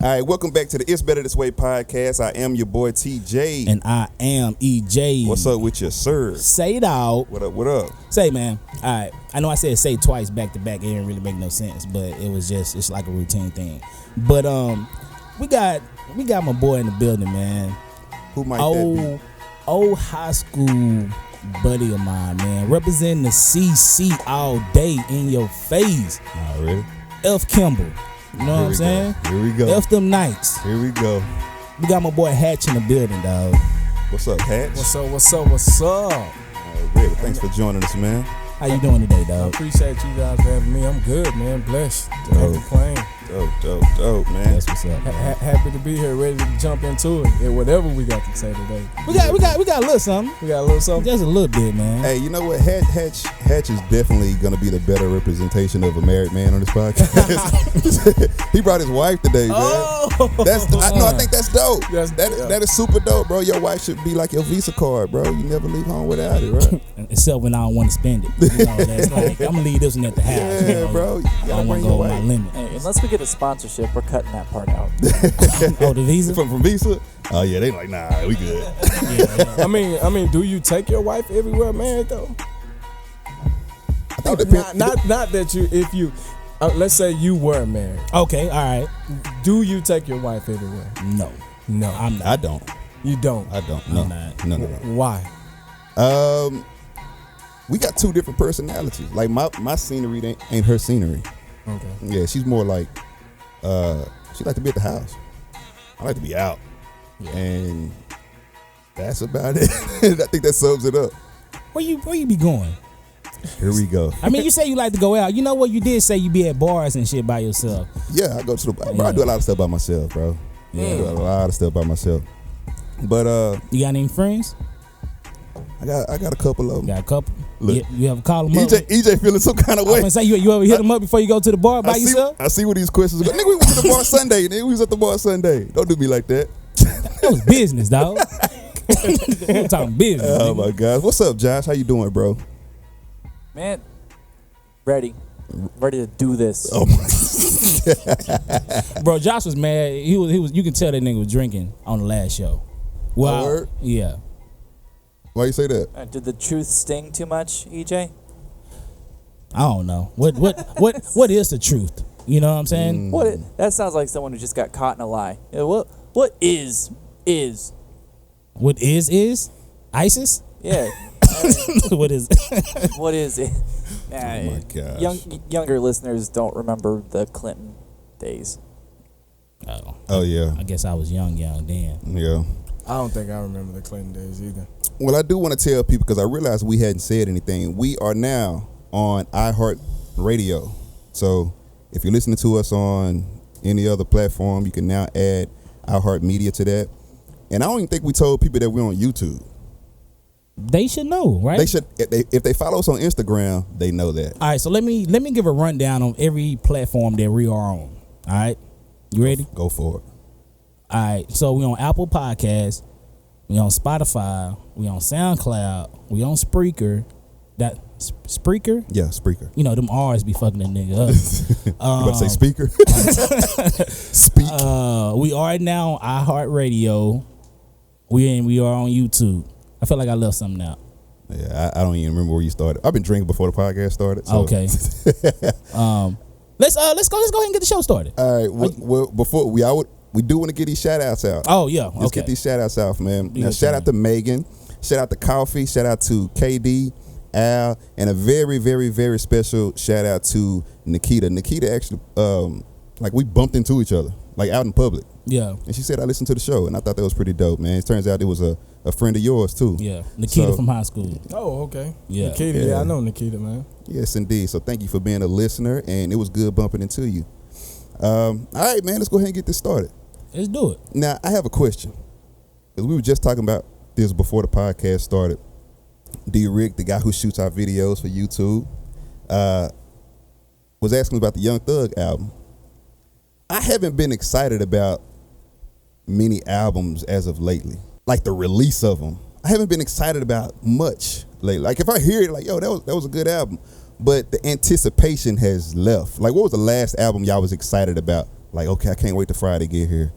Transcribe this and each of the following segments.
All right, welcome back to the It's Better This Way podcast. I am your boy TJ. And I am EJ. What's up with your sir? Say it out. What up, what up? Say, man. All right. I know I said say twice back to back. It didn't really make no sense, but it was just, it's like a routine thing. But we got my boy in the building, man. Who might that be? Old high school buddy of mine, man. Representing the CC all day in your face. Already? F. Kimball. You know what I'm saying? Here we go. F them nights. Here we go. We got my boy Hatch in the building, dog. What's up, Hatch? What's up? Already. Thanks for joining us, man. How you doing today, I dog? appreciate you guys having me. I'm good, man. Blessed. Can't complain. Dope, man. That's what's up, man. Happy to be here, ready to jump into it. And whatever we got to say today. We got a little something. We got a little something. Just a little bit, man. Hey, you know what? Hatch is definitely going to be the better representation of a married man on this podcast. He brought his wife today, man. Oh. I think that's dope. Yes, That is super dope, bro. Your wife should be like your Visa card, bro. You never leave home without it, right? Except when I don't want to spend it. You know, that's like, I'm going to leave this one at the house. Yeah, you know? bro. You I gotta don't want bring to your go over my wife. limit. Hey, unless we get a sponsorship, we're cutting that part out. Oh, the Visa? From Visa? Oh, yeah, they like, nah, we good. Yeah. I mean, do you take your wife everywhere married though? I think it depends. Not that you, if you, let's say you were married. Okay, all right. Do you take your wife everywhere? No, No, I'm not. I don't. you don't. I don't. No. I'm not. No. Why? We got two different personalities. Like my scenery ain't her scenery. Okay. Yeah, she's more like she like to be at the house. I like to be out. Yeah. And that's about it. I think that sums it up. Where you be going? Here we go. I mean, you say you like to go out. You know what? You did say you be at bars and shit by yourself. Yeah, I go to the bro, I do a lot of stuff by myself, bro. Yeah. I do a lot of stuff by myself. But You got any friends? I got a couple of them. Got a couple? Look. You ever call them up? EJ feeling some kind of I was way. gonna say, you ever hit them up before you go to the bar by yourself? I see where these questions go. Nigga, we went to the bar Sunday. Nigga, we was at the bar Sunday. Don't do me like that. That was business, dog. I'm talking business. Oh nigga. my God. What's up, Josh? How you doing, bro? Man, ready to do this. Oh my. Bro, Josh was mad. He was. You can tell that nigga was drinking on the last show. Well, word? yeah. Why you say that? Did the truth sting too much, EJ? I don't know. What is the truth? You know what I'm saying? That sounds like someone who just got caught in a lie. Yeah, what is? What is ISIS? Yeah. What is? What is it? Oh my gosh. Younger listeners don't remember the Clinton days. Oh yeah. I guess I was young then. Yeah. I don't think I remember the Clinton days either. Well, I do want to tell people because I realized we hadn't said anything. We are now on iHeartRadio. So if you're listening to us on any other platform, you can now add iHeartMedia to that. And I don't even think we told people that we're on YouTube. They should know, right? They should. If they follow us on Instagram, they know that. All right, so let me give a rundown on every platform that we are on. All right, you ready? Go for it. All right, so we on Apple Podcasts, we on Spotify, we on SoundCloud, we on Spreaker. That Spreaker? Yeah, Spreaker. You know them R's be fucking that nigga up. You about to say speaker? Speak. We are now on iHeartRadio. We are on YouTube. I feel like I left something out. Yeah, I don't even remember where you started. I've been drinking before the podcast started. So. Okay. Let's go ahead and get the show started. All right. Well, before we do want to get these shout outs out. Oh yeah. Let's get these shout outs out, man. Now, Yeah, shout out to Megan. Shout out to Coffee. Shout out to KD, Al, and a very, very, very special shout out to Nikita. Nikita actually, like we bumped into each other, like out in public. Yeah. And she said, I listened to the show, and I thought that was pretty dope, man. It turns out it was a friend of yours, too. Yeah. Nikita So- from high school. Oh, okay. Yeah. Nikita, Yeah. yeah, I know Nikita, man. Yes, indeed. So thank you for being a listener, and it was good bumping into you. All right, man, let's go ahead and get this started. Let's do it. Now, I have a question, because we were just talking about this before the podcast started. D-Rick, the guy who shoots our videos for YouTube, was asking about the Young Thug album. I haven't been excited about many albums as of lately, like the release of them. I haven't been excited about much lately. Like if I hear it, like, yo, that was a good album, but the anticipation has left. Like, what was the last album y'all was excited about Like, okay, I can't wait till Friday get here.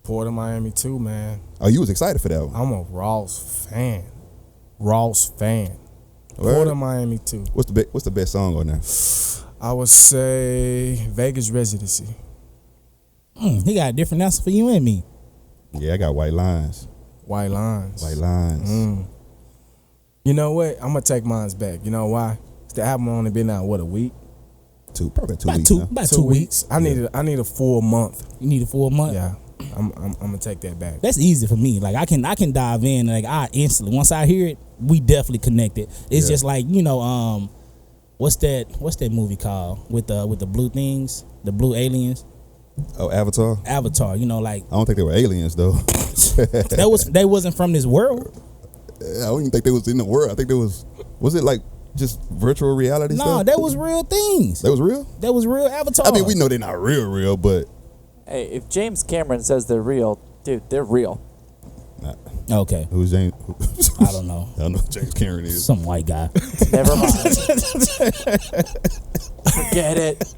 Port of Miami too, man. Oh, you was excited for that one? I'm a Ross fan. Ross fan. Word? Port of Miami too. What's the best song on there? I would say Vegas Residency. He got a different answer for you and me. Yeah, I got White Lines. White Lines. White Lines. You know what? I'm gonna take mine back. You know why? The album only been out a week? Probably 2 weeks. About 2 weeks. I need a full month. You need a full month. Yeah, I'm gonna take that back. That's easy for me. Like I can dive in. Like I instantly once I hear it, we definitely connected. It's just like what's that movie called with the blue things, the blue aliens? Oh, Avatar. Avatar. Like I don't think they were aliens though. they wasn't from this world. I don't even think they was in the world. I think was it like just virtual reality stuff? No, that was real things. That was real? That was real Avatar. I mean, we know they're not real, but Hey, if James Cameron says they're real, dude, they're real. Okay. Who's James? I don't know. I don't know who James Cameron is. Some white guy. Never mind. Forget it.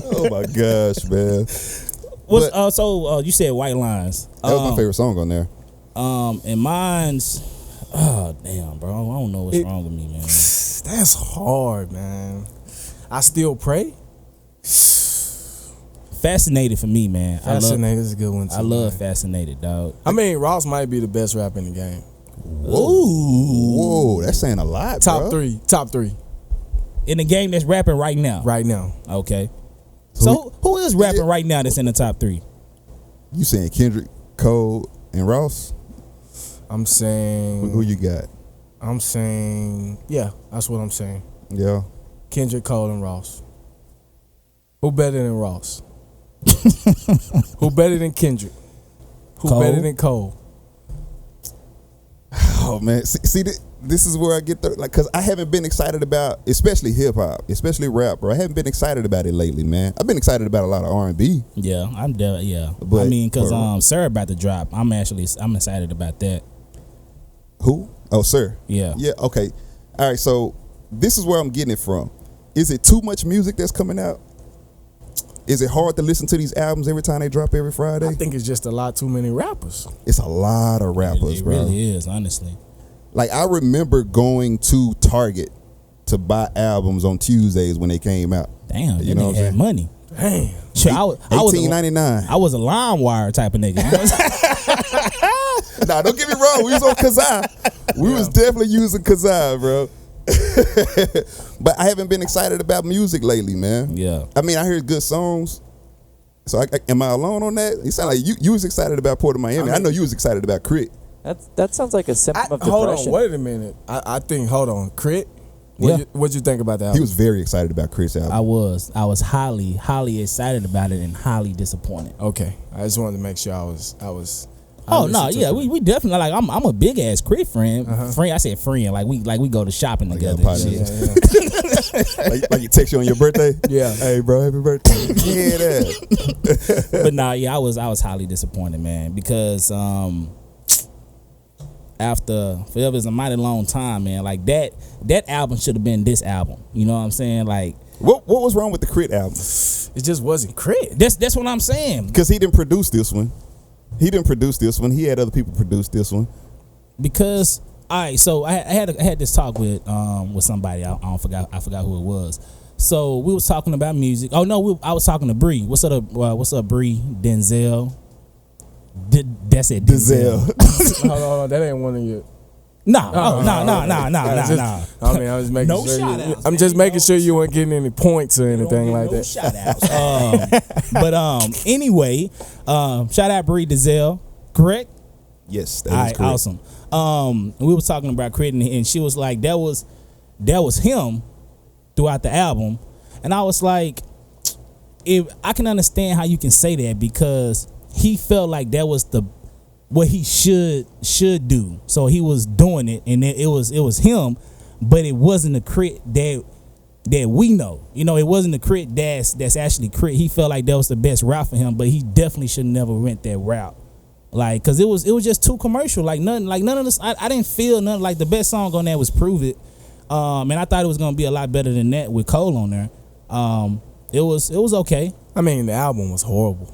Oh my gosh, man. So you said White Lines. That was my favorite song on there. And mine's damn, bro. I don't know what's wrong with me, man. That's hard, man. I Still Pray. Fascinated for me, man. Fascinated is a good one too. I love man. Fascinated, dog. I mean, Ross might be the best rapper in the game. Whoa, that's saying a lot, Top bro. three In the game that's rapping right now. right now. Okay. So who is rapping right now that's in the top 3? You saying Kendrick, Cole, and Ross? I'm saying. Who you got? I'm saying. Yeah, that's what I'm saying. Yeah. Kendrick, Cole, and Ross. Who better than Ross? Who better than Kendrick? Who Cole? better than Cole? Oh man, see this is where I get because I haven't been excited about, especially hip hop, especially rap, bro. I haven't been excited about it lately, man. I've been excited about a lot of R&B. Yeah, yeah. But- I mean, because Sir about to drop. I'm excited about that. Who? Oh, Sir. Yeah. Yeah. Okay. All right. So this is where I'm getting it from. Is it too much music that's coming out? Is it hard to listen to these albums every time they drop every Friday? I think it's just a lot too many rappers. It's a lot of rappers, It bro. really is, honestly. Like I remember going to Target to buy albums on Tuesdays when they came out. Damn, You know what I'm had saying? money. Damn. Shit, I was $18.99. I was a LimeWire type of nigga. You know what I'm saying? Nah, don't get me wrong. We was on Kazaa. We was definitely using Kazaa, bro. But I haven't been excited about music lately, man. Yeah. I mean, I hear good songs. So am I alone on that? You sound like you was excited about Port of Miami. I know you was excited about Crit. That sounds like a symptom of Hold depression. on, wait a minute. I think, hold on. Crit? Yeah. What'd you think about that? He was very excited about Crit's album. I was highly excited about it and highly disappointed. Okay. I just wanted to make sure I was. Oh no, yeah, we definitely like. I'm a big ass Crit friend. Friend, I said friend. Like we go to shopping together. got And partners. shit. like he text you on your birthday. Yeah. Hey, bro, happy birthday. Yeah, that. But nah, yeah, I was highly disappointed, man, because after Forever Is a Mighty Long Time, man, like that album should have been this album. You know what I'm saying? Like What was wrong with the Crit album? It just wasn't Crit. that's what I'm saying. Because he didn't produce this one. He had other people produce this one. Because so I had this talk with somebody. I forgot who it was. So we was talking about music. Oh no, I was talking to Bree. What's up, Bree? Denzel. That's it, Denzel. Hold on, that ain't one of your. Nah. I mean, I was making No sure. shout-outs, I'm man. just making No sure you weren't getting any points or anything like that. Shout outs. But anyway, shout out Bree Denzel. Correct. Yes, All that is right, correct. awesome. We was talking about Crit, and she was like, that was him throughout the album, and I was like, if I can understand how you can say that, because he felt like that was what he should do, so he was doing it, and it was him, but it wasn't a Crit that we know. You know, it wasn't a Crit that's actually Crit. He felt like that was the best route for him, but he definitely should never went that route. Like, cause it was just too commercial. Like none of this. I didn't feel none. Like the best song on there was "Prove It," and I thought it was gonna be a lot better than that with Cole on there. It was okay. I mean, the album was horrible.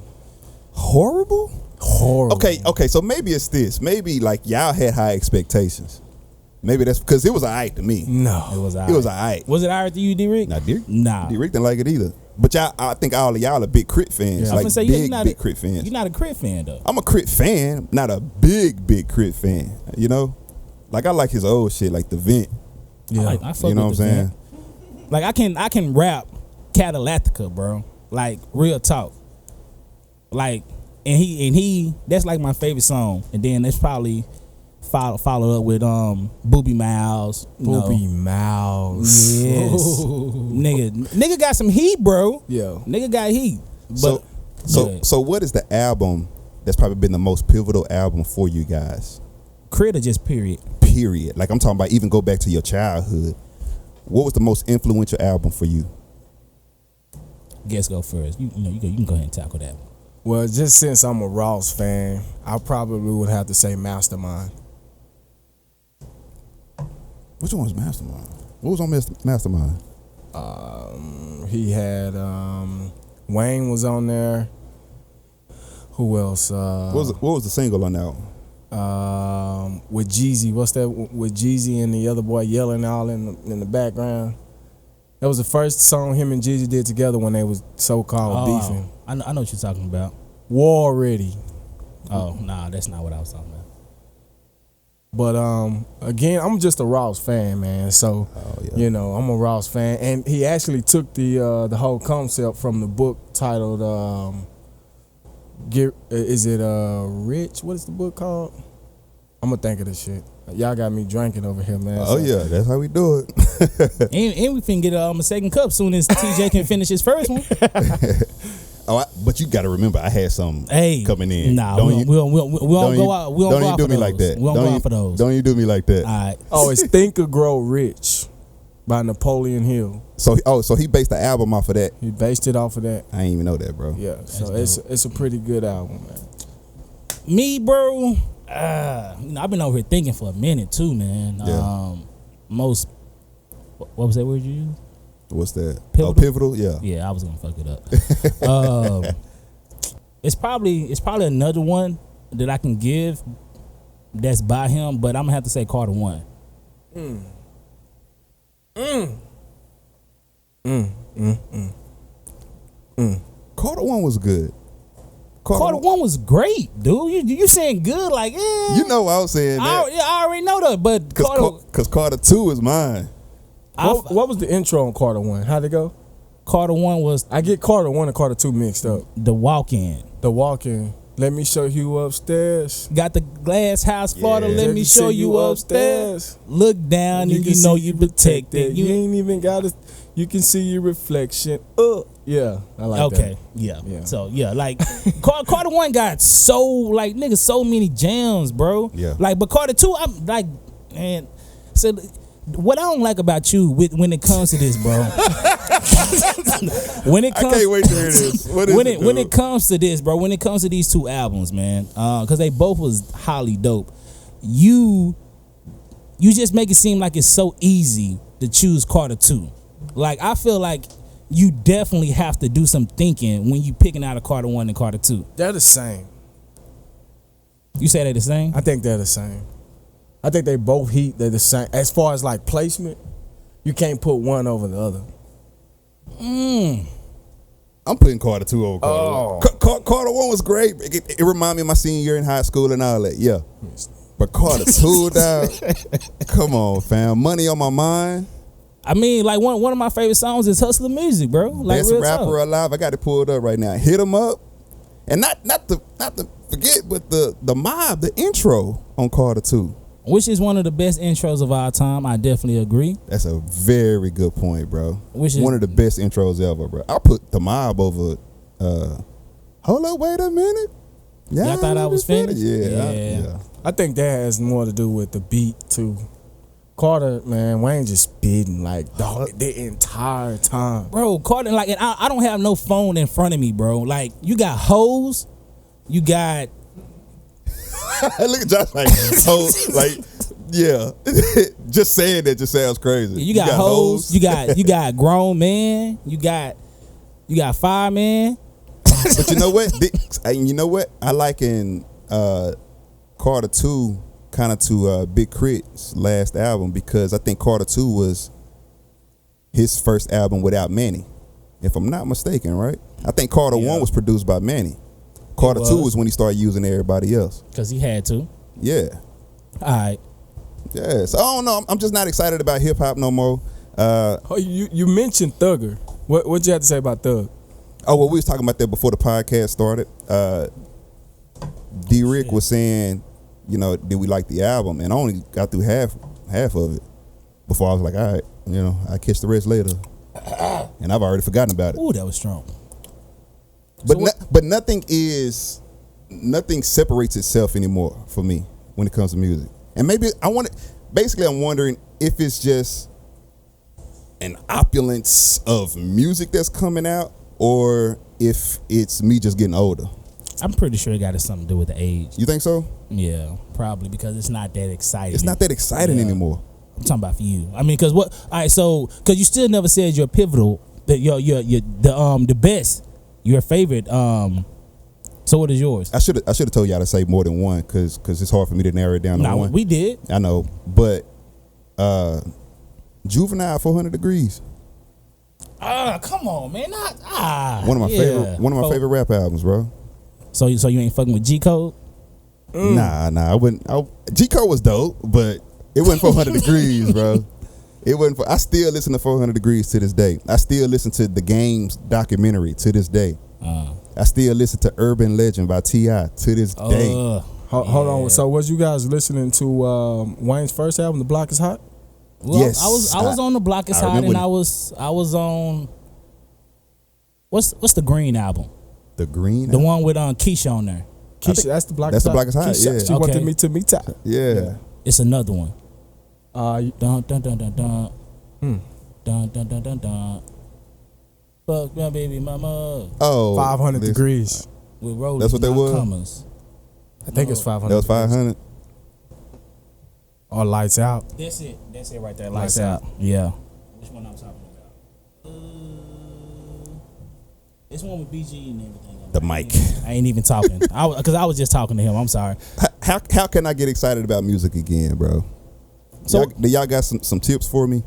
Horrible? Horrible. Okay, so maybe it's this. Maybe like y'all had high expectations. Maybe that's because it was alright to me. No. It was alright. It was alright. Was it alright to you, D-Rick? Nah, Nah. D-Rick didn't like it either. But I think all of y'all are big Crit fans. Yeah. Like say, big Crit fans. You're not a Crit fan though. I'm a Crit fan, not a big Crit fan. You know? Like I like his old shit, like The Vent. Yeah. I fuck You know what I'm with saying? that. Like I can rap Catalactica, bro. Like real talk. Like and he that's like my favorite song. And then it's probably follow up with Booby Miles. Booby Mouse. Yes. Nigga got some heat, bro. Yeah. Nigga got heat. But So what is the album that's probably been the most pivotal album for you guys? Crit or just period? Period. Like I'm talking about even go back to your childhood. What was the most influential album for you? Guess go first. You can go ahead and tackle that one. Well, just since I'm a Ross fan, I probably would have to say Mastermind. Which one was Mastermind? What was on Mastermind? He had Wayne was on there. Who else? What was the single on that one? With Jeezy. What's that? With Jeezy and the other boy yelling all in the background. That was the first song him and Jeezy did together when they was so-called beefing. I know what you're talking about. War Ready. Oh, nah, that's not what I was talking about. But again, I'm just a Ross fan, man. So you know, I'm a Ross fan, and he actually took the whole concept from the book titled Rich? What is the book called? I'm gonna think of this shit. Y'all got me drinking over here, man. Oh yeah, that's how we do it. and we finna get a second cup soon as TJ can finish his first one. But you got to remember, I had some coming in. Nah, we don't go out. We don't go out do for me those. like that. We don't go out for those. Don't you do me like that. All right. Oh, it's Think or Grow Rich by Napoleon Hill. So he based the album off of that. He based it off of that. I ain't even know that, bro. Yeah, so it's a pretty good album, man. Me, bro. I've been over here thinking for a minute too, man. Yeah. What was that word you used? What's that? Pivotal? Oh, pivotal. Yeah. Yeah, I was gonna fuck it up. It's probably another one that I can give that's by him, but I'm gonna have to say Carter 1. Carter 1 was good. Carter 1 was great, dude. You saying good, like You know I was saying that. I already know that, but Because Carter 2 is mine. What was the intro on Carter 1? How'd it go? Carter 1 was I get Carter 1 and Carter 2 mixed up. the walk-in. The walk-in. Let me show you upstairs. Got the glass house Florida. Yeah. Let me show you upstairs. Look down and you can know see you protected. You ain't even got to. You can see your reflection. Yeah, I like that. Okay, yeah. So yeah, like Carter 1 got so many jams, bro. Yeah. Like, but Carter 2, I'm like, man. So what I don't like about you when it comes to this, bro. When it comes, I can't wait to hear this. What is when it comes to this, bro. When it comes to these two albums, man, because they both was highly dope. You just make it seem like it's so easy to choose Carter 2. Like, I feel like you definitely have to do some thinking when you picking out a Carter 1 and Carter 2. They're the same. You say they the same? I think they're the same. I think they both heat. They're the same. As far as like placement, you can't put one over the other. I'm putting Carter 2 over Carter 1. Carter 1 was great. It reminded me of my senior year in high school and all that. Yeah. But Carter 2, dog. Come on, fam. Money on my mind. I mean, like one of my favorite songs is Hustler Music, bro. Like, Best real rapper talk. alive. I got it pulled up right now. Hit 'em up. And not to forget, but the mob, the intro on Carter 2. Which is one of the best intros of our time. I definitely agree. That's a very good point, bro. Which is one of the best intros ever, bro. I put the mob over. Hold up, wait a minute. Yeah, Y'all thought I was finished? Yeah. I think that has more to do with the beat too. Carter, man, Wayne just spitting like the entire time. Bro, Carter, like, and I don't have no phone in front of me, bro. Like, you got hoes, you got. Look at Josh like, yeah. Just saying that just sounds crazy. You got hoes, you got grown men, you got You got Fireman. But you know what? You know what? I liken Carter 2 kind of to Big Crit's last album, because I think Carter 2 was his first album without Manny, if I'm not mistaken, right? I think Carter 1 was produced by Manny. Carter 2 was when he started using everybody else. Because he had to. Yeah. All right. Yeah. So I don't know. I'm just not excited about hip hop no more. You mentioned Thugger. What'd you have to say about Thug? Oh, well, we was talking about that before the podcast started. D-Rick was saying, you know, did we like the album? And I only got through half of it before I was like, all right, you know, I'll catch the rest later. And I've already forgotten about it. Ooh, that was strong. But nothing separates itself anymore for me when it comes to music. And maybe I'm wondering if it's just an opulence of music that's coming out, or if it's me just getting older. I'm pretty sure it got something to do with the age. You think so? Yeah, probably, because it's not that exciting. It's not that exciting anymore. I'm talking about for you. I mean, because what? All right, so because you still never said your pivotal, the best, your favorite. So what is yours? I should have told y'all to say more than one, because it's hard for me to narrow it down to one. We did. I know, but Juvenile 400 Degrees. Come on, man. One of my favorite rap albums, bro. So you ain't fucking with G Code? Nah, I wouldn't. G Code was dope, but it wasn't 400 Degrees, bro. It wasn't. I still listen to 400 Degrees to this day. I still listen to the Games documentary to this day. I still listen to Urban Legend by T.I. to this day. Hold on. So was you guys listening to Wayne's first album, The Block Is Hot? Well, yes, I was on The Block Is Hot, and I was on what's the Green album? The Green, the one with Keisha on there. Keisha, that's The Block That's Is The Block Is Hot. Keisha, Yeah, she wanted me to meet her. Yeah. It's another one. Dun Dun dun dun dun dun. Dun dun dun dun dun. Fuck my baby mama. Oh, 500 Degrees. With Rolling. That's what that was? Commas. I think it's 500. That was 500. Or Lights Out. That's it right there. Lights out. Yeah. Which one I'm talking about? It's one with BG and everything. The mic. I ain't even talking. Because I was just talking to him. I'm sorry. How can I get excited about music again, bro? So do y'all got some tips for me?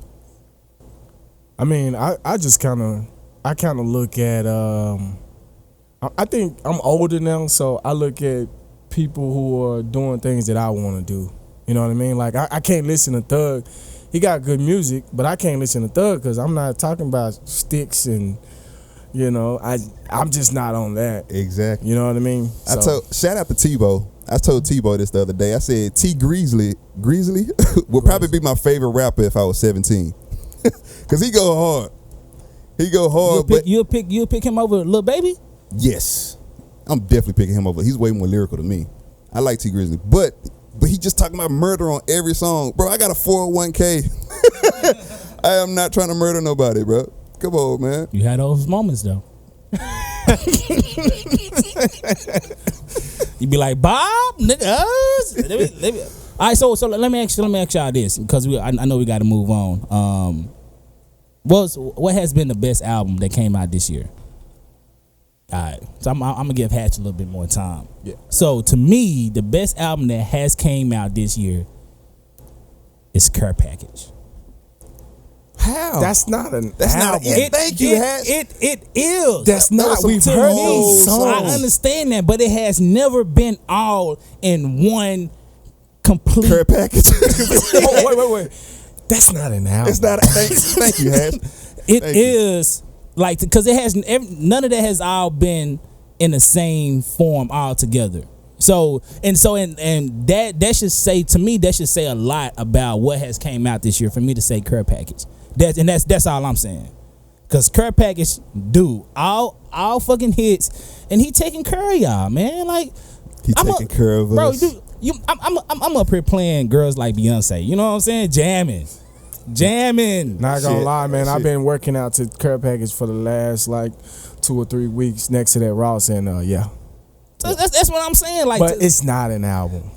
I mean, I just kind of look at I think I'm older now, so I look at people who are doing things that I want to do. You know what I mean? Like I can't listen to Thug. He got good music, but I can't listen to Thug because I'm not talking about sticks and, you know, I'm just not on that. Exactly. You know what I mean? Shout out to Tebow. I told Tebow this the other day. I said T Greasley would probably be my favorite rapper if I was 17. Cause he go hard. You'll pick him over Lil Baby? Yes. I'm definitely picking him over. He's way more lyrical than me. I like T Grizzly. But he just talking about murder on every song. Bro, I got a 401k. I am not trying to murder nobody, bro. Come on, man. You had those moments though. You be like, Bob, nigga. All right, so let me ask y'all this, because I know we got to move on. What has been the best album that came out this year? All right, so I'm gonna give Hatch a little bit more time. Yeah. So to me, the best album that has came out this year is Care Package. How? That's not an album. Not it. Thank you, Hatch. It is. That's not. We've heard these songs. I understand that, but it has never been all in one complete Care Package. Wait. That's not an album. It's not. Thank you, Hatch. It is. Like, because it has none of that has all been in the same form all together. So that should say, to me, that should say a lot about what has came out this year for me to say Care Package. That's all I'm saying. Because Care Package, dude, all fucking hits, and he taking care of y'all, man. Like, He taking care of us, bro. I'm up here playing girls like Beyonce. You know what I'm saying? Jamming. Not gonna lie, man. I've been working out to Care Package for the last like 2 or 3 weeks next to that Ross, and yeah. So that's what I'm saying. Like, but it's not an album.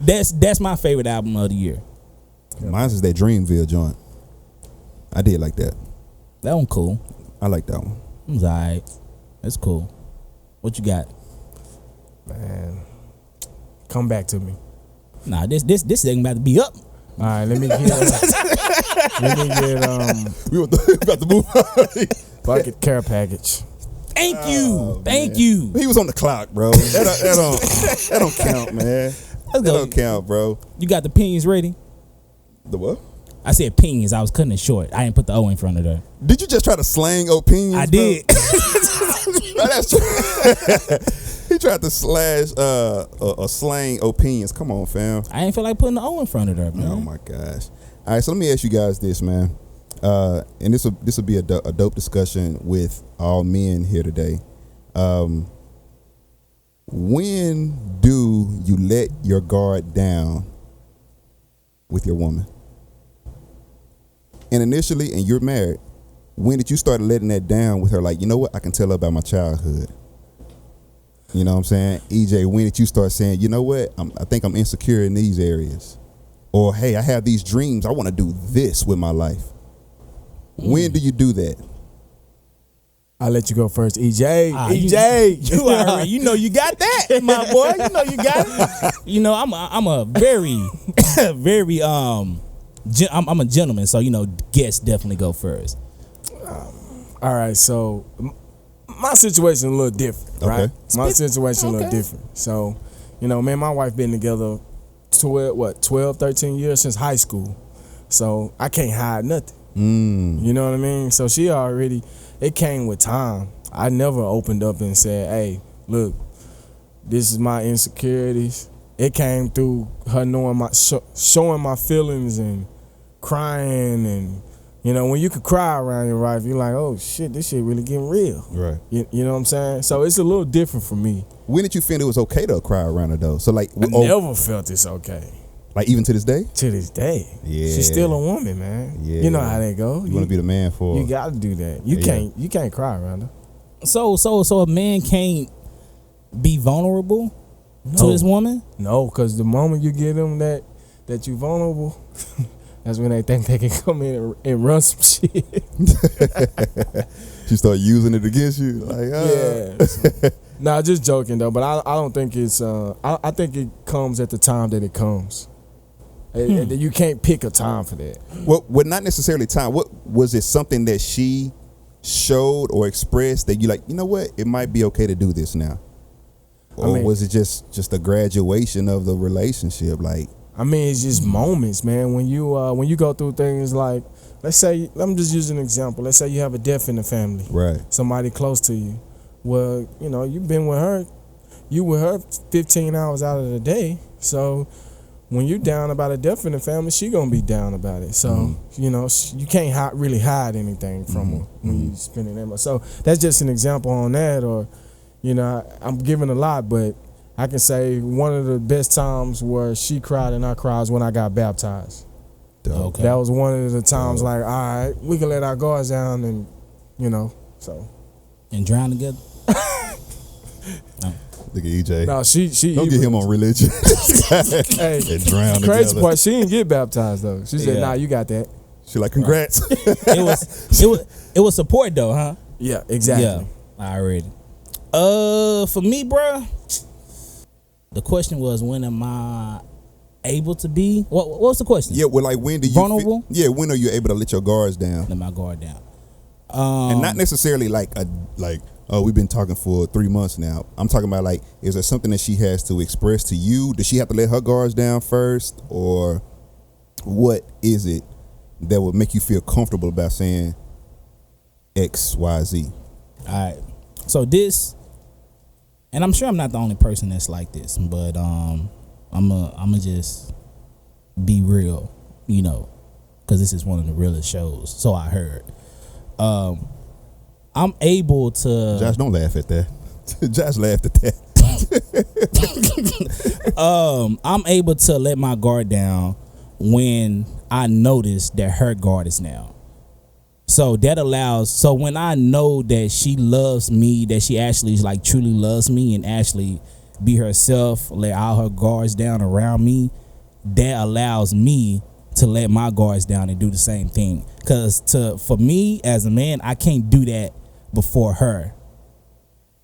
That's my favorite album of the year. Mine's is that Dreamville joint. I did like that. That one cool. I like that one. It was alright. That's cool. What you got? Man, come back to me. Nah, this thing about to be up. All right, let me get. We about to move on. Bucket care package. Thank you. He was on the clock, bro. That don't count, man. That don't count, bro. You got the pinions ready? The what? I said pinions. I was cutting it short. I didn't put the O in front of there. Did you just try to slang opinions? I did. No, that's true. He tried to slash a slang opinions. Come on, fam. I ain't feel like putting the O in front of there, man. Oh my gosh. All right, so let me ask you guys this, man. And this will be a dope discussion with all men here today. When do you let your guard down with your woman? And initially, and you're married, when did you start letting that down with her? Like, you know what? I can tell her about my childhood. You know what I'm saying? EJ, when did you start saying, you know what? I think I'm insecure in these areas. Or, hey, I have these dreams. I want to do this with my life. When do you do that? I'll let you go first, EJ. EJ, you know you got that, my boy. You know you got it. You know I'm a very, very I'm a gentleman, so you know guests definitely go first. All right, so my situation a little different, right? Okay. My situation a little different. So, you know, me and my wife been together 12, 13 years since high school. So I can't hide nothing. You know what I mean? So she already, it came with time. I never opened up and said, hey, look, this is my insecurities. It came through her knowing showing my feelings and crying. And, you know, when you could cry around your wife, you're like, oh, shit, this shit really getting real. Right. You know what I'm saying? So it's a little different for me. When did you feel it was okay to cry around her, though? So, like, I never felt it's okay. Like, even to this day? To this day. Yeah. She's still a woman, man. Yeah. You know how that go. You want to be the man for her. You got to do that. You can't cry around her. So a man can't be vulnerable to his woman? No, because the moment you get them that you vulnerable, that's when they think they can come in and run some shit. She start using it against you? Like, Yeah. Nah, just joking, though. But I don't think it's... I think it comes at the time that it comes. You can't pick a time for that. Well, not necessarily time. What was it? Something that she showed or expressed that you like? You know what? It might be okay to do this now. Or was it just a graduation of the relationship? Like, I mean, it's just moments, man. When you go through things like, let's say, I'm just using an example. Let's say you have a death in the family, right? Somebody close to you. Well, you know, you've been with her. You with her 15 hours out of the day, so. When you down about a death in the family, she gonna be down about it. So you know you can't really hide anything from her when you spending that much. So that's just an example on that. Or you know, I'm giving a lot, but I can say one of the best times where she cried and I cried was when I got baptized. Okay. That was one of the times like, all right, we can let our guards down, and you know, so and drown together. Look at EJ. No, she don't get him on religion. Hey, and drown crazy together. part, she didn't get baptized though. She said, "Nah, you got that." She like, congrats. It was support though, huh? Yeah, exactly. Yeah, already. For me, bruh, the question was, when am I able to be? What was the question? Yeah, well, like, when do you vulnerable? When are you able to let your guards down? Let my guard down. And not necessarily like oh, we've been talking for 3 months now. I'm talking about, like, is there something that she has to express to you? Does she have to let her guards down first? Or what is it that would make you feel comfortable about saying X, Y, Z? All right. So this, and I'm sure I'm not the only person that's like this, but I'ma just be real, you know, because this is one of the realest shows. So I heard. I'm able to. Josh, don't laugh at that. Josh laughed at that. I'm able to let my guard down when I notice that her guard is down. So that allows. So when I know that she loves me, that she actually like truly loves me and actually be herself, let all her guards down around me, that allows me to let my guards down and do the same thing. Cause for me as a man, I can't do that before her.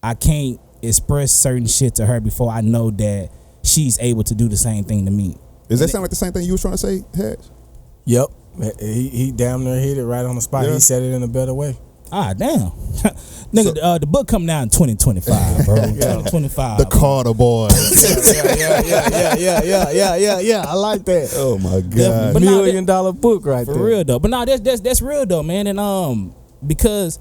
I can't express certain shit to her before I know that she's able to do the same thing to me. Does that sound like the same thing you was trying to say, Hatch? Yep. He damn near hit it right on the spot. Yeah. He said it in a better way. Ah, damn. Nigga, the book come out in 2025, bro. 2025. The Carter Boys. Yeah. I like that. Oh my Definitely. God. But $1 nah, million book right For there. real though. But no, that's real though, man. And because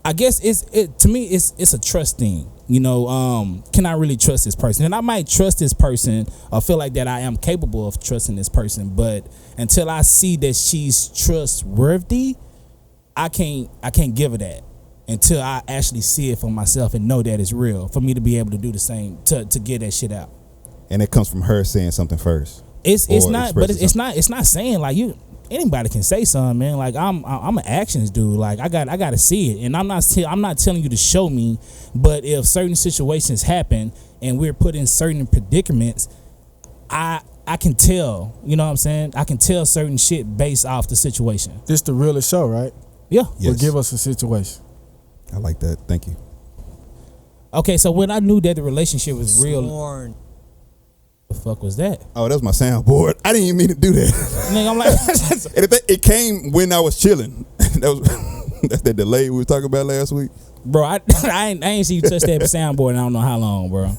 I guess to me it's a trust thing. You know, can I really trust this person? And I might trust this person or feel like that I am capable of trusting this person, but until I see that she's trustworthy, I can't give her that until I actually see it for myself and know that it's real for me to be able to do the same to get that shit out. And it comes from her saying something first. It's Or not, but expressing it's not saying like anybody can say something, man. Like I'm an actions dude. Like I got to see it, and I'm not telling you to show me, but if certain situations happen and we're put in certain predicaments, I can tell. You know what I'm saying? I can tell certain shit based off the situation. This the realest show, right? Yeah. Yes. But give us a situation. I like that. Thank you. Okay, so when I knew that the relationship was real, Sworn. the fuck was that? Oh, that was my soundboard. I didn't even mean to do that. Nigga, I'm like, And it came when I was chilling. That's that delay we were talking about last week. bro, I ain't see you touch that soundboard in I don't know how long, bro.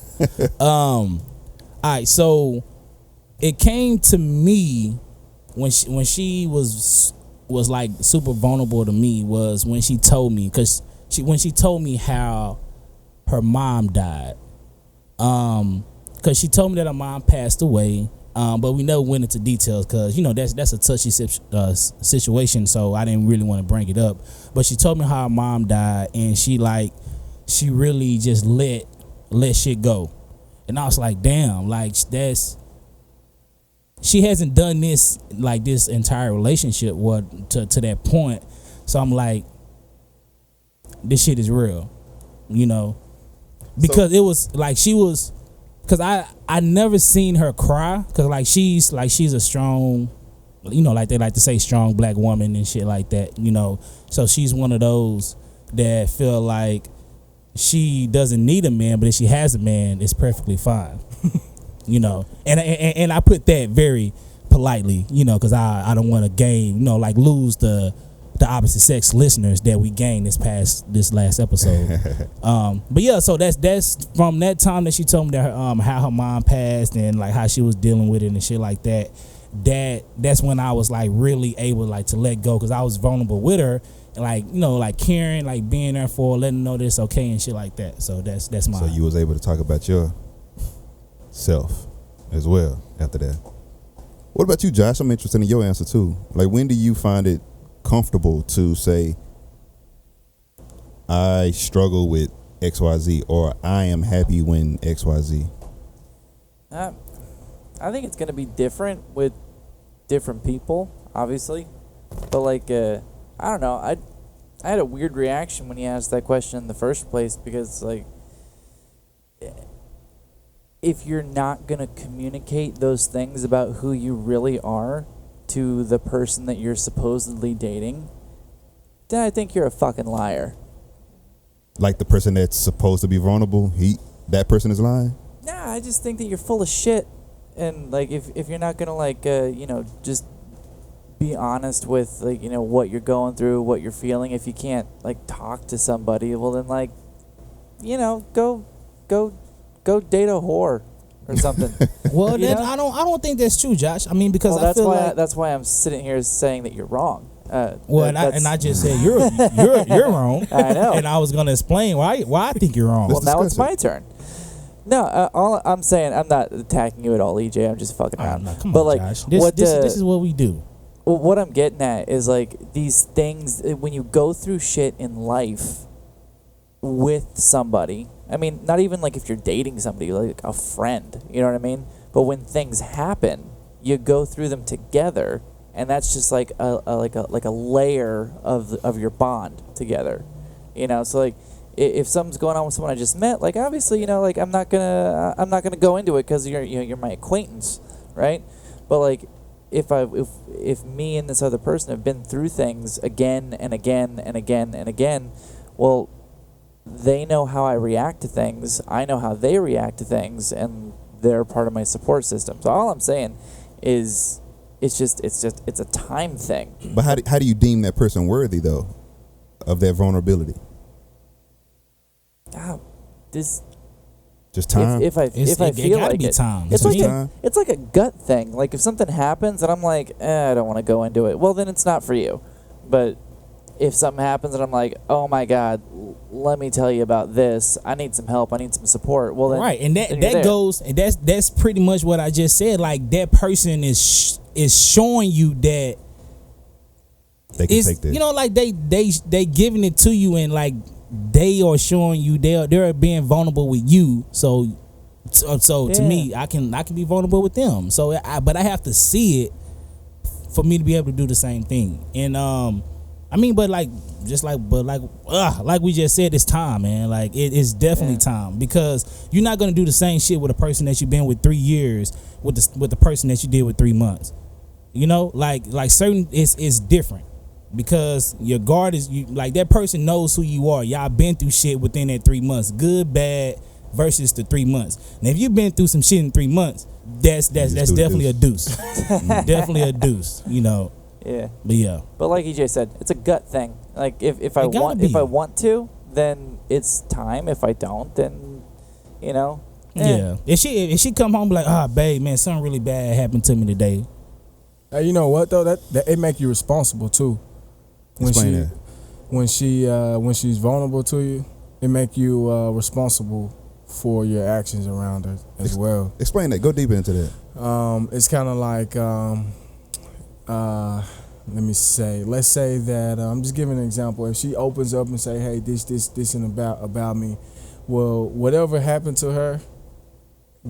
All right, so it came to me when she was like super vulnerable to me was when she told me when she told me how her mom died. Cause she told me that her mom passed away. But we never went into details because you know that's a touchy situation, so I didn't really want to bring it up. But she told me how her mom died, and she really just let shit go, and I was like, damn, like she hasn't done this like this entire relationship to that point, so I'm like, this shit is real, you know, because it was like she was. Cause I never seen her cry, cause she's a strong, you know, like they like to say strong black woman and shit like that, you know. So she's one of those that feel like she doesn't need a man, but if she has a man, it's perfectly fine, you know. And I put that very politely, you know, cause I don't want to gain, you know, like lose the opposite sex listeners that we gained this last episode. But yeah, so that's from that time that she told me that how her mom passed and like how she was dealing with it and shit like that. That's when I was like really able like to let go, because I was vulnerable with her and like, you know, like caring, like being there for her, letting her know that it's okay and shit like that. So that's my. So you was able to talk about your self as well after that. What about you, Josh? I'm interested in your answer too. Like, when do you find it comfortable to say I struggle with XYZ or I am happy when XYZ? I think it's gonna be different with different people, obviously. But like, I don't know. I had a weird reaction when he asked that question in the first place, because like, if you're not gonna communicate those things about who you really are to the person that you're supposedly dating, then I think you're a fucking liar. Like the person that's supposed to be vulnerable, that person is lying? Nah, I just think that you're full of shit. And like, if you're not gonna like, you know, just be honest with like, you know, what you're going through, what you're feeling. If you can't like talk to somebody, well then like, you know, go date a whore or something. Well, You then know? I don't think that's true, Josh. I mean, because Well, I feel like that's why I'm sitting here saying that you're wrong. well, and I just said you're wrong. I know. And I was gonna explain why I think you're wrong. Well, Let's now it's discuss my turn. No, all I'm saying, I'm not attacking you at all, EJ. I'm just fucking Oh, around. no, come but on, like, Josh. what This is what we do. well, what I'm getting at is like these things when you go through shit in life with somebody. I mean, not even like if you're dating somebody, like a friend. You know what I mean? But when things happen, you go through them together, and that's just like a layer of your bond together. You know, so like if something's going on with someone I just met, like obviously, you know, like I'm not gonna go into it because you're my acquaintance, right? But like if me and this other person have been through things again and again and again and again, well, they know how I react to things. I know how they react to things, and they're part of my support system. So all I'm saying is, it's a time thing. But how do you deem that person worthy though of that vulnerability? Just time. If I feel gotta like be it, time. it's Just like time. it's like a gut thing. Like if something happens and I'm like, I don't want to go into it. Well, then it's not for you. But if something happens and I'm like, oh my God, let me tell you about this. I need some help. I need some support. Well, then, Right, and then you're that there. goes. That's pretty much what I just said. Like that person is showing you that They can it's, take this. you know, like they giving it to you, and like they are showing you they're being vulnerable with you. So to Yeah. me, I can be vulnerable with them. So but I have to see it for me to be able to do the same thing. And I mean, like we just said, it's time, man. Like it's definitely time, because you're not gonna do the same shit with a person that you've been with 3 years with the person that you did with 3 months. You know, like certain it's different, because your guard is like that person knows who you are. Y'all been through shit within that 3 months, good, bad, versus the 3 months. And if you've been through some shit in 3 months, that's definitely a deuce. Definitely a deuce. You know. Yeah. But yeah. But like EJ said, it's a gut thing. Like if I It gotta be. want to, then it's time. If I don't, then Yeah. If she come home and be like, babe, man, something really bad happened to me today. Hey, you know what though? That it make you responsible too. Explain that. When she's vulnerable to you, it make you responsible for your actions around her as well. Explain that. Go deeper into that. It's kind of like let's say that I'm just giving an example. If she opens up and say, hey, this and about me, well, whatever happened to her,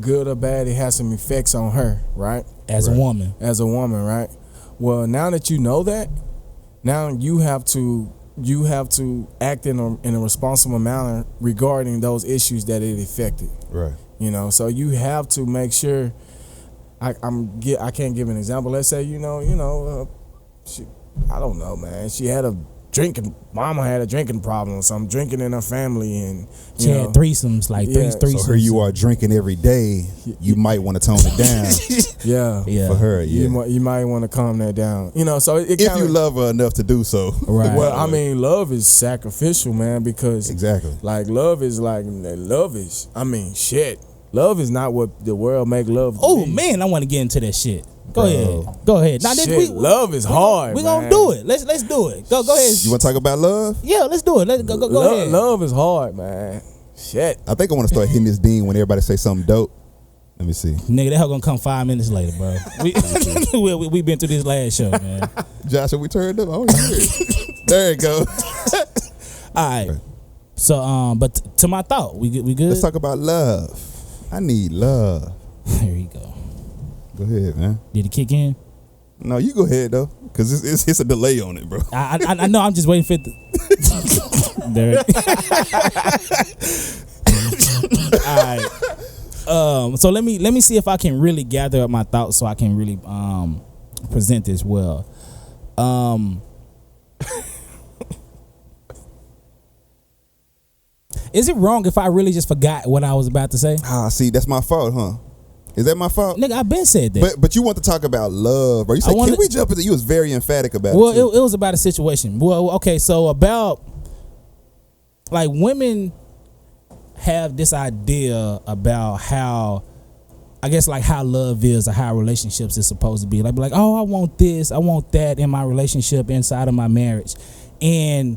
good or bad, it has some effects on her, right? As a woman, right? Well, now that you know that, now you have to act in a responsible manner regarding those issues that it affected. Right. You know, so you have to make sure. I can't give an example. Let's say she, I don't know, man. Mama had a drinking problem or something, drinking in her family, and she had threesomes, like threesomes. So here you are drinking every day. You might want to tone it down. Yeah. For her, yeah. You might want to calm that down. You know, so if you love her enough to do so. Right. Well, I mean, love is sacrificial, man, because Exactly. like love is shit. Love is not what the world make love. Oh be. man, I want to get into that shit. Go ahead. Now, Shit, love is hard. We man. gonna do it. Let's do it. Go ahead. You want to talk about love? Yeah, let's do it. Let's go ahead. Love is hard, man. Shit. I think I want to start hitting this ding when everybody say something dope. Let me see. Nigga, that hell gonna come 5 minutes later, bro. We been through this last show, man. Josh, have we turned up? Oh, there it go. All right. So, but to my thought, we good? Let's talk about love. I need love. There you go. Go ahead, man. Did it kick in? No, you go ahead though, because it's a delay on it, bro. I know. I'm just waiting for it. There. All right. So let me see if I can really gather up my thoughts so I can really present this well. Is it wrong if I really just forgot what I was about to say? See, that's my fault, huh? Is that my fault? Nigga, I've been said that. But you want to talk about love, bro? You said, can we jump into? You was very emphatic about it. Well, it was about a situation. Well, okay, so about like women have this idea about how, I guess, like how love is or how relationships is supposed to be. Like, oh, I want this, I want that in my relationship inside of my marriage, and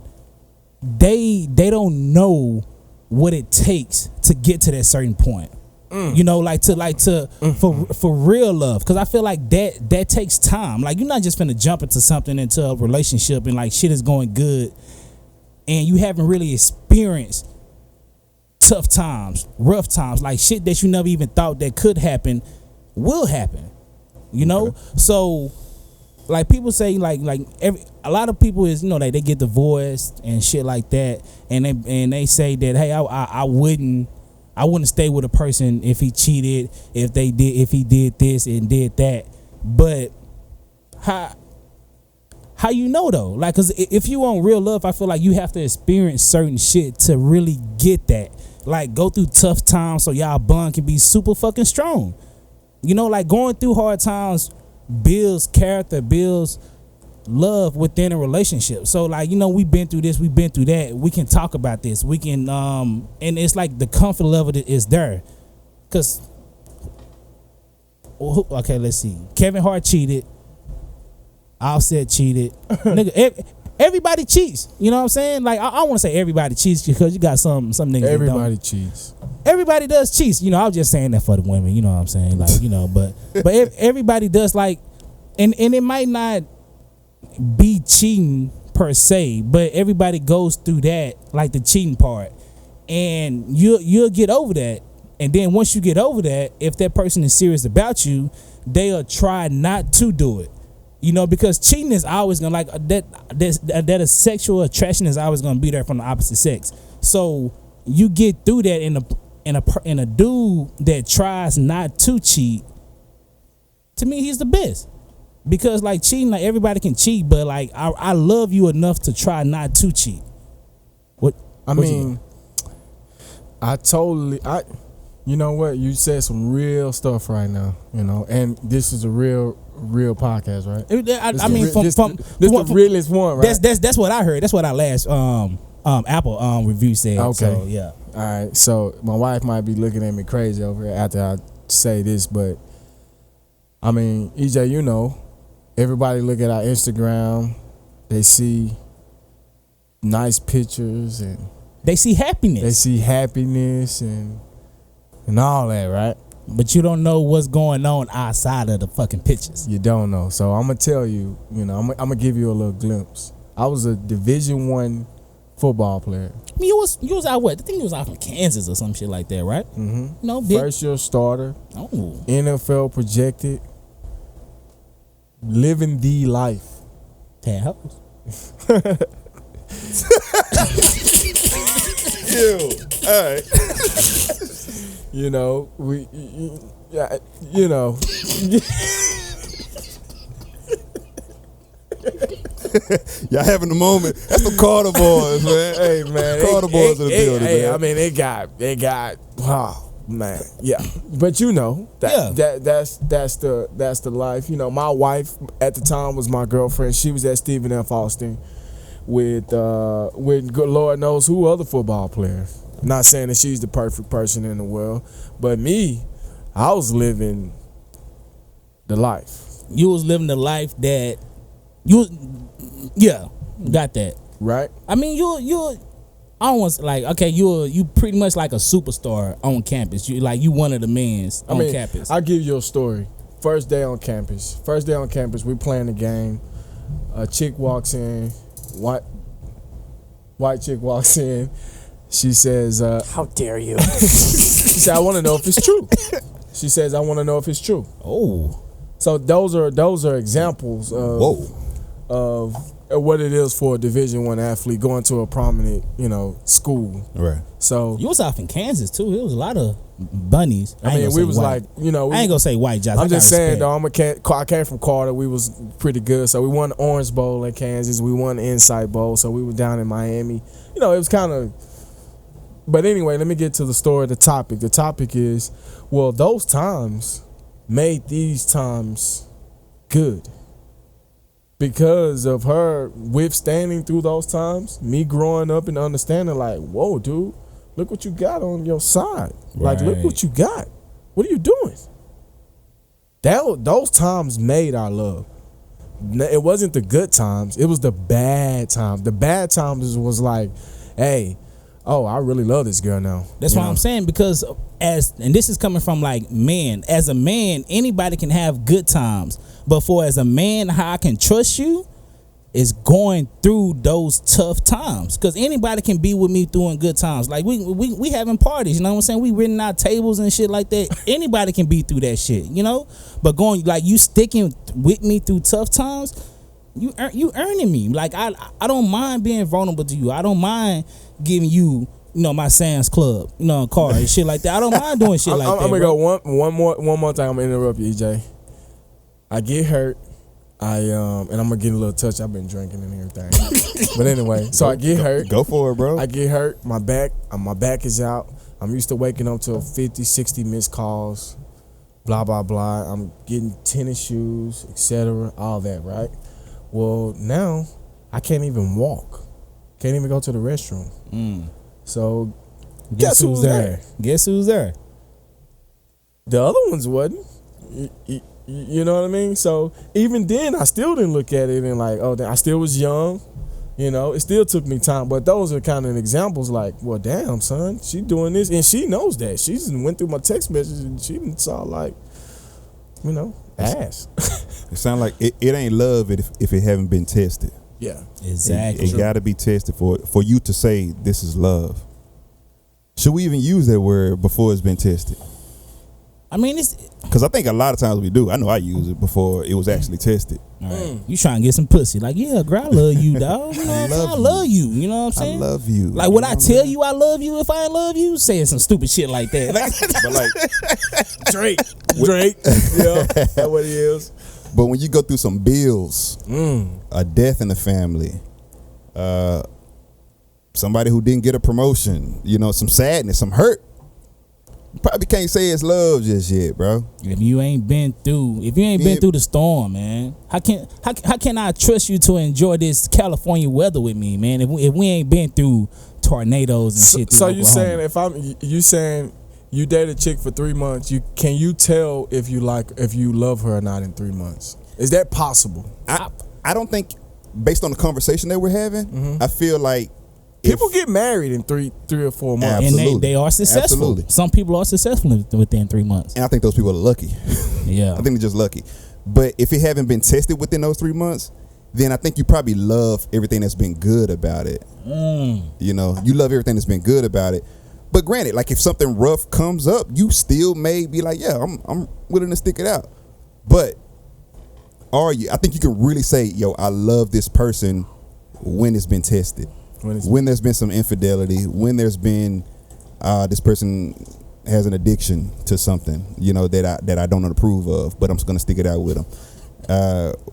they don't know what it takes to get to that certain point. You know, for real love, because I feel like that takes time. Like, you're not just finna jump into a relationship and like shit is going good, and you haven't really experienced tough times, rough times, like shit that you never even thought that could happen will happen. You know, so like people say like a lot of people is, you know, they get divorced and shit like that, and they say that, hey, I wouldn't stay with a person if he cheated, if he did this and did that. But how you know though? Like, cause if you want real love, I feel like you have to experience certain shit to really get that. Like, go through tough times so y'all bond can be super fucking strong. You know, like going through hard times builds character, builds love within a relationship. So like, you know, we've been through this, we've been through that. We can talk about this. We can and it's like the comfort level that is there. Cause okay, let's see. Kevin Hart cheated. Offset cheated. Nigga, everybody cheats. You know what I'm saying? Like, I want to say everybody cheats because you got some niggas. Everybody cheats. Everybody does cheats. You know, I was just saying that for the women. You know what I'm saying? Like, you know, but everybody does, like, and it might not be cheating per se, but everybody goes through that, like the cheating part, and you'll get over that. And then once you get over that, if that person is serious about you, they'll try not to do it. You know, because cheating is always gonna, like, that a sexual attraction is always gonna be there from the opposite sex. So you get through that in a dude that tries not to cheat. To me, he's the best, because like cheating, like everybody can cheat, but like I love you enough to try not to cheat. You know what? You said some real stuff right now, you know, and this is a real podcast, right? This the realest one, right? That's what I heard. That's what our last Apple review said. Okay. So, yeah. All right. So my wife might be looking at me crazy over here after I say this, but I mean, EJ, you know, everybody look at our Instagram, they see nice pictures and they see happiness. And all that, right? But you don't know what's going on outside of the fucking pictures. You don't know. So I'm gonna tell you, you know, I'm gonna give you a little glimpse. I was a Division I football player. I mean, you was out what? I think you was out from Kansas or some shit like that, right? Mm-hmm. No, big. First year starter. Oh. NFL projected. Living the life. Tad hoes. Ew. All right. You know, you know. Y'all having a moment. That's the Carter boys, man. Hey, man. Carter boys in the building, man. I mean, they got. Oh, man. Yeah. But you know, that's the life. You know, my wife at the time was my girlfriend. She was at Stephen F. Austin with good Lord knows who other football players. Not saying that she's the perfect person in the world, but me, I was living the life. You was living the life that got that. Right? I mean, you I don't want, like, okay, you pretty much like a superstar on campus. You one of the mans on campus. I'll give you a story. First day on campus, we playing the game. A chick walks in, white chick walks in. She says, how dare you? She said, I want to know if it's true. She says, I want to know if it's true. Oh. So those are examples of what it is for a Division I athlete going to a prominent, you know, school. Right. So you was out in Kansas too. It was a lot of bunnies. I mean, we was white. like, you know, I ain't gonna say white, Josh. I'm just saying, though, I came from Carter. We was pretty good. So we won the Orange Bowl in Kansas. We won the Insight Bowl. So we were down in Miami. You know, it was kind of. But anyway, let me get to the story, the topic. The topic is, well, those times made these times good. Because of her withstanding through those times, me growing up and understanding, like, whoa, dude, look what you got on your side. Like, look what you got. What are you doing? Those times made our love. It wasn't the good times. It was the bad times. The bad times was like, hey, oh, I really love this girl now. That's what I'm saying, because and this is coming from like men. As a man, anybody can have good times, but as a man, how I can trust you is going through those tough times. Because anybody can be with me through good times. Like we having parties, you know what I'm saying? We renting out tables and shit like that. Anybody can be through that shit, you know. But going like you sticking with me through tough times, you earning me. Like I don't mind being vulnerable to you. I don't mind giving you, you know, my Sam's Club, you know, car and shit like that. I don't mind doing shit like that. I'm gonna go one more time. I'm gonna interrupt you, EJ. I get hurt. and I'm gonna get a little touch. I've been drinking and everything. But anyway, so I get hurt. Go for it, bro. I get hurt. My back is out. I'm used to waking up to 50, 60 missed calls. Blah blah blah. I'm getting tennis shoes, etc. All that, right? Well, now I can't even walk. Can't even go to the restroom. So guess who's there? Guess who's there? The other ones wasn't. You know what I mean? So even then, I still didn't look at it and like, oh, I still was young. You know, it still took me time. But those are kind of examples like, well, damn, son, she doing this. And she knows that. She just went through my text messages and she saw like, you know, ass. It sounds like it ain't love if it haven't been tested. Yeah. Exactly. It got to be tested for you to say this is love. Should we even use that word before it's been tested? I mean, it's because I think a lot of times we do. I know I use it before it was actually tested. right. You trying to get some pussy? Like, yeah, girl, I love you, dog. You know what I'm saying? I love you. You know what I'm saying? I love you. Like, would I tell you I love you if I didn't love you? Saying some stupid shit like that. But like Drake. Yeah, that's what it is. But when you go through some bills, a death in the family, somebody who didn't get a promotion, you know, some sadness, some hurt, you probably can't say it's love just yet, bro. If you ain't been through the storm, man, how can I trust you to enjoy this California weather with me, man? If we ain't been through tornadoes and shit. So you saying you saying you date a chick for 3 months, can you tell if you love her or not in 3 months? Is that possible? I don't think, based on the conversation that we're having, I feel like people get married in three or 4 months. And they are successful. Absolutely. Some people are successful within 3 months. And I think those people are lucky. Yeah. I think they're just lucky. But if it haven't been tested within those 3 months, then I think you probably love everything that's been good about it. You know, you love everything that's been good about it. But granted, like if something rough comes up, you still may be like, yeah, I'm willing to stick it out. But are you? I think you can really say, yo, I love this person when it's been tested. When there's been some infidelity, when there's been this person has an addiction to something, you know, that I don't approve of, but I'm just gonna stick it out with them.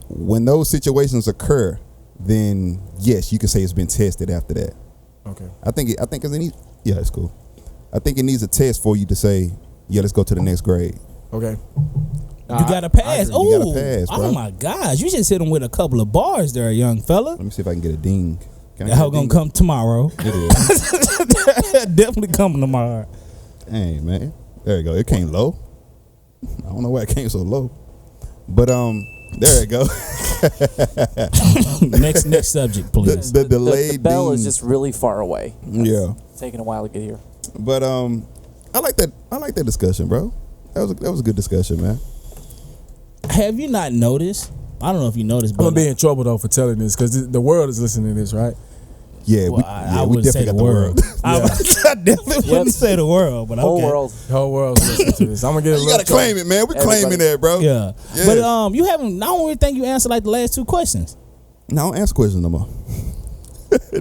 When those situations occur, then yes, you can say it's been tested after that. Okay. I think it's cool. I think it needs a test for you to say, yeah, let's go to the next grade. Okay. You got to pass. You gotta pass, bro. Oh my gosh, you just hit him with a couple of bars there, young fella. Let me see if I can get a ding. That gonna come tomorrow. It is. Definitely coming tomorrow. Hey man, there you go. It came low. I don't know why it came so low, but there you go. Next subject, please. The delayed the bell ding is just really far away. Yeah, It's taking a while to get here. but I like that discussion, bro. That was a good discussion, man. Have you not noticed? I don't know if you noticed, I'm but gonna be in trouble though for telling this because the world is listening to this, right? Yeah, well, I we wouldn't say definitely the got world. I definitely wouldn't say the world, but Whole okay. world. The whole world's listening to this. I'm gonna get a You little gotta claim it, man. We're claiming that, bro. Yeah. Yeah. But you haven't. I don't really think you answered like the last two questions. No, I don't answer questions no more.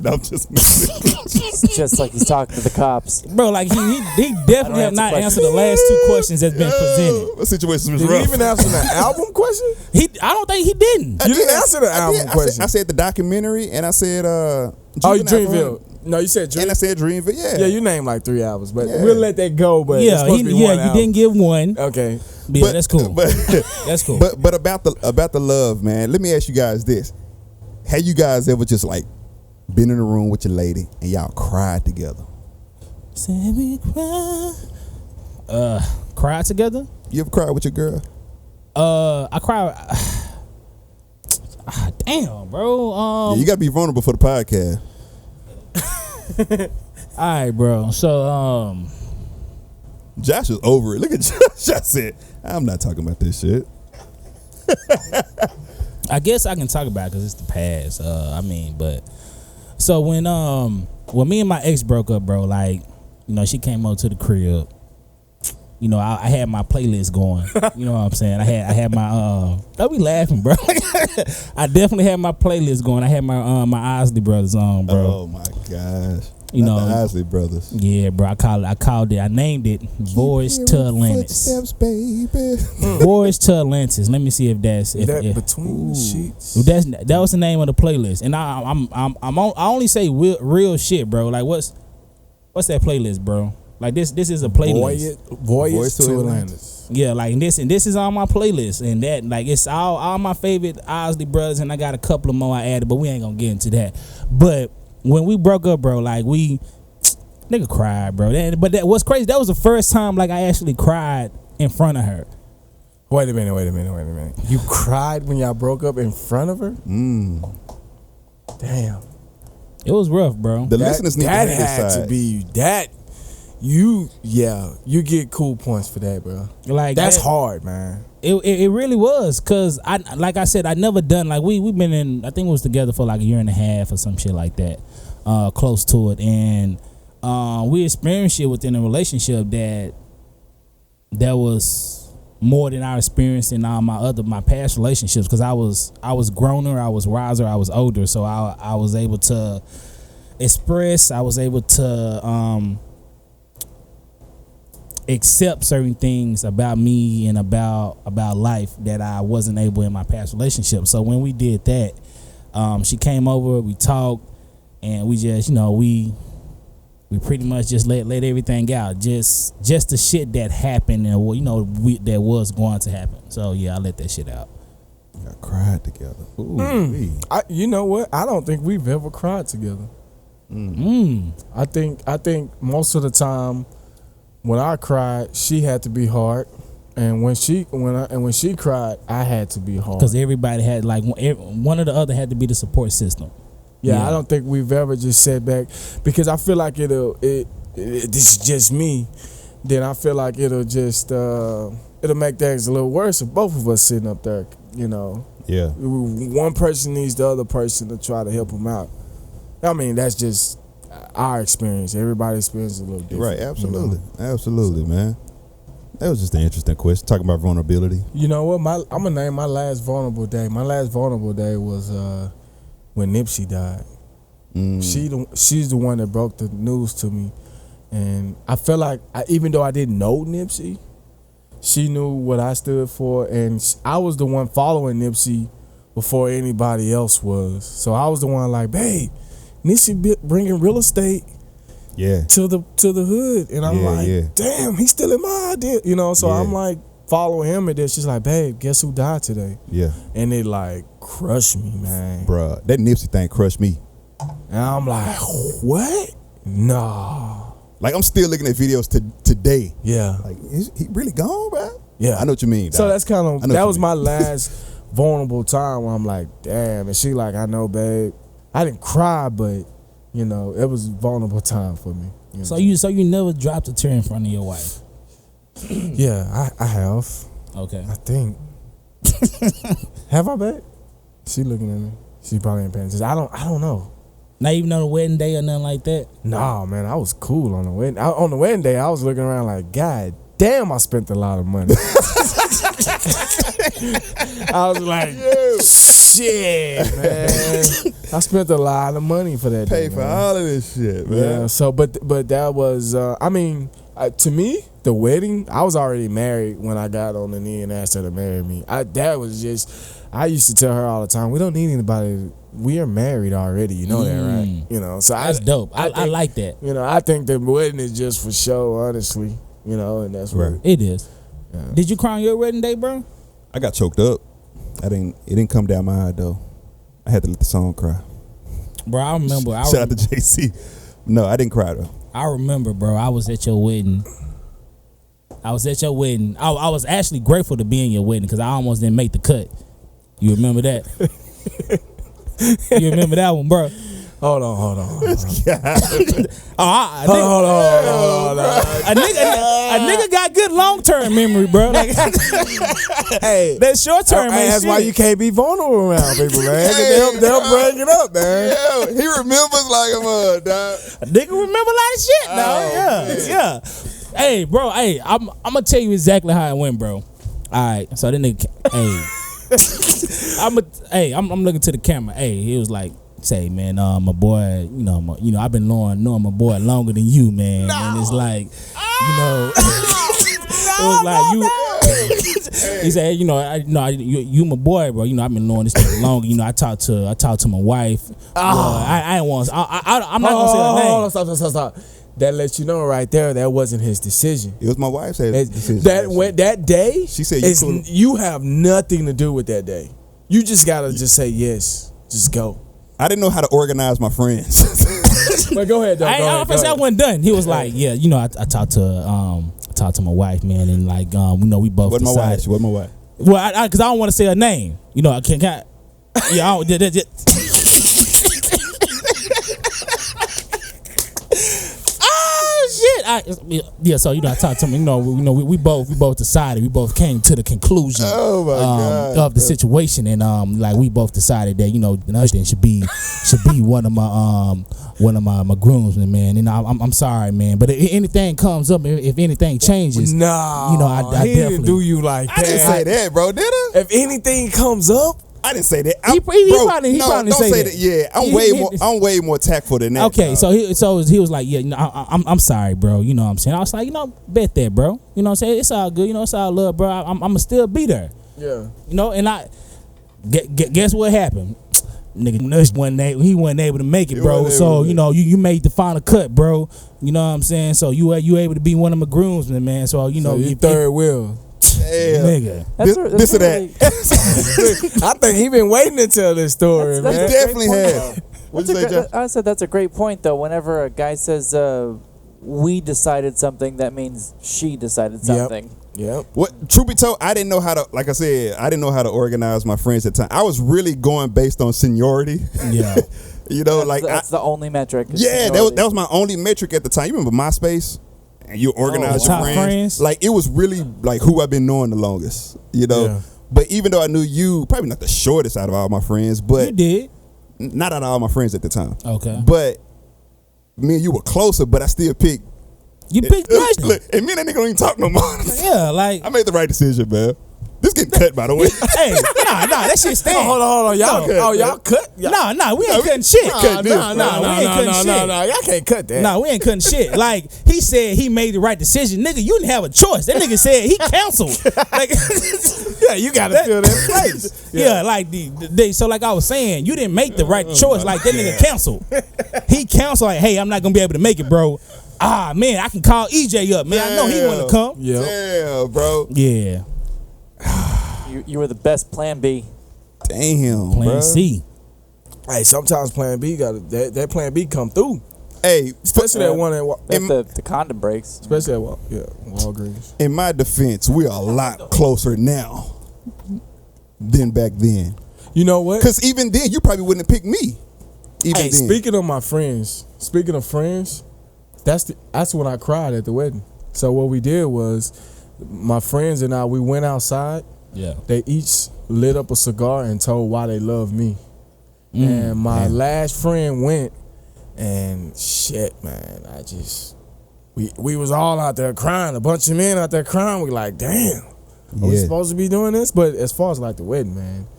No, I'm just It's just like he's talking to the cops. Bro, like he definitely have not answered the last two questions that's been presented. The situation was Did rough. you even answer the album question? I don't think he didn't. You didn't answer the album question. I said the documentary, and I said Dreamville. No, you said Dream. And I said Dreamville. Yeah, Yeah, you named like 3 albums, but Yeah. we'll let that go. But it's Yeah, supposed to be one you album. didn't give one. Okay. Yeah, that's cool. But That's cool. But about the love, man. Let me ask you guys this: have you guys ever just like been in a room with your lady and y'all cried together? Say we cry. Cry together? You ever cried with your girl? I cry. Damn, bro. Yeah, you gotta be vulnerable for the podcast. All right, bro. So, Josh is over it. Look at Josh. Josh said, "I'm not talking about this shit." I guess I can talk about it because it's the past. But so when me and my ex broke up, bro, like, you know, she came over to the crib. You know, I had my playlist going. You know what I'm saying? I had my don't be laughing, bro. I definitely had my playlist going. I had my my Isley Brothers on, bro. Oh my gosh. You Not know, the Isley brothers. yeah, bro. I named it Voyage to Atlantis. Footsteps, baby. Voyage to Atlantis. Let me see if that's if Between the Sheets. that was the name of the playlist. And I only say real shit, bro. Like what's that playlist, bro? Like this is a playlist. Voyage to Atlantis. Yeah, like this is on my playlist, and that like it's all my favorite Isley brothers, and I got a couple of more I added, but we ain't gonna get into that. But when we broke up, bro, like nigga cried, bro. But that was crazy. That was the first time like I actually cried in front of her. Wait a minute. You cried when y'all broke up in front of her? Damn. It was rough, bro. The listeners need to that hear this had side. to be that. You get cool points for that, bro. Like That's that, hard, man. It really was, cause like I said, I never done like we've been in, I think we was together for like a year and a half or some shit like that, close to it, and we experienced shit within a relationship that was more than I experienced in all my past relationships, cause I was growner, I was wiser, I was older, so I was able to express, I was able to accept certain things about me and about life that I wasn't able in my past relationship. So when we did that, she came over, we talked, and we just, we pretty much just let everything out. Just the shit that happened and that was going to happen. So yeah, I let that shit out. Y'all cried together. Ooh, You know what? I don't think we've ever cried together. I think most of the time when I cried, she had to be hard, and when she cried, I had to be hard. Because everybody had like one or the other had to be the support system. Yeah, I don't think we've ever just sat back, because I feel like this is just me. Then I feel like it'll make things a little worse if both of us sitting up there. Yeah. One person needs the other person to try to help them out. I mean, that's just our experience. Everybody's experience is a little different. Right, absolutely. Absolutely, man. That was just an interesting question. Talking about vulnerability. You know what? I'm going to name my last vulnerable day. My last vulnerable day was when Nipsey died. She's the one that broke the news to me. And I felt like, even though I didn't know Nipsey, she knew what I stood for. And I was the one following Nipsey before anybody else was. So I was the one like, babe, Nipsey bringing real estate to the hood, and I'm damn, he's still in my idea, So I'm like following him, and then she's like, babe, guess who died today? Yeah, and it like crushed me, man. Bruh, that Nipsey thing crushed me. And I'm like, what? Nah. Like I'm still looking at videos today. Yeah. Like is he really gone, bro? Yeah, I know what you mean. So that's kind of that was my last vulnerable time where I'm like, damn, and she like, I know, babe. I didn't cry, but it was a vulnerable time for me. So you never dropped a tear in front of your wife? Yeah, I have. Okay. I think. Have I, babe? She looking at me. She probably ain't paying attention. I don't know. Not even on the wedding day or nothing like that? Nah, man, I was cool on the wedding. On the wedding day, I was looking around like, God damn, I spent a lot of money. I was like, shit, man. I spent a lot of money for that. Pay for all of this shit, man. Yeah. So, but that was, to me, the wedding. I was already married when I got on the knee and asked her to marry me. I used to tell her all the time, we don't need anybody. We are married already. You know that, right? So that's dope. I like that. I think the wedding is just for show, honestly. And that's right. It is. Yeah. Did you cry on your wedding day, bro? I got choked up. It didn't come down my eye though. I had to let the song cry. Bro, I remember. Shout out to JC. No, I didn't cry though. I remember, bro. I was at your wedding. I was actually grateful to be in your wedding because I almost didn't make the cut. You remember that? You remember that one, bro? Hold on. Hold on. A nigga got good long term memory, bro. Like, hey, that short term. That's why you can't be vulnerable around people, man. They'll bring it up, man. Yeah, he remembers like a mud, dog. A nigga remember a lot of shit now. Yeah. Hey, bro. Hey, I'm gonna tell you exactly how it went, bro. All right. So then I'm looking to the camera. Hey, he was like, say, man, my boy, I've been knowing my boy longer than you, man. No. And it's like, it was like you. He said, you my boy, bro. I've been knowing this thing longer. I talked to my wife. I ain't want. I'm not gonna say her name. Hold on, stop. That lets you know right there that wasn't his decision. It was my wife's decision. That day. She said you have nothing to do with that day. You just gotta just say yes. Just go. I didn't know how to organize my friends. But go ahead, though. I wasn't done. He was like, yeah, I talked to my wife, man, and like, we both decided. What my wife? Well, because I don't want to say her name. I can't. Yeah, I don't. So I talked to him. We both decided. We both came to the conclusion of the situation, and like we both decided that the husband should be one of my groomsmen, man. And I'm sorry, man, but if anything comes up, if anything changes, I he definitely didn't do you like that. I didn't say that, bro. Did I? If anything comes up. I didn't say that. He probably don't say that. Yeah, I'm way more tactful than that. Okay, so he was like, yeah, I'm sorry, bro. You know what I'm saying? I was like, bet that, bro. You know what I'm saying? It's all good. It's all love, bro. I'ma still be there. Yeah. And I guess what happened? Nigga, he wasn't able to make it, bro. So you made the final cut, bro. You know what I'm saying? So you able to be one of my groomsmen, man. So you third wheel. Damn. Nigga. This or that. I think he been waiting to tell this story, He man. definitely have. I said that's a great point, though. Whenever a guy says, we decided something, that means she decided something. Yep. What? Truth be told, I didn't know how to. Like I said, I didn't know how to organize my friends at the time. I was really going based on seniority. Yeah. That's the only metric. Yeah, that was my only metric at the time. You remember MySpace? And you organize your friends. Like, it was really like who I've been knowing the longest. Yeah. But even though I knew you, probably not the shortest out of all my friends, but you did. Not out of all my friends at the time. Okay. But me and you were closer, but I still picked. You picked Russian. Look, and me and that nigga don't even talk no more. Yeah, like I made the right decision, man. This getting cut, by the way. Hey, nah, that shit stand. Hold on. Y'all cut? Nah, we ain't cutting shit. No, y'all can't cut that. Nah, we ain't cutting shit. Like, he said he made the right decision. Nigga, you didn't have a choice. That nigga said he canceled. Like, yeah, you gotta fill that place. Yeah, like so like I was saying, you didn't make the right choice. Like, that nigga canceled. He canceled like, hey, I'm not gonna be able to make it, bro. Ah, man, I can call EJ up, man. I know he want to come. Yeah. Damn, bro. Yeah. You were the best plan B. Damn, Plan bro. C. Hey, sometimes plan B that plan B come through. Hey, especially that one at the condom breaks. Especially at Walgreens. In my defense, we're a lot closer now than back then. You know what? Because even then, you probably wouldn't have picked me. Even then. Speaking of my friends, that's when I cried at the wedding. So what we did was, my friends and I, we went outside. Yeah. They each lit up a cigar and told why they love me. And my last friend went, and shit, man, we was all out there crying, a bunch of men out there crying. We like, damn, are we supposed to be doing this? But as far as like the wedding, man,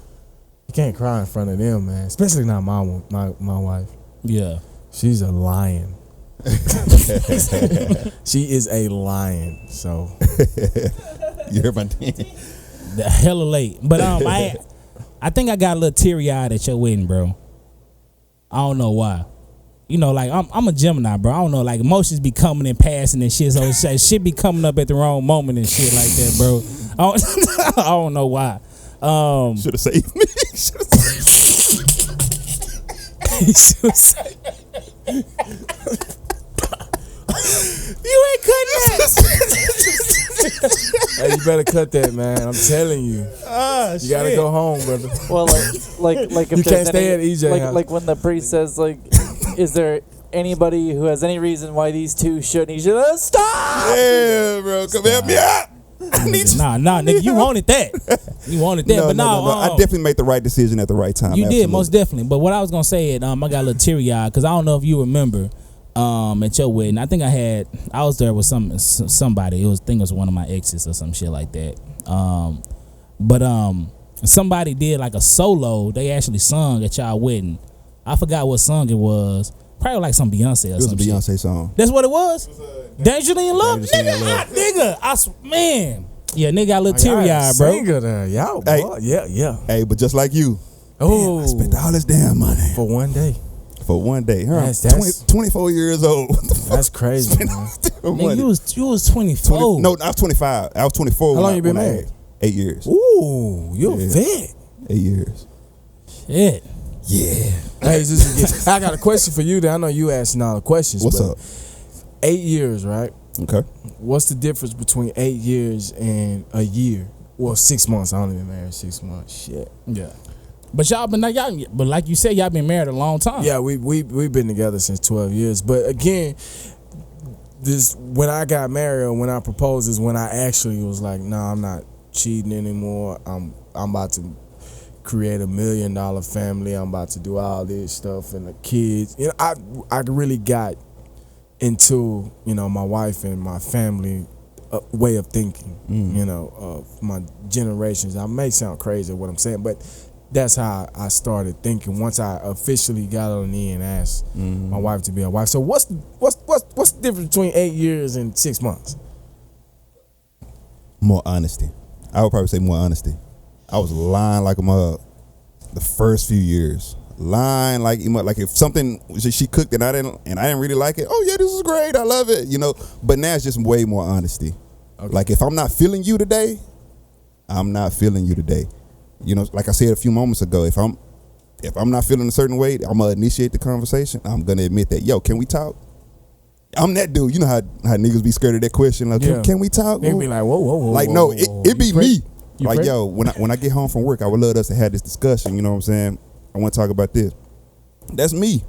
you can't cry in front of them, man. Especially not my wife. Yeah. She's a lion. She is a lion. So you heard my name. The hella late, but I think I got a little teary eyed at your wedding, bro. I don't know why. Like I'm a Gemini, bro. I don't know, like emotions be coming and passing and shit. So shit be coming up at the wrong moment and shit like that, bro. I don't know why. Should have saved me. You ain't cutting that. Hey, you better cut that, man. I'm telling you. You gotta go home, brother. Well, like if you can't stay at EJ house. Like when the priest says, like, is there anybody who has any reason why these two shouldn't? He should stop. Yeah, bro, come help me out. Nah, nigga, you wanted that. You wanted that, no. I definitely made the right decision at the right time. You did, most definitely. But what I was gonna say, I got a little teary eyed because I don't know if you remember. At your wedding, I think I was there with somebody. I think it was one of my exes or some shit like that. But somebody did like a solo. They actually sung at y'all wedding. I forgot what song it was. Probably like some Beyonce or It was a some shit. Beyonce song. That's what it was? Dangerously in Love? Dangerously in Nigga, Love. man. Yeah, nigga got a little Y'all teary-eyed, bro. singer there, y'all. Hey. Boy. Yeah. Hey, but just like you, Oh, I spent all this damn money for one day. for one day. Huh? That's 24 years old. What the fuck? That's crazy, man. Nigga, you was 24. No, I was 25. I was 24. How long when you been when I married? had 8 years. Ooh, you're Yeah. a vet. 8 years. Shit. Yeah. Hey, I got a question for you. That I know you asking all the questions. What's but up? 8 years, right? Okay. What's the difference between 8 years and a year? Well, 6 months. I only been married 6 months. Shit. Yeah. But but like you said, y'all been married a long time. Yeah, we've been together since 12 years. But again, this when I got married or when I proposed is when I actually was like, nah, I'm not cheating anymore. I'm about to create $1 million family. I'm about to do all this stuff and the kids. You know, I really got into, you know, my wife and my family way of thinking, you know, of my generations. I may sound crazy what I'm saying, but that's how I started thinking once I officially got on the knee and asked my wife to be a wife. So what's the difference between 8 years and 6 months? More honesty. I would probably say more honesty. I was lying like a mug the first few years. Lying like if something she cooked and I didn't really like it. Oh yeah, this is great. I love it. You know. But now it's just way more honesty. Okay. Like if I'm not feeling you today, I'm not feeling you today. You know, like I said a few moments ago, if I'm not feeling a certain way, I'm gonna initiate the conversation. I'm gonna admit that, yo, can we talk? I'm that dude. You know how niggas be scared of that question. Like, can we talk? They be like, whoa. Like, whoa, no, whoa. it be me. You Like, pray? yo, when I get home from work, I would love us to have this discussion. You know what I'm saying? I want to talk about this. That's me.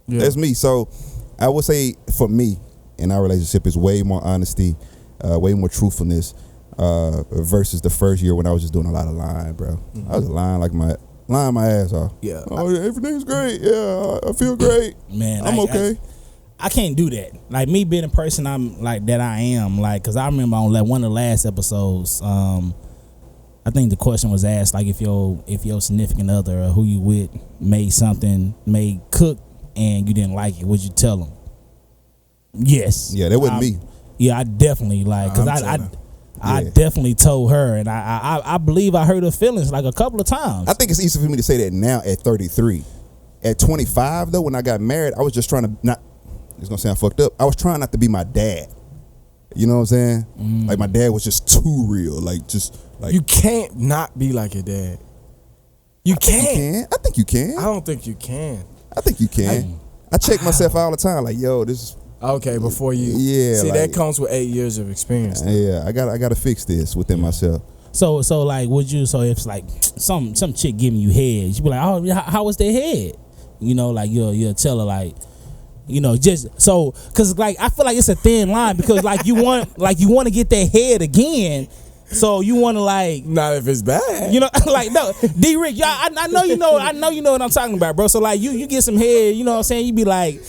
Yeah. That's me. So I would say for me in our relationship is way more honesty, way more truthfulness versus the first year when I was just doing a lot of lying, bro. I was lying my ass off. Yeah. Oh, everything's great. Yeah, I feel great. Man, I'm okay. I can't do that. Like me being a person I'm like that I am, like, cause I remember on like one of the last episodes, I think the question was asked like if your significant other or who you with made cook and you didn't like it, would you tell them? Yes. Yeah, that wasn't me. Yeah, I definitely like, cause I definitely told her, and I believe I hurt her feelings like a couple of times. I think it's easy for me to say that now at 33. At 25 though, when I got married, I was just trying to not. It's gonna sound fucked up. I was trying not to be my dad. You know what I'm saying? Like my dad was just too real. Like just like You can't not be like your dad. You can't. I think you can. I don't think you can. I think you can. I check myself all the time. Like, yo, this is. Okay, before you. Yeah. See, like, that comes with 8 years of experience. Yeah, I gotta fix this within myself. So like, would you? So if it's like some chick giving you head, you be like, oh, how was their head? You know, like you'll tell her like, you know, just so because like I feel like it's a thin line because like you want to get that head again, so you want to like Not if it's bad. you know like no D-Rick, y'all, I know you know what I'm talking about, bro. So like you get some head, you know what I'm saying? You be like.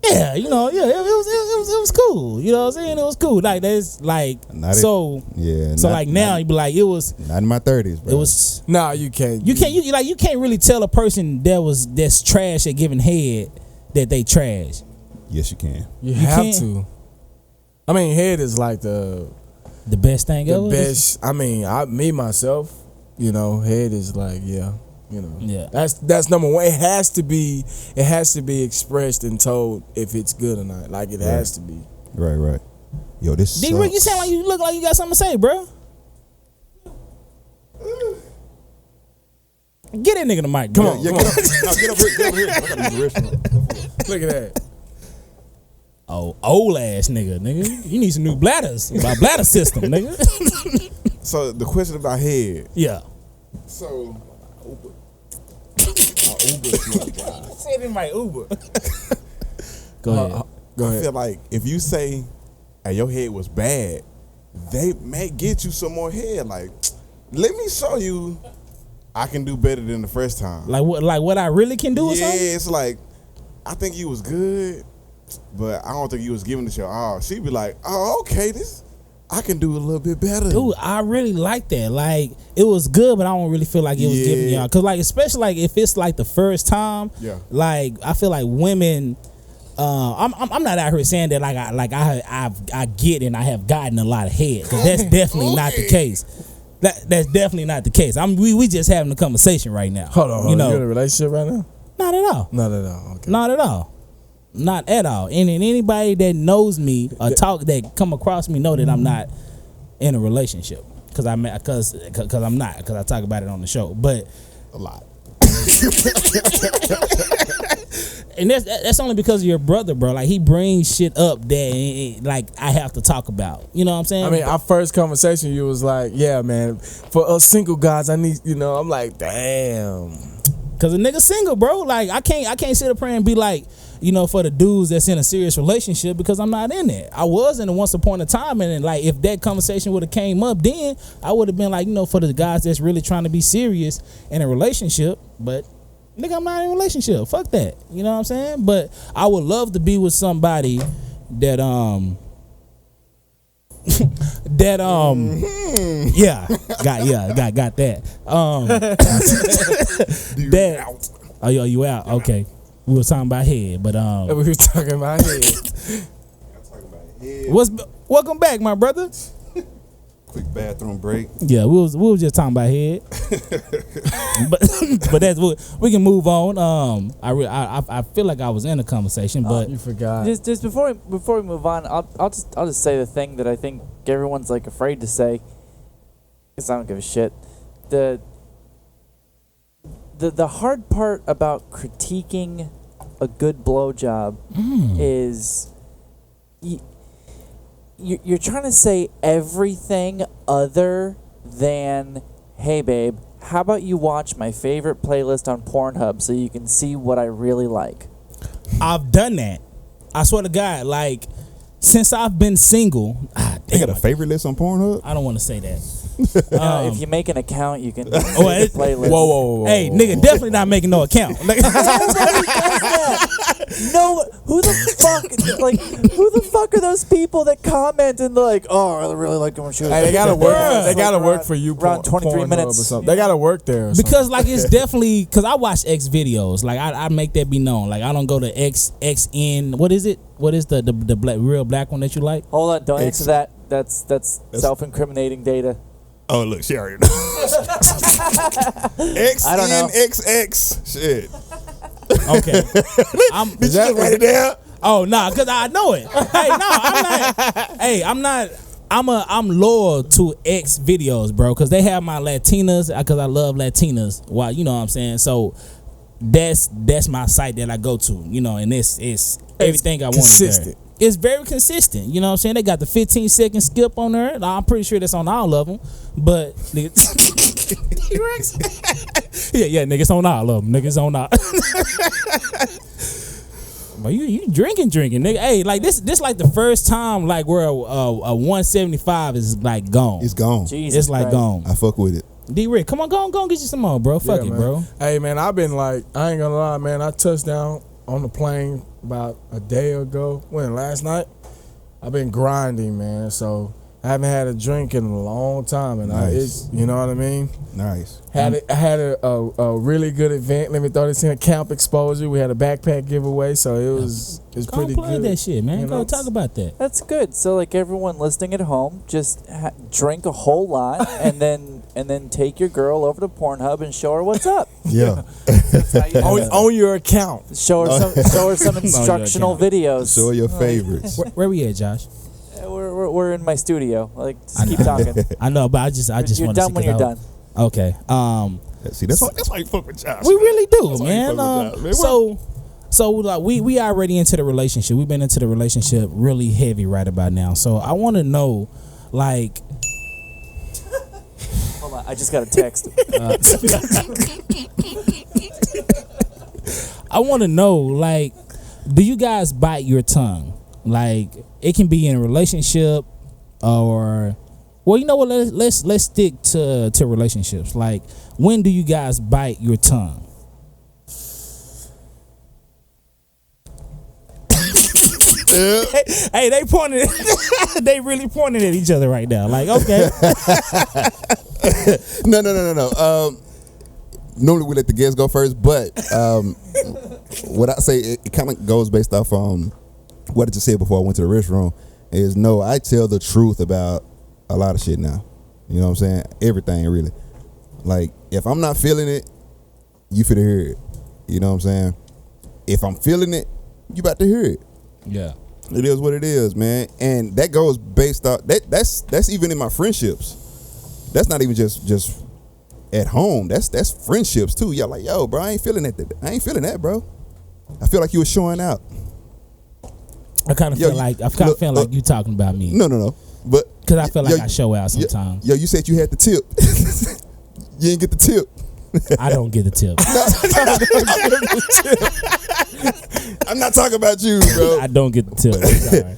Yeah, you know, yeah, it was cool. You know what I'm saying? It was cool. Like that's like so. Yeah. So like now you be like it was. Not in my 30s, bro. It was. Nah, you can't. You can't really tell a person that's trash at giving head that they trash. Yes, you can. You have can't. to. I mean, head is like the best thing ever. best. I mean, me myself, you know, head is like you know. Yeah. That's number one. It has to be expressed and told if it's good or not. Like it has to be. Right. Yo, this. D-Rick, you sound like you look like you got something to say, bro. Get that nigga the mic. Come on. Get over here. I gotta use the restroom. Look at that. Oh, old ass nigga. You need some new bladders. My bladder system, nigga. So the question about head. Yeah. So Say it in my Uber. Go ahead. Go I ahead. feel like if you say, "Hey, your head was bad," they may get you some more head. Like, let me show you, I can do better than the first time. Like what I really can do or Yeah, something? it's like, I think you was good, but I don't think you was giving it your all. She'd be like, "Oh, okay, I can do a little bit better. Dude, I really like that. Like, it was good, but I don't really feel like it was giving y'all. Because, like, especially, like, if it's, like, the first time, like, I feel like women, I'm not out here saying that, I get and I have gotten a lot of head. Because that's definitely not the case. That's definitely not the case. We just having a conversation right now. Hold on. You in a relationship right now? Not at all. Not at all. Okay. Not at all. Not at all. And anybody that knows me or that come across me know that I'm not in a relationship because I'm not because I talk about it on the show, but A lot. and that's only because of your brother, bro. Like, he brings shit up that like I have to talk about. You know what I'm saying? I mean, our first conversation, you was like, yeah, man, for us single guys, I need, I'm like, damn. Cause a nigga single, bro. Like, I can't sit up here and be like, for the dudes that's in a serious relationship, because I'm not in it. I was in it once upon a time, and like, if that conversation would have came up, then I would have been like, for the guys that's really trying to be serious in a relationship. But nigga, I'm not in a relationship. Fuck that. You know what I'm saying? But I would love to be with somebody that got that. That. Oh, you out? Okay. We were talking about head, but we were talking about head. Welcome back, my brother. Quick bathroom break. Yeah, we was just talking about head. but that's we can move on. I feel like I was in a conversation, but you forgot. Just before we move on, I'll just say the thing that I think everyone's like afraid to say, because I don't give a shit. The hard part about critiquing a good blowjob is you're trying to say everything other than, hey babe, how about you watch my favorite playlist on Pornhub so you can see what I really like. I've done that. I swear to God, like, since I've been single, They got a favorite list on Pornhub? I don't want to say that. If you make an account, you can playlist. Whoa. Hey, nigga, definitely not making no account. Nobody does that. No, who the fuck are those people that comment and they're like, oh, I really like when she was. Hey, they gotta work. They gotta work for you. Around 23 Pornhub minutes. Or something. They gotta work there. Or Because like, it's definitely, because I watch X videos. Like, I make that be known. Like, I don't go to XN. What is it? What is the real black one that you like? Hold on, don't answer that. That's self-incriminating data. Oh, look, she already knows. I don't know. XNXX. Shit. Okay. Did you just write it down? Oh, nah, because I know it. Hey, no, I'm not. Hey, I'm not. I'm loyal to X videos, bro, because they have my Latinas, because I love Latinas. Why, you know what I'm saying? So that's my site that I go to, and it's everything I want. Consistent. It's very consistent. You know what I'm saying? They got the 15-second skip on there. I'm pretty sure that's on all of them. But yeah, niggas on all of them. Niggas on all. But you drinking, nigga. Hey, like this like the first time like where a 175 is like gone. It's gone. Jesus It's like Christ. gone. I fuck with it. D-Rick, come on, go and get you some more, bro. Fuck it, man. bro. Hey, man, I've been like, I ain't gonna lie, man. I touched down on the plane about a day ago. Last night? I've been grinding, man. So I haven't had a drink in a long time, and Nice. you know what I mean. Nice. I had a really good event. Let me throw this in. Camp exposure. We had a backpack giveaway, so it was Go pretty play good. that shit, man. You Go know? talk about that. That's good. So like everyone listening at home, just drink a whole lot and then take your girl over to Pornhub and show her what's up. Yeah. On your account. Show her some instructional videos. Show your favorites. Where we at, Josh? We're in my studio. Like, just keep talking. I know, but I just You're want to done when you're done. Okay. See, that's why you fuck with Josh. We really do, That's why you man. fuck with Josh, man. So like we already into the relationship. We've been into the relationship really heavy right about now. So I want to know, like, Hold on, I just got a text. I want to know, like, do you guys bite your tongue? Like, it can be in a relationship, or, well, you know what? Let's stick to relationships. Like, when do you guys bite your tongue? Hey, they pointed. They really pointed at each other right now. Like, okay. No. Normally we let the guests go first, but what I say, it kind of goes based off what I just said before I went to the restroom. Is no, I tell the truth about a lot of shit now. You know what I'm saying? Everything, really. Like, if I'm not feeling it, you finna hear it. You know what I'm saying? If I'm feeling it, you about to hear it. Yeah. It is what it is, man. And that goes based off that's even in my friendships. That's not even just at home. That's friendships too. Y'all like, yo, bro, I ain't feeling that, bro. I feel like you were showing out. I kind of feel like you talking about me. No. But because I feel like I show out sometimes. Yo, you said you had the tip. You didn't get the tip. I don't get the tip. I'm not talking about you, bro. I don't get the tip. I'm sorry.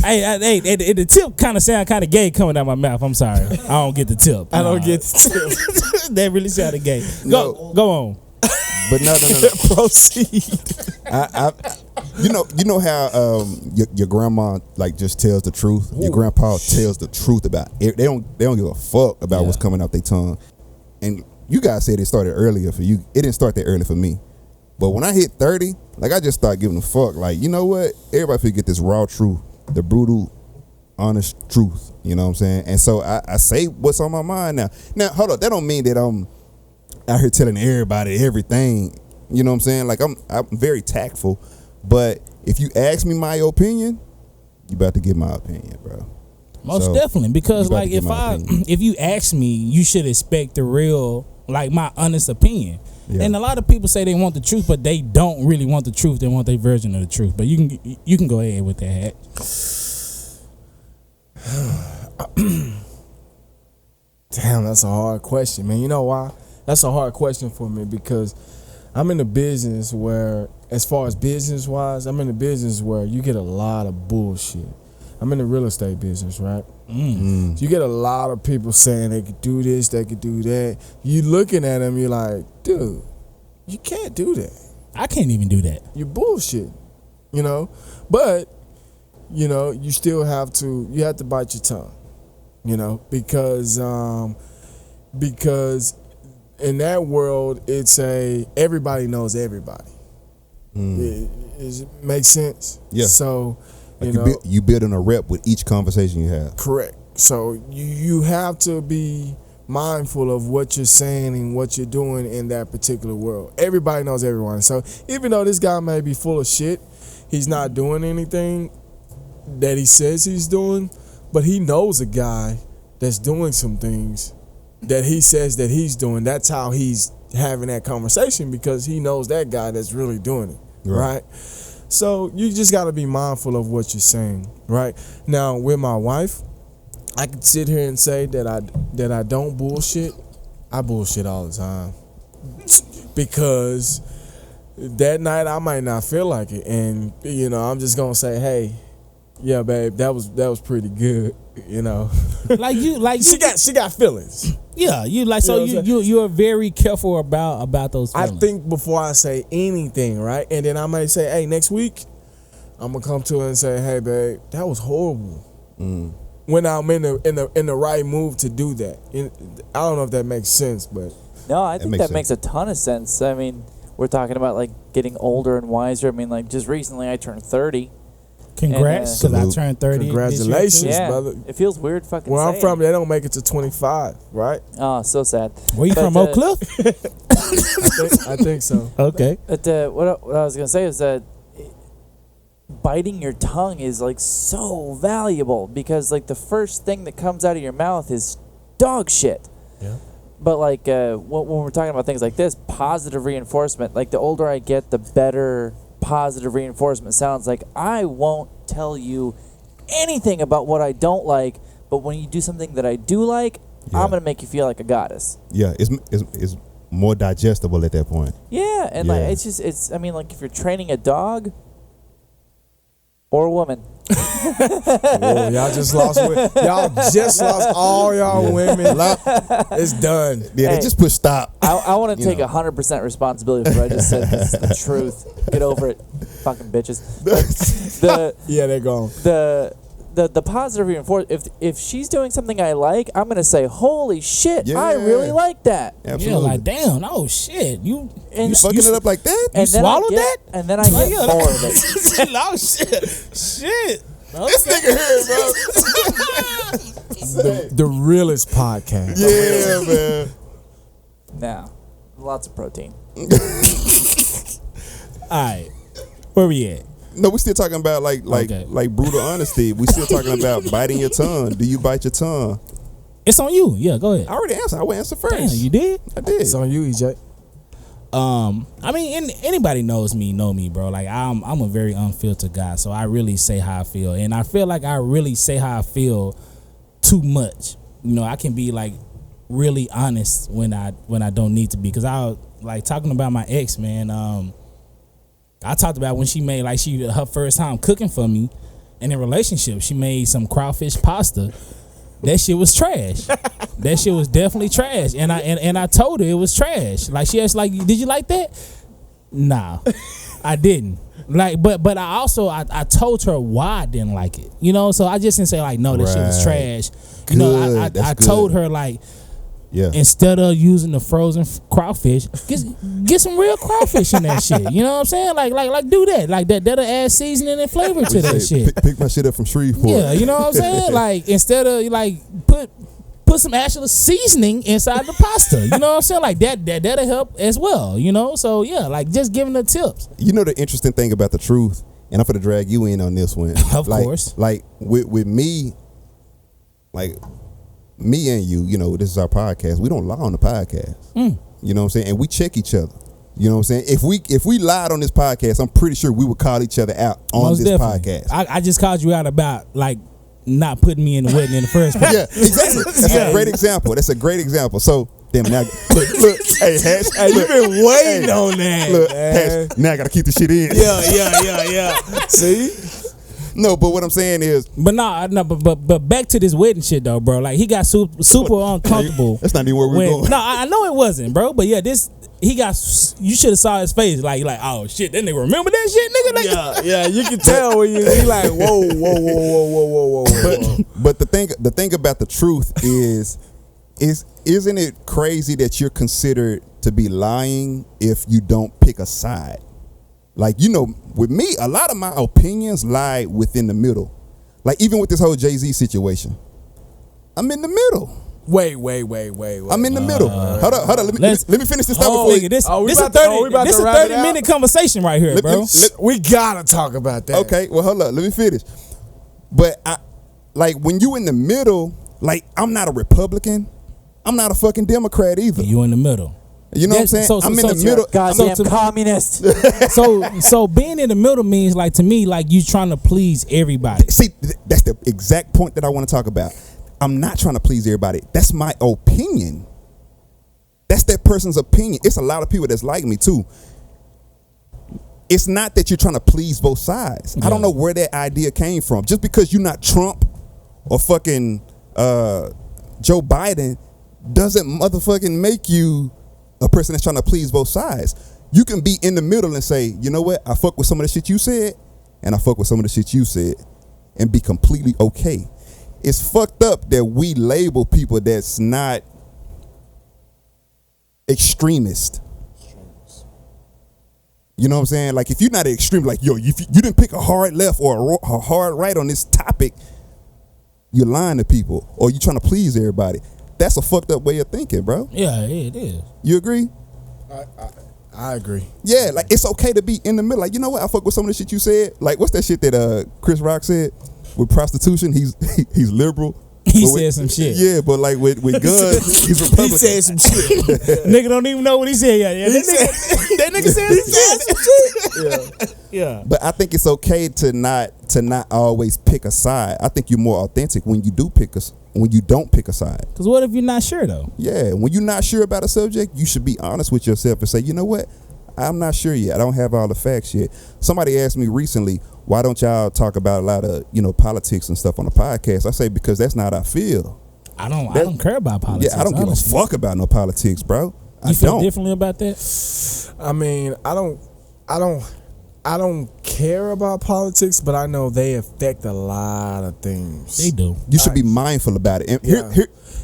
Hey, the tip kind of sound kind of gay coming out my mouth. I'm sorry. I don't get the tip. I don't get the tip. That really sounded gay. Go on. But no. Proceed. You know how your grandma like just tells the truth. Your grandpa tells the truth about it. They don't give a fuck about what's coming out their tongue. And you guys said it started earlier for you. It didn't start that early for me. But when I hit 30, like I just started giving a fuck. Like, you know what? Everybody should get this raw truth, the brutal, honest truth. You know what I'm saying? And so I say what's on my mind now. Now, hold up. That don't mean that I'm out here telling everybody everything. You know what I'm saying? Like I'm very tactful. But if you ask me my opinion, you about to get my opinion, bro. Most definitely, because like if you ask me, you should expect the real, like my honest opinion. Yeah. And a lot of people say they want the truth, but they don't really want the truth. They want their version of the truth. But you can go ahead with that. Damn, that's a hard question, man. You know why? That's a hard question for me because I'm in a business where, as far as business wise, I'm in a business where you get a lot of bullshit. I'm in the real estate business, right? So you get a lot of people saying they could do this, they could do that. You looking at them, you're like, dude, you can't do that. I can't even do that. You bullshit, you know? But, you know, you still have to bite your tongue, you know? Because in that world, it's everybody knows everybody. It makes sense? Yeah. So, like you building a rep with each conversation you have. Correct. So you have to be mindful of what you're saying and what you're doing in that particular world. Everybody knows everyone. So even though this guy may be full of shit, he's not doing anything that he says he's doing, but he knows a guy that's doing some things that he says that he's doing. That's how he's having that conversation, because he knows that guy that's really doing it, right? So you just got to be mindful of what you're saying, right? Now, with my wife, I could sit here and say that I don't bullshit. I bullshit all the time because that night I might not feel like it, and you know I'm just gonna say, hey, yeah, babe, that was pretty good, you know. She got feelings. Yeah, you're very careful about those feelings. I think before I say anything, right? And then I might say, hey, next week I'm gonna come to her and say, hey, babe, that was horrible. When I'm in the right mood to do that. I don't know if that makes sense, but no, I think that makes a ton of sense. I mean, we're talking about like getting older and wiser. I mean, like just recently I turned 30. Congrats, because I turned 30. Congratulations, brother. It feels weird fucking Where saying. I'm from, they don't make it to 25, right? Oh, so sad. Where you from, Oak Cliff? I think so. Okay. But what I was going to say is that biting your tongue is like so valuable, because like the first thing that comes out of your mouth is dog shit. Yeah. But like when we're talking about things like this, positive reinforcement, like the older I get, the better positive reinforcement sounds. Like, I won't tell you anything about what I don't like, but when you do something that I do like, I'm gonna make you feel like a goddess. Yeah, it's more digestible at that point. Yeah, and like it's I mean, like if you're training a dog or a woman. Whoa, y'all just lost all y'all women. It's done. Yeah, Hey, they just push stop. I want to take 100% responsibility for what I just said. This is the truth. Get over it. fucking bitches. But Yeah, they're gone. the positive reinforcement. If she's doing something I like, I'm gonna say, holy shit, Yeah. I really like that. Absolutely. Yeah, like damn, oh shit, you fucking it up like that? And then swallowed I get, that? And then I get more of it. oh shit. This nigga here, bro. The realest podcast. Yeah, man. Now, lots of protein. All right, where we at? No, we still talking about like Okay. brutal honesty. We still talking about biting your tongue. Do you bite your tongue? It's on you. Yeah, go ahead. I already answered. I would answer first. Damn, you did? I did. It's on you, EJ. I mean, anybody know me, bro. Like I'm a very unfiltered guy, so I really say how I feel, and I feel like I really say how I feel too much. You know, I can be like really honest when I don't need to be, because I like talking about my ex, man. I talked about when she made her first time cooking for me, and in relationship, she made some crawfish pasta. That shit was trash. That shit was definitely trash. And I told her it was trash. Like she asked, like, did you like that? Nah, I didn't. Like, but I also I told her why I didn't like it. You know, so I just didn't say like, no, that shit was trash. You know, I told her like, yeah, instead of using the frozen crawfish, get some real crawfish in that shit. You know what I'm saying? Like do that. Like that'll add seasoning and flavor to that shit. Pick my shit up from Shreveport. Yeah, you know what I'm saying? Like instead of like put some actual seasoning inside the pasta. You know what I'm saying? Like that'll help as well. You know? So yeah, like just giving the tips. You know the interesting thing about the truth, and I'm gonna drag you in on this one. Of course. Like with me, like me and you know, this is our podcast. We don't lie on the podcast. You know what I'm saying? And we check each other. You know what I'm saying? If we lied on this podcast, I'm pretty sure we would call each other out on Most this definitely. podcast. I just called you out about like not putting me in the wedding in the first place. Yeah, exactly. That's a great example. That's a great example. So, damn, now, look, hey, Hash, You've been waiting on that. look, man. Hash, now I gotta keep the shit in. Yeah. See? No, but what I'm saying is, But but back to this wedding shit though, bro. Like he got super uncomfortable. that's not even where we're when, going. no, I know it wasn't, bro. But yeah, he got. You should have saw his face. Like oh shit, that nigga remember that shit, nigga. Like, Yeah, you can tell when you like, whoa. But the thing about the truth isn't it crazy that you're considered to be lying if you don't pick a side? Like, you know, with me, a lot of my opinions lie within the middle. Like, even with this whole Jay-Z situation, I'm in the middle. Wait. I'm in the middle. Hold up. Let me finish this stuff before nigga, this a 30-minute conversation right here, bro. We gotta talk about that. Okay, well, hold up. Let me finish. But like when you in the middle, like I'm not a Republican, I'm not a fucking Democrat either. You in the middle. You know what I'm saying? I'm in the middle. Goddamn communist. So being in the middle means like to me like you trying to please everybody. See, that's the exact point that I want to talk about. I'm not trying to please everybody. That's my opinion. That's that person's opinion. It's a lot of people that's like me too. It's not that you're trying to please both sides. Yeah. I don't know where that idea came from. Just because you're not Trump or fucking Joe Biden doesn't motherfucking make you a person that's trying to please both sides. You can be in the middle and say, you know what? I fuck with some of the shit you said, and I fuck with some of the shit you said, and be completely okay. It's fucked up that we label people that's not extremist. You know what I'm saying? Like, if you're not an extreme, like, yo, if you didn't pick a hard left or a hard right on this topic, you're lying to people or you're trying to please everybody. That's a fucked up way of thinking, bro. Yeah, it is. You agree? I agree. Yeah, like, it's okay to be in the middle. Like, you know what? I fuck with some of the shit you said. Like, what's that shit that Chris Rock said? With prostitution, he's liberal. He said some shit. Yeah, but like with guns, he's Republican. He said some shit. Nigga don't even know what he said yet. Yeah, that nigga said some shit. Yeah. But I think it's okay to not always pick a side. I think you're more authentic when you don't pick a side. Because what if you're not sure though? Yeah, when you're not sure about a subject, you should be honest with yourself and say, you know what? I'm not sure yet. I don't have all the facts yet. Somebody asked me recently, why don't y'all talk about a lot of, politics and stuff on the podcast? I say, because that's not how I feel. I don't care about politics. Yeah, I don't give a fuck about no politics, bro. You feel differently about that? I mean, I don't care about politics, but I know they affect a lot of things. They do. You should be mindful about it. And Yeah.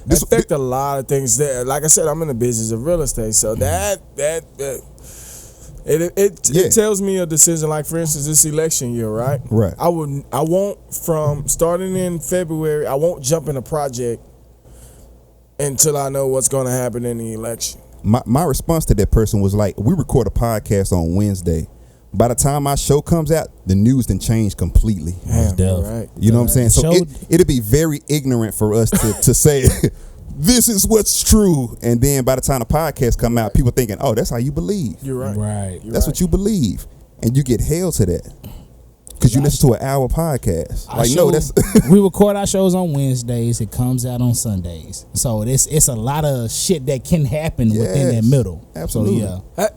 this affect a lot of things. That, like I said, I'm in the business of real estate, so it tells me a decision. Like for instance, this election year, right? Right. I won't from starting in February. I won't jump in a project until I know what's going to happen in the election. My response to that person was like, we record a podcast on Wednesday. By the time my show comes out, the news done changed completely. Damn, dope. right. You know what I'm saying? So Show- it'd be very ignorant for us to say this is what's true, and then by the time the podcast come out, people thinking, oh, that's how you believe. You're right. Right. You're That's right. what you believe, and you get held to that because you listen to an hour podcast. Like, no, that's we record our shows on Wednesdays. It comes out on Sundays. So it's a lot of shit that can happen within that Yes, middle. absolutely. So, yeah.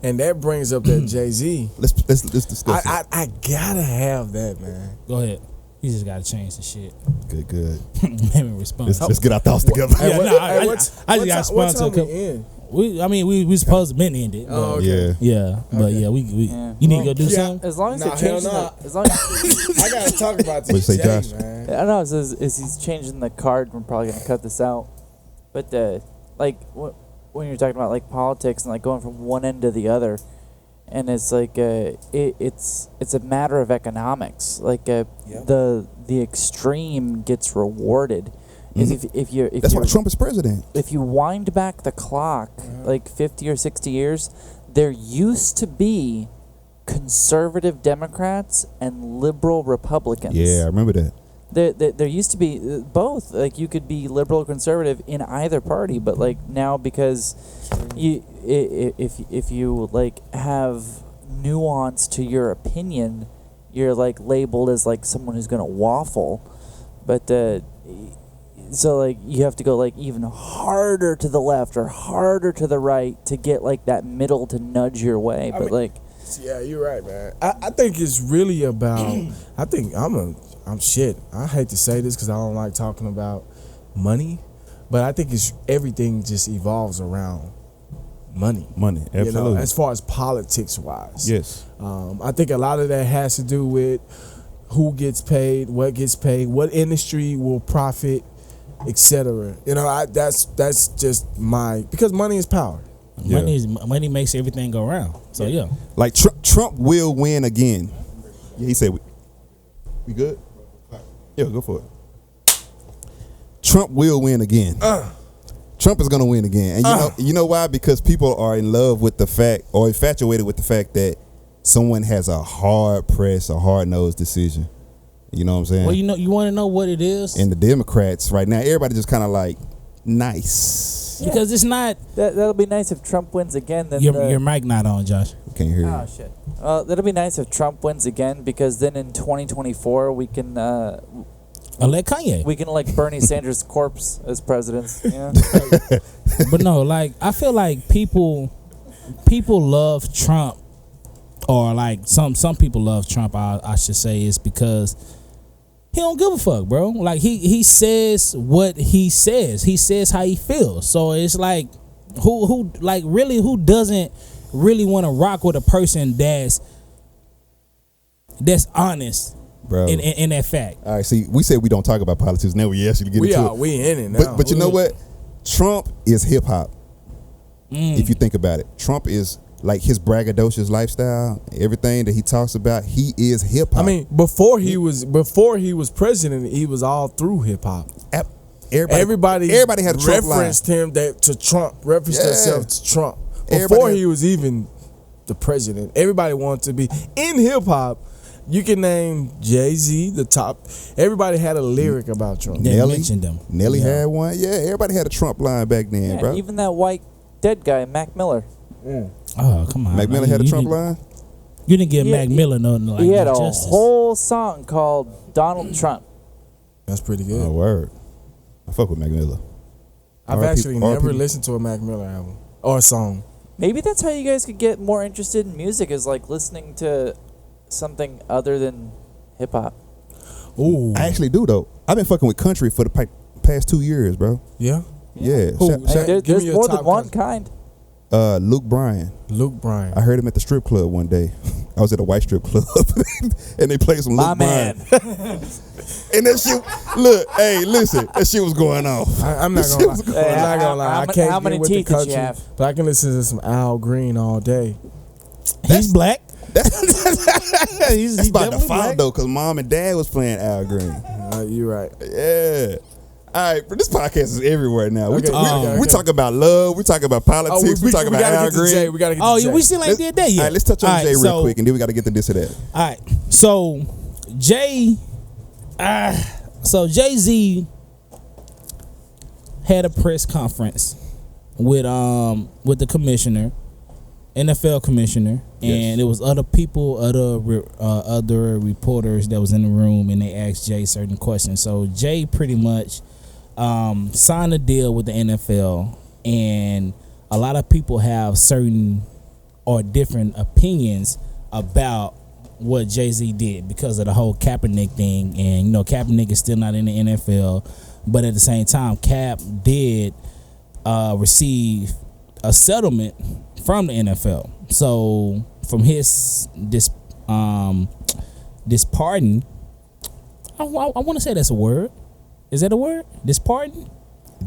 And that brings up that Jay-Z. let's discuss it. I gotta have that, man. Go ahead. You just gotta change the shit. Good. Let me respond. Let's get our thoughts together. Yeah, What- no, I what just time- got what sponsor. time we in? We supposed to been ended. But Oh, okay. Yeah. but yeah, we Yeah. you need to go do Yeah. something. As long as Nah, they're changing hell nah. as long as I gotta talk about What'd this. you say, Jay, Josh? man. I don't know. Is he's changing the card? We're probably gonna cut this out. But like when you're talking about like politics and like going from one end to the other, and it's like it's a matter of economics. Like the extreme gets rewarded. If That's why Trump is president. if you wind back the clock like 50 or 60 years, there used to be conservative Democrats and liberal Republicans. Yeah, I remember that. There used to be both. Like you could be liberal or conservative in either party, but like now because if you like have nuance to your opinion, you're like labeled as like someone who's gonna waffle. But so like you have to go like even harder to the left or harder to the right to get like that middle to nudge your way. But like Yeah, you're right, man. I think it's really about. I think I'm shit. I hate to say this because I don't like talking about money, but I think it's everything just evolves around money. Money, absolutely. You know, as far as politics wise. Yes. I think a lot of that has to do with who gets paid, what industry will profit, etc. You know, that's just because money is power. Yeah. Money makes everything go round. So yeah. Like Trump will win again. Yeah, he said we good? Yeah, go for it. Trump will win again. Trump is gonna win again. And you know why? Because people are in love with the fact or infatuated with the fact that someone has a hard-nosed decision. You know what I'm saying? Well, you want to know what it is? And the Democrats right now, everybody just kind of like nice. Because it's not that'll be nice if Trump wins again. Then your mic not on, Josh. Can't hear Oh you. shit. That'll be nice if Trump wins again because then in 2024 we can Elect Kanye. we can elect Bernie Sanders' corpse as president. Yeah. But no, like I feel like people love Trump, or like some people love Trump. I should say is because he don't give a fuck, bro. Like he says what he says. He says how he feels. So it's like who like really who doesn't really want to rock with a person that's honest, Bro. in that fact. All right, see, we said we don't talk about politics. Now we actually get into it. We in it now. But you know what? Trump is hip hop. If you think about it, Trump is like his braggadocious lifestyle, everything that he talks about. He is hip hop. I mean, before he was president, he was all through hip hop. Everybody had a Trump referenced him to Trump, referenced themselves to Trump. Everybody Before had- he was even the president, everybody wanted to be in hip hop. You can name Jay-Z, the top. Everybody had a lyric about Trump. They Nelly mentioned them. Nelly had one. Yeah, everybody had a Trump line back then, Yeah, bro. even that white dead guy, Mac Miller. Oh, come on. Mac Miller had a Trump line. You didn't give Yeah, Mac Miller nothing like he had a justice. whole song called Donald Trump. That's pretty good. Oh, word. I fuck with Mac Miller. I've RP actually never RP. listened to a Mac Miller album or song. Maybe that's how you guys could get more interested in music, is like listening to something other than hip hop. Ooh, I actually do though. I've been fucking with country for the past 2 years, bro. yeah. Yeah. Who? Shout- shout- Give There's me a more than top one country. kind. Luke Bryan. Luke Bryan. I heard him at the strip club one day. I was at a white strip club and they played some My Luke man. Bryan. And that shit, look, hey, listen, that shit was going off. I'm not gonna lie. I'm not gonna lie. I can't how get many with the teeth did you country, have? but I can listen to some Al Green all day. He's black. That's He's by definitely default black. though, because mom and dad was playing Al Green. You're right. Yeah. All right, but this podcast is everywhere now. Okay, We talk about love. We talk about politics. we talk about gotta Al get to Jay. Green. We gotta get Oh, to yeah, Jay. we still ain't did that yet. All right, let's touch on All right, Jay real so- quick, and then we got to get to this or that. All right, so Jay-Z had a press conference with the commissioner, NFL commissioner, and Yes. it was other people, other reporters that was in the room, and they asked Jay certain questions. So Jay pretty much signed a deal with the NFL, and a lot of people have certain or different opinions about what Jay-Z did because of the whole Kaepernick thing. And you know, Kaepernick is still not in the NFL, but at the same time, Cap did receive a settlement from the NFL. So from this pardon, I want to say that's a word. Is that a word? This pardon?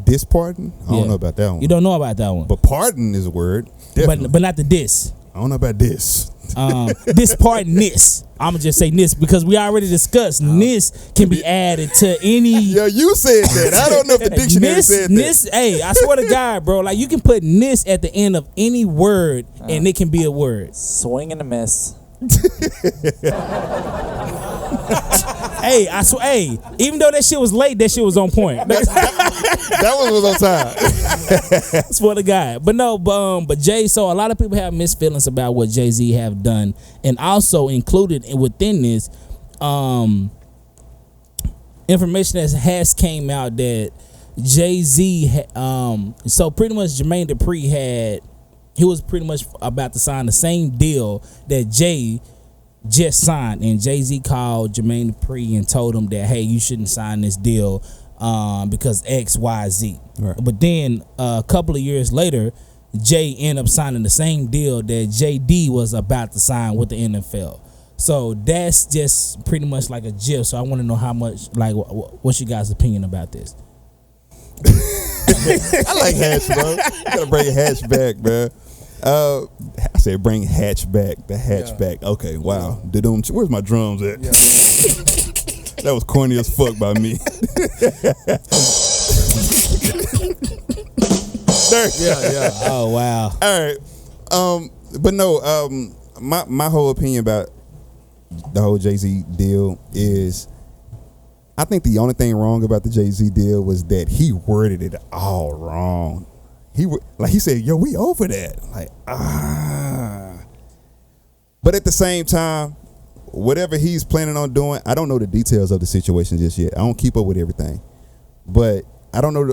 Dispardon? I don't Yeah. know about that one. You don't know about that one, But pardon is a word. Definitely. but not the dis. I don't know about this. This part nis. I'ma just say nis because we already discussed nis can be added to any Yeah, you said that. I don't know if the dictionary said that. nis. Hey, I swear to God, bro, like you can put nis at the end of any word and it can be a word. Swing and a miss. Hey, I swear. Hey, even though that shit was late, that shit was on point. That one was on time. I swear to God. But no, but Jay. So a lot of people have mixed feelings about what Jay-Z have done, and also included within this, information that has came out that Jay-Z. So pretty much Jermaine Dupri he was pretty much about to sign the same deal that Jay just signed, and Jay-Z called Jermaine Dupri and told him that, hey, you shouldn't sign this deal because X, Y, Z. Right. But then a couple of years later, Jay ended up signing the same deal that JD was about to sign with the NFL. So that's just pretty much like a gist. So I want to know how much, like, what's your guys' opinion about this? I like Hatch, bro. You gotta bring Hatch back, bro. I said bring Hatch back. The Hatch back. Okay, wow. Where's my drums at? Yeah. That was corny as fuck by me. Yeah. Oh, wow. All right. But no, my whole opinion about the whole Jay-Z deal is I think the only thing wrong about the Jay-Z deal was that he worded it all wrong. He said, yo, we over that. But at the same time, whatever he's planning on doing, I don't know the details of the situation just yet. I don't keep up with everything. But I don't know,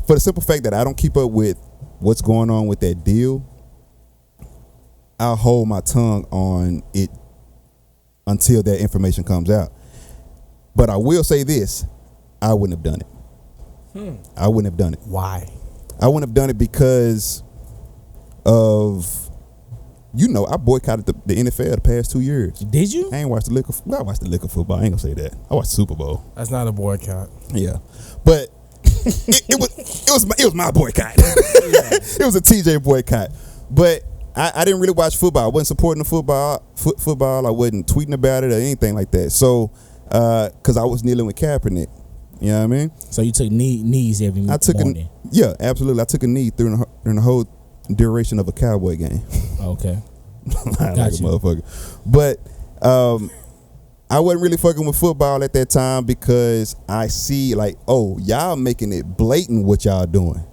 for the simple fact that I don't keep up with what's going on with that deal, I'll hold my tongue on it until that information comes out. But I will say this, I wouldn't have done it. I wouldn't have done it. Why? I wouldn't have done it because of, I boycotted the NFL the past 2 years. Did you? I ain't watched the liquor. I watched the liquor football. I ain't gonna say that. I watched Super Bowl. That's not a boycott. Yeah, but it was my boycott. It was a TJ boycott. But I didn't really watch football. I wasn't supporting the football. I wasn't tweeting about it or anything like that. So, because I was kneeling with Kaepernick. You know what I mean? So you took knees every morning? Yeah, absolutely. I took a knee during the whole duration of a Cowboy game. Okay. Like a motherfucker. But I wasn't really fucking with football at that time because I see y'all making it blatant what y'all doing.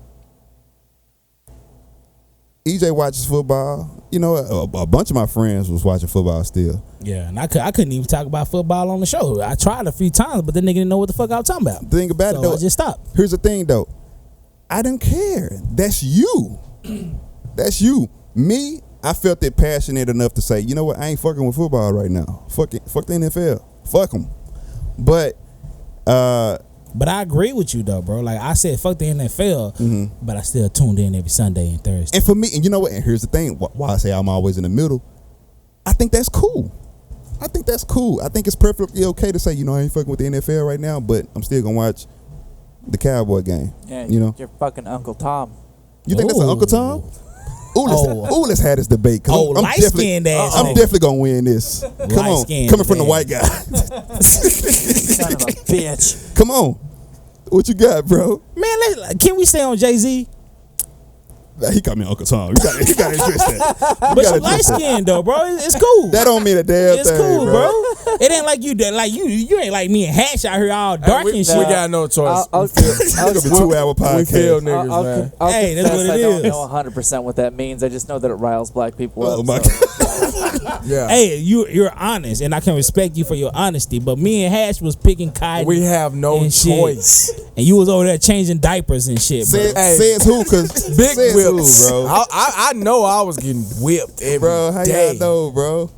EJ watches football. A bunch of my friends was watching football still. Yeah, and I couldn't even talk about football on the show. I tried a few times, but the nigga didn't know what the fuck I was talking about. The thing about it, though, I just stopped. Here's the thing, though. I didn't care. That's you. That's you. Me, I felt it passionate enough to say, you know what? I ain't fucking with football right now. Fuck the NFL. Fuck them. But I agree with you though, bro. Like I said, fuck the NFL, but I still tuned in every Sunday and Thursday. and for me, and you know what? And here's the thing. Why I say I'm always in the middle. I think that's cool. I think it's perfectly okay to say, I ain't fucking with the NFL right now, but I'm still gonna watch the Cowboy game. Yeah, You're fucking Uncle Tom. You think that's an Uncle Tom? Let's have this debate. I'm light-skinned ass. I'm definitely gonna win this. Come on, coming from the white guy. Son of a bitch. Come on, what you got, bro? Man, can we stay on Jay-Z? He called me Uncle Tom. You gotta address that. But you light skinned though, bro. It's cool. That don't mean a damn it's thing. It's cool, bro. It ain't like you ain't like me and Hash out here all dark and shit. We got no choice. It's gonna be 2 hour podcast. We feel niggas, man. Hey, that's what it is. I don't know 100% what that means. I just know that it riles black people up. Oh my God. Yeah. Hey, you're honest, and I can respect you for your honesty. But me and Hash was picking cotton. We have no choice. And you was over there changing diapers and shit, bro. Says who? Cause big whips, bro. I know I was getting whipped every bro. How day. y'all know, bro?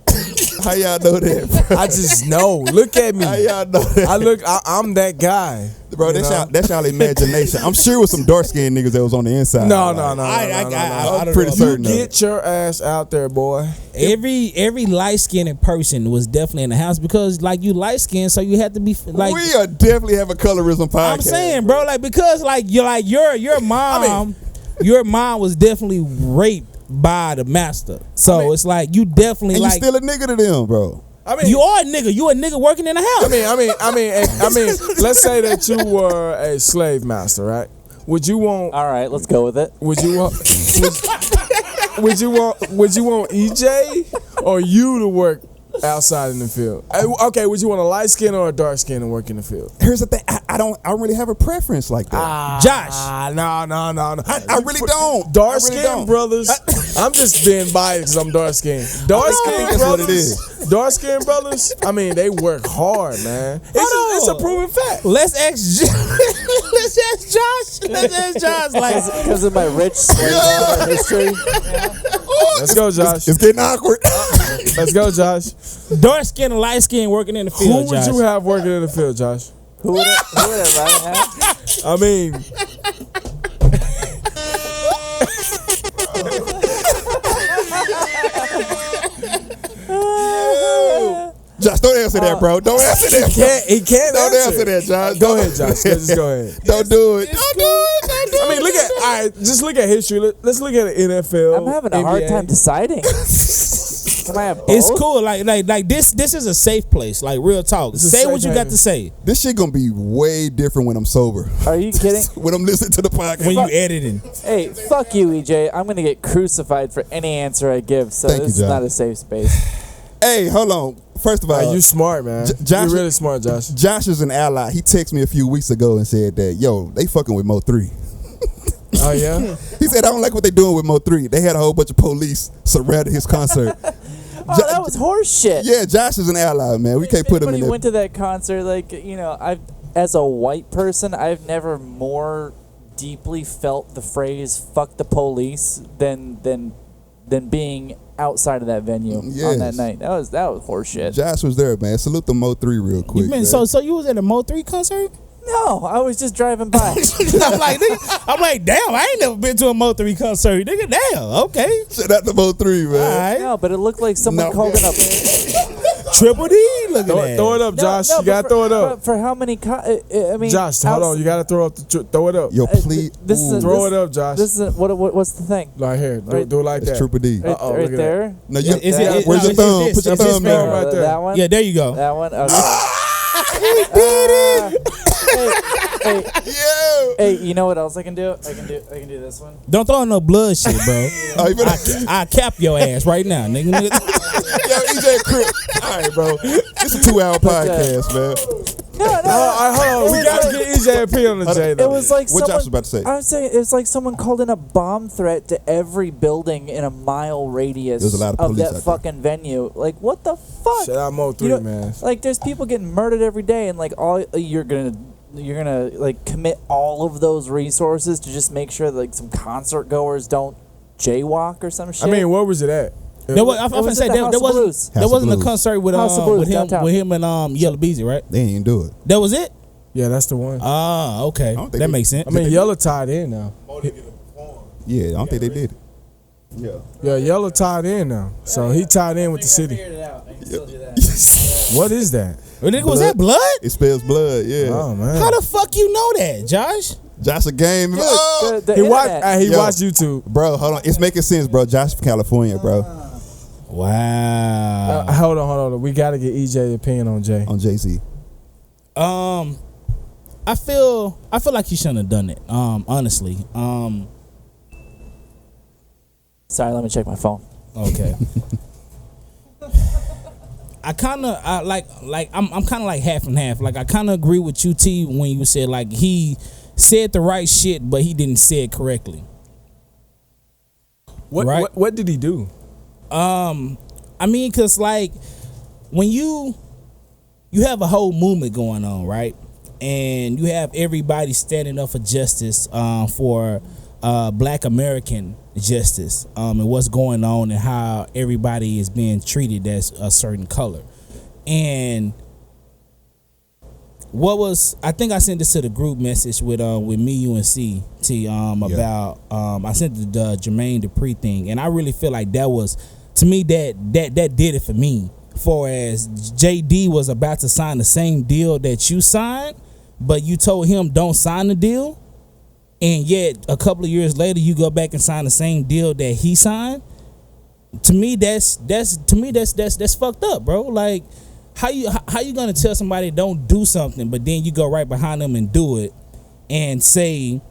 How y'all know that, bro? I just know. Look at me. How y'all know that? I'm that guy. Bro, that's y'all imagination. I'm sure it was some dark skinned niggas that was on the inside. No. I'm pretty certain. You get your ass out there, boy. Every light skinned person was definitely in the house because like you light skinned, so you had to be like. We are definitely have a colorism podcast. I'm saying, bro, like because like your mom, your mom was definitely raped by the master. So it's like you definitely and like you still a nigga to them, bro. I mean, you are a nigga. You a nigga working in the house. I mean. Let's say that you were a slave master, right? Would you want? All right, let's go with it. Would you want? Would you want EJ or you to work outside in the field? Okay, would you want a light skin or a dark skin to work in the field? Here's the thing. I don't really have a preference like that. Josh. No. I really don't. Dark skin brothers. I'm just being biased because I'm dark skinned. Dark skin that's brothers. what it is. Dark skin brothers. I mean, they work hard, man. It's a proven fact. Let's ask Josh. Let's ask Josh. Like because of my rich slave history. Let's go, Josh. It's getting awkward. Let's go, Josh. dark skin and light skin working in the field. Who would you have working in the field, Josh? Who would it rather have? I mean, Josh, don't answer that, bro. Don't answer that. he can't Don't answer that, Josh. Go ahead, Josh. Just go ahead. Don't do it. I mean, just look at history. Let's look at the NFL. I'm having a hard time deciding. Can I have both? It's cool. Like this is a safe place. Like real talk. Say what you got to say. This shit gonna be way different when I'm sober. Are you kidding? When I'm listening to the podcast. When you editing. Hey, fuck you, EJ. I'm gonna get crucified for any answer I give. So Thank this you, is John. not a safe space. Hey, hold on. First of all, you smart, man. Josh, You're really smart, Josh. Josh is an ally. He texted me a few weeks ago and said that, yo, they fucking with Mo 3. Oh, yeah? He said, I don't like what they doing with Mo 3. They had a whole bunch of police surrounding his concert. That was horse shit. Yeah, Josh is an ally, man. We can't put him in When there. you went to that concert, like, as a white person, I've never more deeply felt the phrase "fuck the police" than being outside of that venue on that night. That was horse shit. Josh was there, man. Salute the Mo 3 real quick. Man. So you was at a Mo 3 concert? No, I was just driving by. I'm like, damn, I ain't never been to a Mo 3 concert. Nigga, damn, okay. Shout out to Mo 3, man. All right. No, but it looked like someone called it up. Triple D, look at that. Throw it up, Josh. No, you gotta throw it up. For how many? I mean, Josh, hold on. You gotta throw it up. Yo, please. Throw it up, Josh. This is what's the thing? Right here. Do it like It's that. Triple D. Right there. No, no, where's your thumb? Put your thumb finger in. right there. That one. Yeah, there you go. That one. Okay. We did it. Hey, you know what else I can do? I can do this one. Don't throw in no blood shit, bro. Oh, you better. I cap your ass right now, nigga. Yo, EJ Crip. All right, bro. It's a 2 hour podcast, man. No. Hold on. We gotta get EJP on the J, It though. was like What someone, Josh was about to say? I was saying it's like someone called in a bomb threat to every building in a mile radius There's a lot of police that out there. fucking venue. Like, what the fuck? Shout out Mo 3, man. Like, there's people getting murdered every day, and like all you're gonna like commit all of those resources to just make sure that like some concert goers don't jaywalk or some shit. I mean, where was it at? There was, I was It was gonna say at the there House of Blues. wasn't a Blues. concert with House of Blues, downtown. with him and Yellow Beezy, right? They ain't do it. That was it. Yeah, that's the one. Ah, okay, don't think that they- makes sense. I mean, Yellow tied in now. Yeah, I don't think they did it. Yeah, Yellow tied in now. So he tied in with the city. What is that? Was that blood? It spells blood. Yeah. Oh man. How the fuck you know that, Josh? Josh a game. Dude, Oh! the He watched. internet. He Yo. watched YouTube. Bro, hold on. It's making sense, bro. Josh from California, bro. Wow. Hold on. We gotta get EJ opinion on Jay. On Jay-Z. I feel like he shouldn't have done it. Honestly. Sorry, let me check my phone. Okay. I'm kind of like half and half. Like I kind of agree with you, T, when you said like he said the right shit, but he didn't say it correctly. What did he do? I mean, cause like when you have a whole movement going on, right? And you have everybody standing up for justice, for Black American justice, and what's going on and how everybody is being treated as a certain color. And I think I sent this to the group message with me, you, and C T about I sent the Jermaine Dupri thing, and I really feel like that was, to me, that did it for me. For as JD was about to sign the same deal that you signed, but you told him don't sign the deal, and yet a couple of years later you go back and sign the same deal that he signed. To me, that's fucked up, bro. Like, how you gonna tell somebody don't do something, but then you go right behind them and do it, and say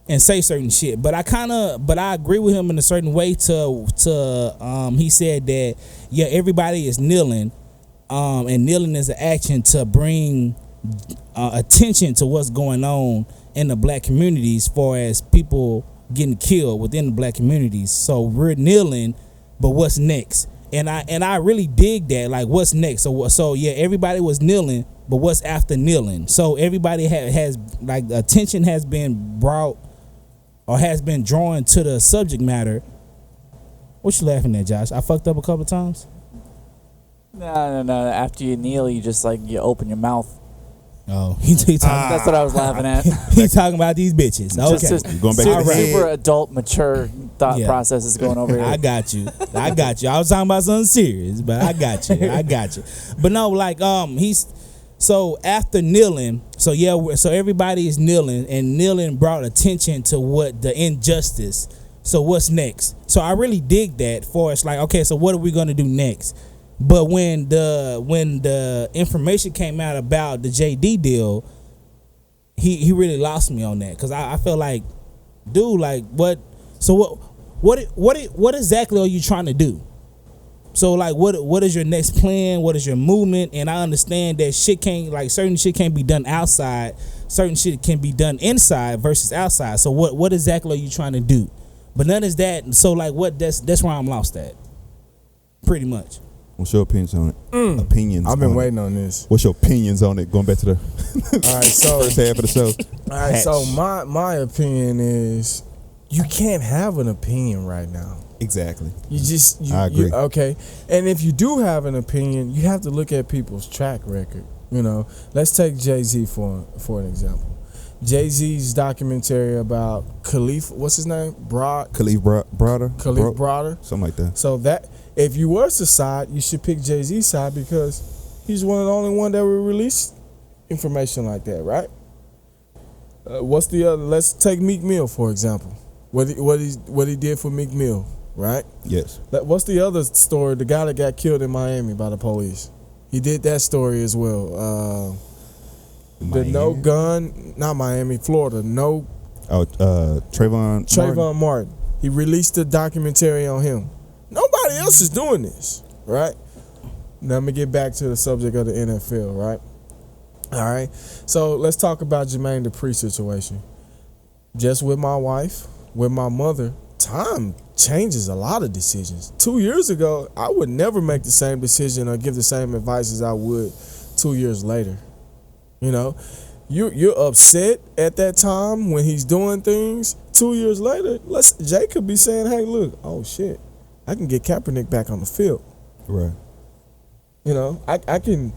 certain shit. But I agree with him in a certain way. He said that everybody is kneeling, and kneeling is an action to bring attention to what's going on in the Black communities, as far as people getting killed within the Black communities. So we're kneeling, but what's next? And I really dig that. Like, what's next? So everybody was kneeling, but what's after kneeling? So everybody has like, attention has been brought or has been drawn to the subject matter. What you laughing at, Josh? I fucked up a couple times. No. After you kneel, you just like you open your mouth. Oh, he talking. That's what I was laughing at. He's talking about these bitches. Okay, Just Going back to the head. super adult, mature thought process is going over here. I got you. I was talking about something serious, but I got you. But no, like so after kneeling, so everybody is kneeling, and kneeling brought attention to what the injustice. So what's next? So I really dig that. For us, like, okay, so what are we gonna do next? But when the information came out about the JD deal, he really lost me on that, because I felt like, dude, like what? So what exactly are you trying to do? So like what is your next plan? What is your movement? And I understand that certain shit can't be done outside, certain shit can be done inside versus outside. So what exactly are you trying to do? But none is that. So like that's where I'm lost at, pretty much. What's your opinions on it? Opinions. I've been waiting on this. What's your opinions on it? Going back to the All right, so first half of the show. All right, so my opinion is you can't have an opinion right now. Exactly. I agree. agree. And if you do have an opinion, you have to look at people's track record. You know, let's take Jay-Z for an example. Jay-Z's documentary about Khalif, what's his name? Khalif Browder. Something like that. So that if you was to side, you should pick Jay-Z's side, because he's one of the only one that will release information like that, right? What's the other? Let's take Meek Mill for example. What he did for Meek Mill, right? Yes. What's the other story? The guy that got killed in Miami by the police. He did that story as well. The no gun, not Miami, Florida. No. Oh, Trayvon Martin. He released a documentary on him. Nobody else is doing this, right? Now let me get back to the subject of the NFL, right? All right. So let's talk about Jermaine Dupri situation. Just with my wife, with my mother, time changes a lot of decisions. 2 years ago, I would never make the same decision or give the same advice as I would 2 years later. You know, you're upset at that time when he's doing things. 2 years later, Jay could be saying, "Hey, look, oh shit, I can get Kaepernick back on the field." Right. You know, I can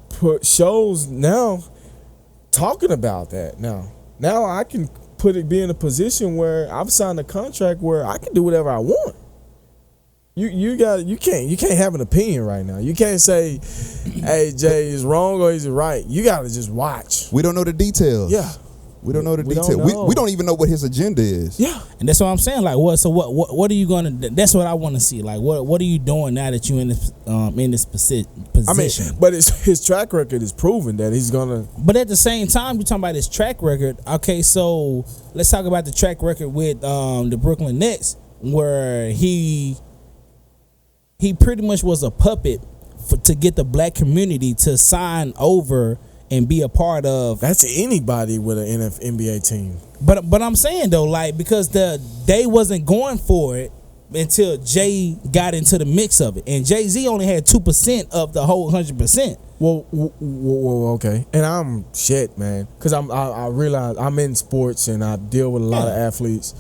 put shows now talking about that. Now I can be in a position where I've signed a contract where I can do whatever I want. You can't have an opinion right now. You can't say, hey, Jay is wrong or is it right. You gotta just watch. We don't know the details. Yeah. We don't know the We don't details. know. We don't even know what his agenda is. Yeah. And that's what I'm saying. Like, what are you gonna? That's what I want to see. Like, what are you doing now that you're in this position? I mean, but his track record is proven that he's gonna. But at the same time, you're talking about his track record. Okay, so let's talk about the track record with the Brooklyn Nets, where he pretty much was a puppet to get the black community to sign over and be a part of. That's anybody with an NBA team. But I'm saying though, like, because they wasn't going for it until Jay got into the mix of it, and Jay-Z only had 2% of the whole 100%. Well, okay. And I'm shit, man, because I realize I'm in sports and I deal with a lot of athletes.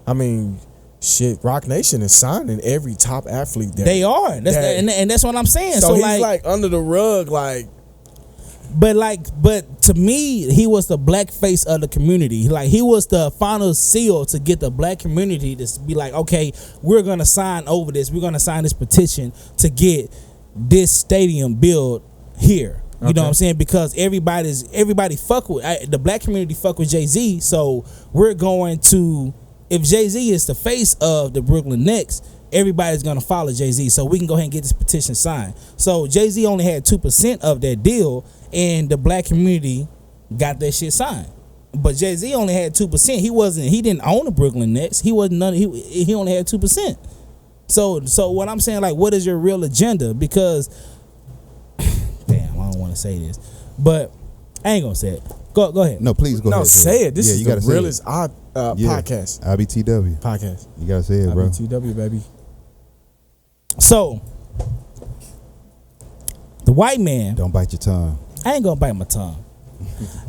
I mean, shit, Rock Nation is signing every top athlete there. They are. And that's what I'm saying. So he's like under the rug, like. But to me, he was the black face of the community. Like, he was the final seal to get the black community to be like, okay, we're gonna sign over this. We're gonna sign this petition to get this stadium built here. You know what I'm saying? Because everybody fuck with the black community fuck with Jay-Z. So we're going to, if Jay-Z is the face of the Brooklyn Nets, everybody's gonna follow Jay-Z. So we can go ahead and get this petition signed. So Jay-Z only had 2% of that deal, and the black community got that shit signed. But Jay-Z only had 2%. He didn't own the Brooklyn Nets. He wasn't none. He only had 2%. So what I'm saying, like, what is your real agenda? Because damn, I don't want to say this, but I ain't gonna say it. Go ahead. No, please go ahead. No, say it. This is you the gotta say realest it. podcast. IBTW. Podcast. You gotta say it, bro. IBTW, baby. So the white man. Don't bite your tongue. I ain't gonna bite my tongue.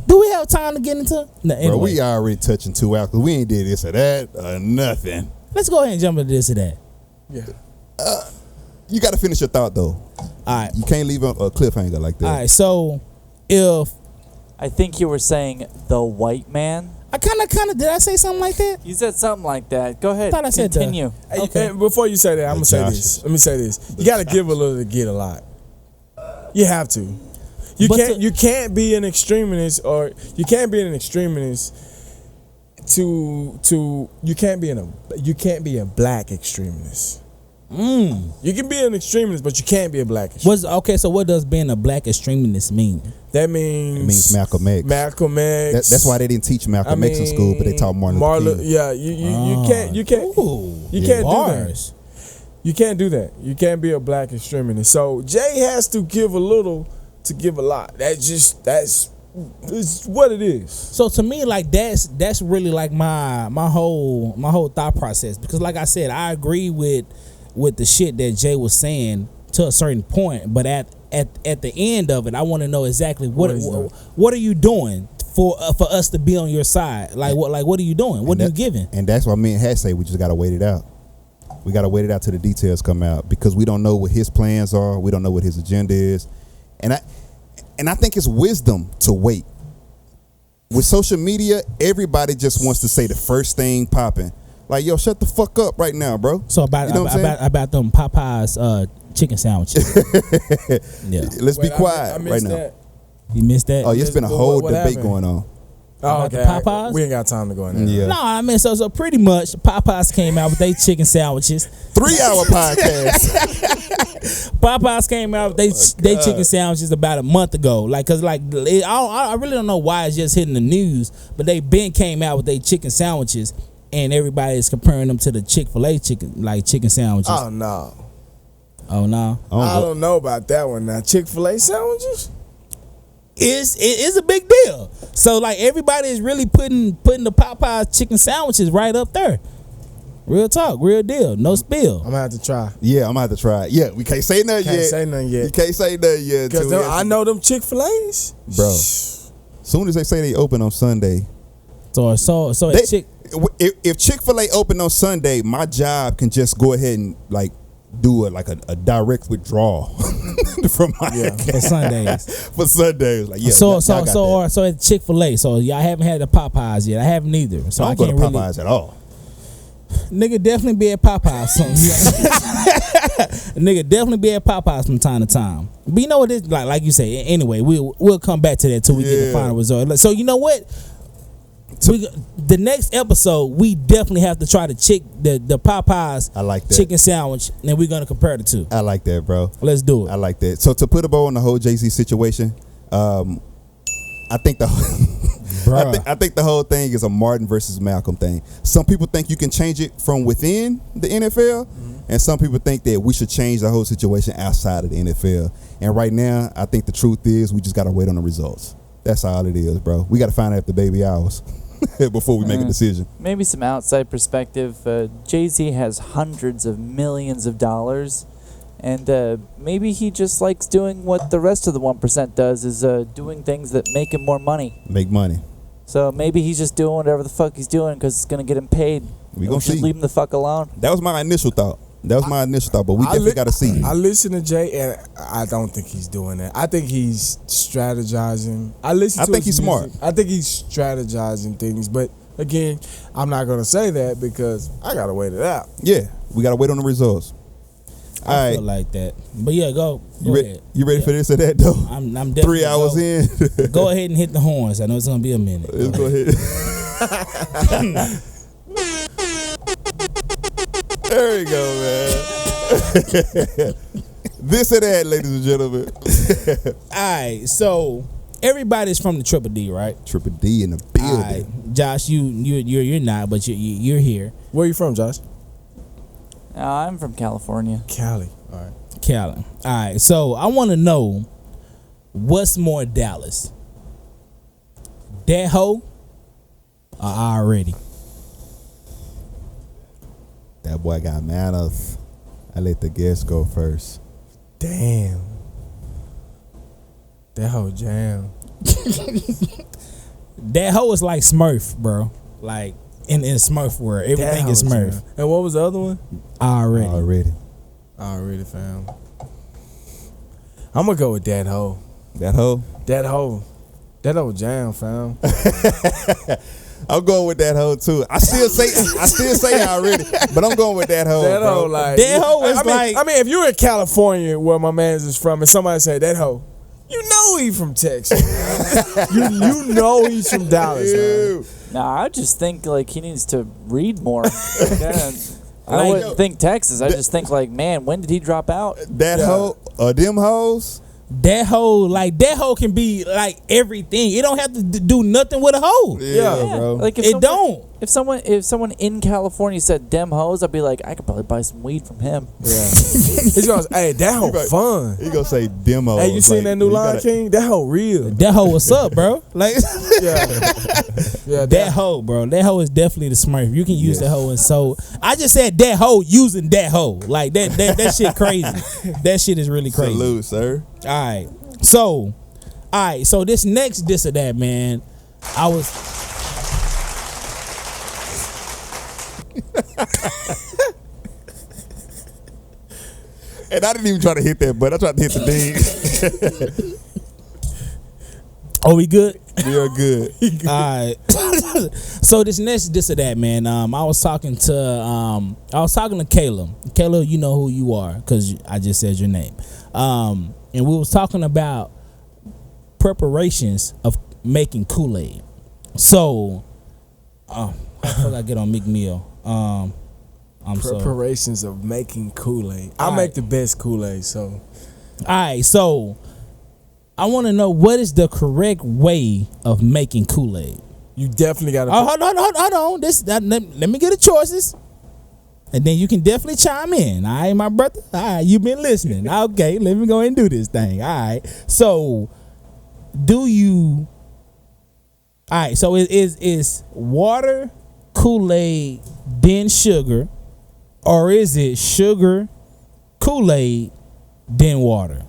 Do we have time to get into? No, anyway. Bro, we already touching 2 hours because we ain't did this or that or nothing. Let's go ahead and jump into this or that. Yeah. You got to finish your thought though. All right. You can't leave a cliffhanger like that. All right. So if I think you were saying the white man. I kind of did I say something like that? You said something like that. Go ahead. Thought I said that. Continue. Okay. And before you say that, I'm gonna say this. Let me say this. You gotta give a little to get a lot. You have to. You can't be an extremist, or you can't be an extremist you can't be a black extremist. You can be an extremist, but you can't be a black extremist. So what does being a black extremist mean? That means It means Malcolm X. Malcolm X. That's why they didn't teach Malcolm X in school, but they taught Martin Luther King. Yeah, you can't do that. You can't do that. You can't be a black extremist. So Jay has to give a little to give a lot. That's what it is. So to me, like, that's really like my whole thought process, because like I said, I agree with the shit that Jay was saying to a certain point, but at the end of it, I want to know exactly what are you doing for us to be on your side? Like what are you doing? What are you giving? And that's why me and Hat say we just gotta wait it out. We gotta wait it out till the details come out, because we don't know what his plans are. We don't know what his agenda is, and I think it's wisdom to wait. With social media, everybody just wants to say the first thing popping. Like, yo, shut the fuck up right now, bro. So about them Popeyes chicken sandwiches. Yeah. Let's be quiet right now. That. You missed that? Oh, it's been a whole what debate happened? going on. Oh, About okay. the Popeyes? We ain't got time to go in there. Yeah. No, I mean, so pretty much Popeyes came out with their chicken sandwiches. 3-hour podcast. Popeyes came out with they chicken sandwiches about a month ago. Like, cause like I really don't know why it's just hitting the news, but they been came out with their chicken sandwiches, and everybody is comparing them to the Chick-fil-A chicken sandwiches. Oh no. Oh no. I don't know about that one now. Chick-fil-A sandwiches? It is a big deal. So like everybody is really putting the Popeyes chicken sandwiches right up there. Real talk, real deal, no spill. I'm gonna have to try. Yeah, I'm gonna have to try it. Yeah, we can't say nothing yet. Can't say nothing yet. You can't say nothing yet. Because I know them Chick-fil-A's. Bro. Soon as they say they open on Sunday. If Chick-fil-A open on Sunday, my job can just go ahead and like do a direct withdrawal. from my Yeah. for Sundays. for Sundays. Like, yeah, so y'all got that. so at Chick-fil-A. So y'all haven't had the Popeyes yet. I haven't either. So I I don't go to can't Popeyes really. at all. Nigga definitely be at Popeyes. Nigga definitely be at Popeyes from time to time. But you know what? It's like you say. Anyway, we'll come back to that till we get the Yeah. final result. So you know what? The next episode, we definitely have to try the Popeyes I like that. chicken sandwich, and we're gonna compare the two. I like that, bro. Let's do it. I like that. So to put a bow on the whole Jay-Z situation, I think I think the whole thing is a Martin versus Malcolm thing. Some people think you can change it from within the NFL, and some people think that we should change the whole situation outside of the NFL. And right now, I think the truth is we just got to wait on the results. That's all it is, bro. We got to find out if the baby ours before we make a decision. Maybe some outside perspective. Jay-Z has hundreds of millions of dollars, and maybe he just likes doing what the rest of the 1% does, is doing things that make him more money. Make money. So maybe he's just doing whatever the fuck he's doing because it's going to get him paid. We gonna should see. leave him the fuck alone. That was my initial thought. But we definitely got to see. I listen to Jay, and I don't think he's doing that. I think he's strategizing. I think he's smart. I think he's strategizing things, but again, I'm not gonna say that because I gotta wait it out. Yeah, we got to wait on the results. All I right. feel like that. But yeah, go ahead. You ready for this or that, though? I'm definitely 3 hours in. Go ahead and hit the horns. I know it's gonna be a minute. Let's go ahead. There you go, man. This or that, ladies and gentlemen. All right, so everybody's from the Triple D, right? Triple D in the All building. right, Josh, you're not, but you're here. Where you from, Josh? I'm from California. Cali. All right. Cali. All right, so I want to know what's more Dallas, that hoe or already? That boy got manners. I let the guest go first. Damn. That whole jam. That hoe is like Smurf, bro. Like in Smurf world, everything is Smurf. Jam. And what was the other one? Already. Already found. I'm gonna go with that hoe. That hoe? That hoe. That old jam, fam. I'm going with that hoe too. I still say already, but I'm going with that hoe. That bro. hoe, like That hoe is like- I mean, if you're in California, where my man's is from, and somebody say that hoe, you know he from Texas. you know he's from Dallas. Man. Nah, I just think like he needs to read more. I Like- wouldn't think Texas. I just think like, man, when did he drop out? That hoe or them hoes. That hoe can be like everything. It don't have to do nothing with a hoe. Yeah, bro. Like if It someone, don't. If someone in California said dem hoes, I'd be like, I could probably buy some weed from him. Yeah. He's gonna say, hey, that hoe fun. He gonna say demo. Hey, you seen that new Lion King? That hoe real. That hoe, what's up, bro? Like Yeah, that hoe, bro. That hoe is definitely the Smurf. You can use that hoe, and so I just said that hoe using that hoe. Like that shit crazy. That shit is really crazy. Salute, sir. All right. So this next this or that, man, I was. And I didn't even try to hit that, but I tried to hit the ding. Oh, we good? We are good. All right. So this next this or that, man. I was talking to Kayla. Kayla, you know who you are because I just said your name. And we was talking about preparations of making Kool-Aid. So, how the fuck I get on McMill? Preparations of making Kool-Aid. I All make right. the best Kool-Aid, so. All right, so I want to know what is the correct way of making Kool-Aid. You definitely gotta. Oh, hold on. Let me get the choices, and then you can definitely chime in. All right, my brother. All right, you've been listening. Okay, let me go ahead and do this thing. All right. So, all right. So it is water, Kool-Aid, then sugar, or is it sugar, Kool-Aid, then water?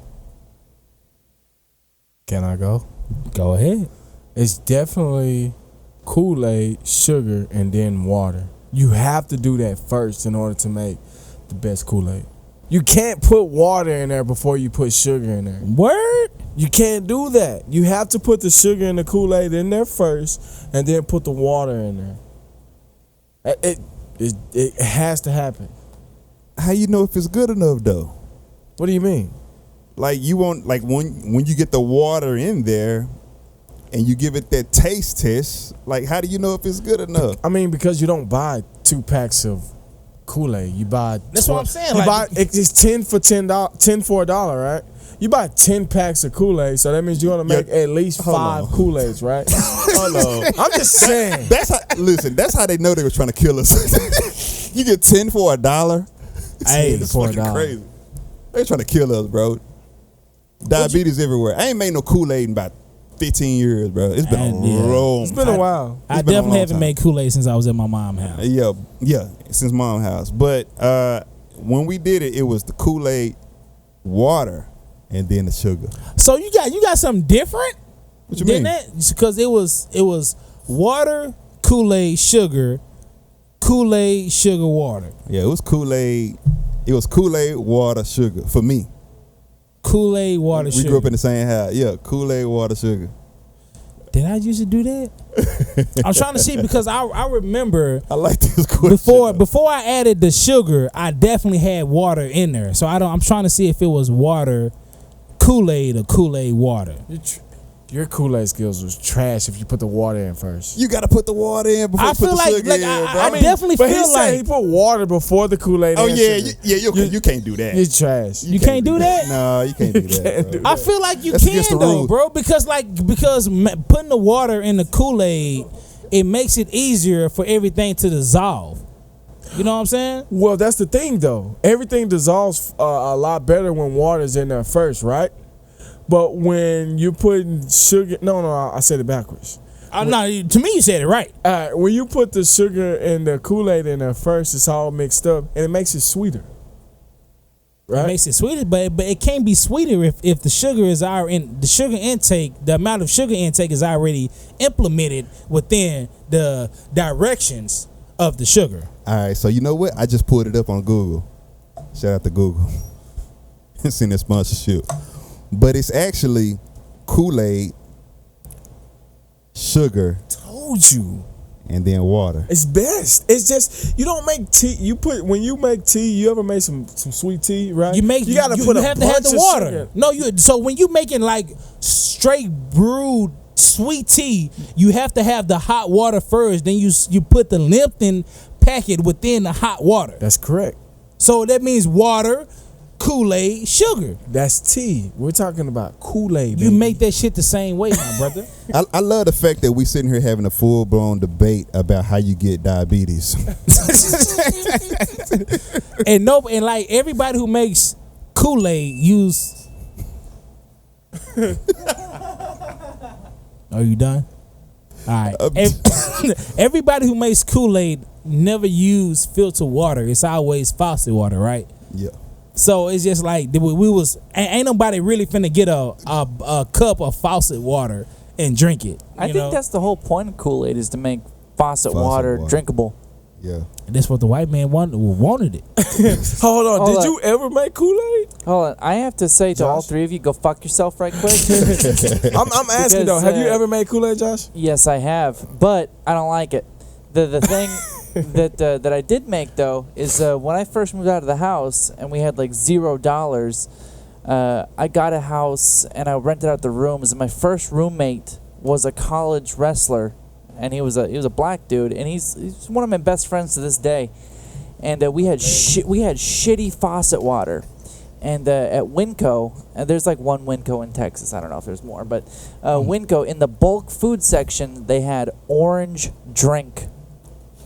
Can I go? Go ahead. It's definitely Kool-Aid, sugar, and then water. You have to do that first in order to make the best Kool-Aid. You can't put water in there before you put sugar in there. Word? You can't do that. You have to put the sugar and the Kool-Aid in there first, and then put the water in there. It has to happen. How you know if it's good enough though? What do you mean? Like you want, like when you get the water in there and you give it that taste test, like how do you know if it's good enough? I mean, because you don't buy 2 packs of Kool-Aid. You buy. That's what I'm saying. You Like, buy it's 10 for $10, right? You buy 10 packs of Kool-Aid, so that means you're gonna make at least Hold 5 on. Kool-Aids, right? Hold on. I'm just saying. That's how they know they were trying to kill us. You get 10 for $1. Hey, It's for fucking $1. crazy. They trying to kill us, bro. Diabetes everywhere. I ain't made no Kool-Aid in about 15 years, bro. It's been a Yeah. long It's been a while. I It's been a definitely long haven't time. made Kool-Aid since I was at my mom's house. Yeah, since mom's house. But when we did it, it was the Kool-Aid, water, and then the sugar. So you got something different? What you than mean? that? Because it was water, Kool-Aid, sugar, Kool-Aid, sugar, water. Yeah, it was Kool-Aid. It was Kool-Aid, water, sugar for me. Kool-Aid, water, We sugar. grew up in the same house. Yeah, Kool-Aid, water, sugar. Did I used to do that? I'm trying to see because I remember I like this question. before I added the sugar, I definitely had water in there. So I'm trying to see if it was water, Kool-Aid, or Kool-Aid water. Your Kool-Aid skills was trash if you put the water in first. You got to put the water in before I you put feel the like- sugar like, in, I bro. definitely But feel he said like- he put water before the Kool-Aid. Oh and yeah, sugar. you can't do that. It's trash. You can't do that? No, you can't do that. can't bro. do I feel like you That's against can the though, rules. bro, because putting the water in the Kool-Aid, it makes it easier for everything to dissolve. You know what I'm saying? Well, that's the thing, though. Everything dissolves a lot better when water's in there first, right? But when you're putting sugar, no, I said it backwards. No, to me you said it right. When you put the sugar and the Kool-Aid in there first, it's all mixed up, and it makes it sweeter, It right? makes it sweeter, but it can't be sweeter if the sugar is the sugar intake, the amount of sugar intake is already implemented within the directions of the sugar. All right, so you know what? I just pulled it up on Google. Shout out to Google. Seen that sponsorship. But it's actually Kool-Aid, sugar, Told you. and then water. It's best. It's just you don't make tea. When you make tea, you ever made some sweet tea, right? You gotta you put a have to have bunch the of water. sugar. No, so when you making like straight brewed sweet tea, you have to have the hot water first. Then you put the Lipton packet within the hot water. That's correct. So that means water, Kool-Aid, sugar. That's tea. We're talking about Kool-Aid. You baby. make that shit the same way, my brother. I love the fact that we sitting here having a full-blown debate about how you get diabetes. and like everybody who makes Kool-Aid use. Are you done? All right. Everybody who makes Kool-Aid never use filtered water. It's always faucet water, right? Yeah. So it's just like ain't nobody really finna get a cup of faucet water and drink it. I think that's the whole point of Kool-Aid is to make faucet water water. drinkable. Yeah. that's what the white man wanted it. Hold on. Hold Did up. you ever make Kool-Aid? Hold on, I have to say to all Josh? three of you, go fuck yourself right quick. I'm asking Because, though. Have you ever made Kool-Aid, Josh? Yes, I have, but I don't like it. The thing that I did make though is when I first moved out of the house and we had like $0, I got a house and I rented out the rooms. And my first roommate was a college wrestler, and he was a black dude, and he's one of my best friends to this day. And we had shitty faucet water. And at Winco, and there's like one Winco in Texas. I don't know if there's more, but Winco, in the bulk food section, they had orange drink.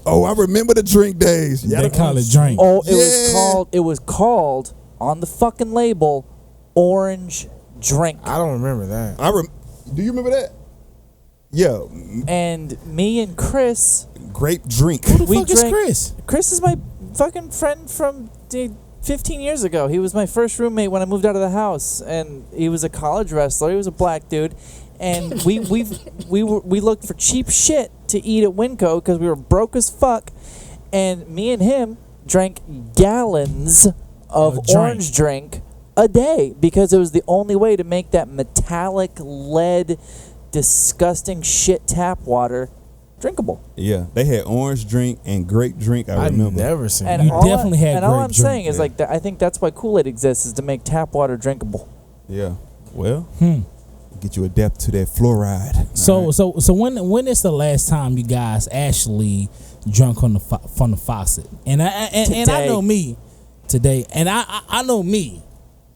Oh, I remember the drink days. Yeah, They call it drink. Oh, Yeah. it was called on the fucking label, orange drink. I don't remember that. Do you remember that? Yeah, And me and Chris, grape drink. Who the we fuck is drank- Chris? Chris is my fucking friend from 15 years ago. He was my first roommate when I moved out of the house, and he was a college wrestler. He was a black dude, and we looked for cheap shit to eat at Winco because we were broke as fuck, and me and him drank gallons of A drink. orange drink a day because it was the only way to make that metallic lead, disgusting shit tap water drinkable. Yeah, they had orange drink and grape drink. I remember. never seen And that. You all definitely had And all grape I'm saying drink, is like that. I think that's why Kool-Aid exists, is to make tap water drinkable. Yeah. Well, get you adapt to that fluoride. So All right. so when is the last time you guys actually drunk on from the faucet? And I know me today, and I know me.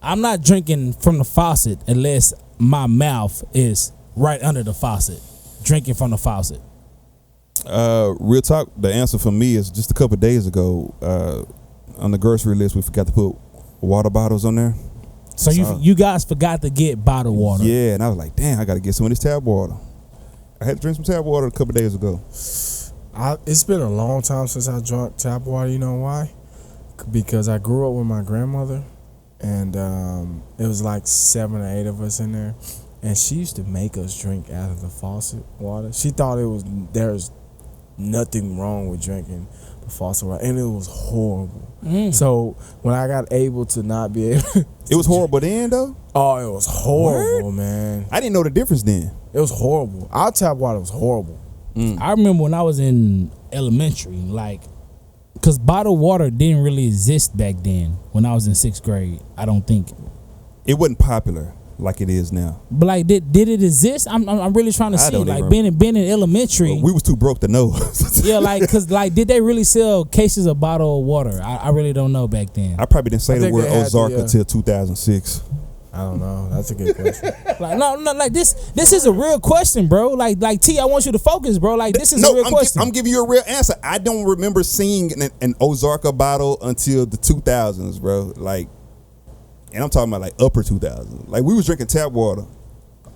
I'm not drinking from the faucet unless my mouth is right under the faucet. Drinking from the faucet. Real talk. The answer for me is just a couple of days ago. On the grocery list, we forgot to put water bottles on there. So you guys forgot to get bottled water. Yeah, and I was like, damn, I got to get some of this tap water. I had to drink some tap water a couple of days ago. It's been a long time since I drank tap water. You know why? Because I grew up with my grandmother, and it was like 7 or 8 of us in there, and she used to make us drink out of the faucet water. She thought there's nothing wrong with drinking the faucet water, and it was horrible. So when I got able to not be able, It was horrible then, though. oh, it was horrible, man. I didn't know the difference then. It was horrible. Our tap water was horrible. I remember when I was in elementary, like, because bottled water didn't really exist back then when I was in 6th grade, I don't think. It wasn't popular like it is now. But, like, did it exist? I'm really trying to I see. don't Like, even being in elementary. We was too broke to know. Yeah, like, because, like, did they really sell cases of bottled water? I really don't know back then. I probably didn't say I the think word they had Ozark the, until 2006. I don't know. That's a good question. Like, no, like, this is a real question, bro. Like, T, I want you to focus, bro. Like, this is a real question. I'm giving you a real answer. I don't remember seeing an Ozarka bottle until the 2000s, bro. Like, and I'm talking about like upper 2000s. Like, we was drinking tap water.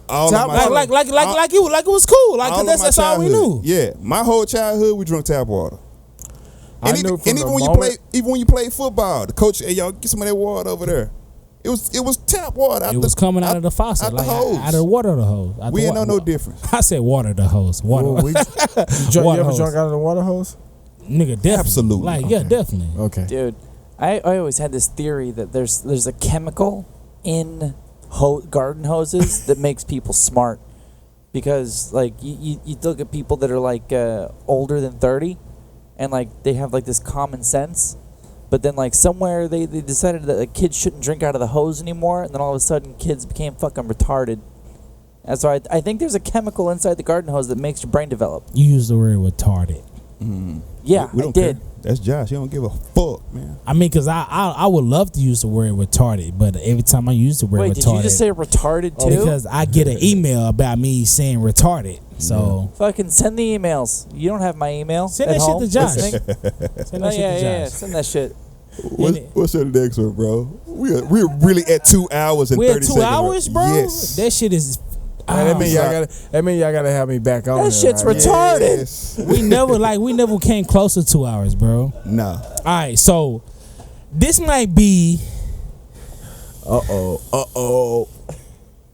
All Tap of my, like it was cool. Like, 'cause of my that's all we childhood. knew. Yeah, my whole childhood we drank tap water. I And knew from the even moment, when you played football, the coach, hey, y'all get some of that water over there. It was tap water. It was coming out of the faucet, out the like hose. out of the water of the hose. Out We the ain't know wa- no difference. I said water the hose. Water, Well, you Water ever hose. drunk out of the water hose? nigga, definitely. Absolutely. Like, yeah, definitely. Okay. Dude, I always had this theory that there's a chemical in garden hoses that makes people smart. Because, like, you look at people that are, like, older than 30, and, like, they have, like, this common sense. But then, like, somewhere they decided that like, kids shouldn't drink out of the hose anymore, and then all of a sudden kids became fucking retarded. And so I think there's a chemical inside the garden hose that makes your brain develop. You used the word retarded. Yeah, We I don't did. care. That's Josh. He don't give a fuck, man. I mean, because I would love to use the word retarded, but every time I use the word Wait, retarded. did you just say retarded too? Because I get an email about me saying retarded. So Fucking send the emails. You don't have my email. send at that home shit to Josh. listening? Send Oh, that shit yeah, to yeah, Josh. send that shit. What's your next one, bro? We're really at 2 hours and We're 30 at 2 seconds. hours, bro. Yes. That shit is. Man, that Oh, mean y'all gotta have me back on. That here, shit's right? retarded. Yes. we never came close to 2 hours, bro. Nah. All right, so this might be.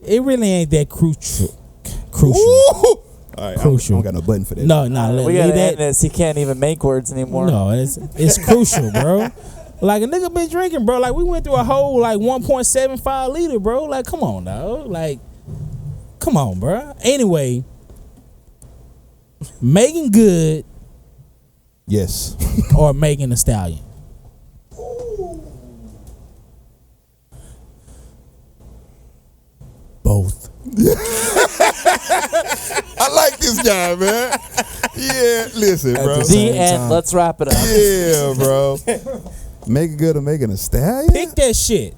It really ain't that crucial. All right, Crucial. I don't got no button for that. No, We leave gotta that. end this. He can't even make words anymore. No, it's crucial, bro. Like, a nigga been drinking, bro. Like, we went through a whole like 1.75 liter, bro. Like, come on, dog. Like, come on, bro. Anyway, Megan Good Yes. or Megan Thee Stallion? Both. I like this guy, man. Yeah, listen, bro. the The same end. time. Let's wrap it up. Yeah, bro. Make it good or making a stallion? Pick that shit.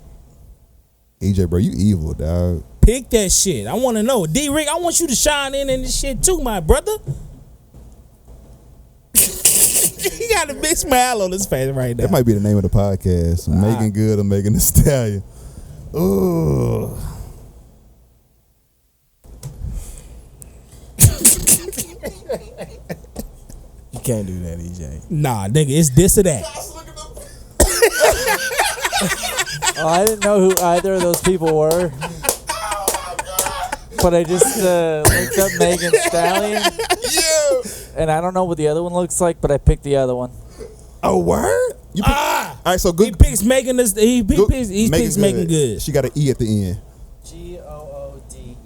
EJ, bro, you evil, dog. Pick that shit. I want to know. D-Rick, I want you to shine in this shit too, my brother. He got a big smile on his face right now. That might be the name of the podcast. Making good or making a stallion. Ooh. You can't do that, EJ. Nah, nigga, it's this or that. Oh, I didn't know who either of those people were. But I just looked up Megan Thee Stallion, Yeah. and I don't know what the other one looks like, but I picked the other one. Oh, word? You pick, right, so He good. picks Megan. He Good- picks Megan Good. She got an E at the end. Goode.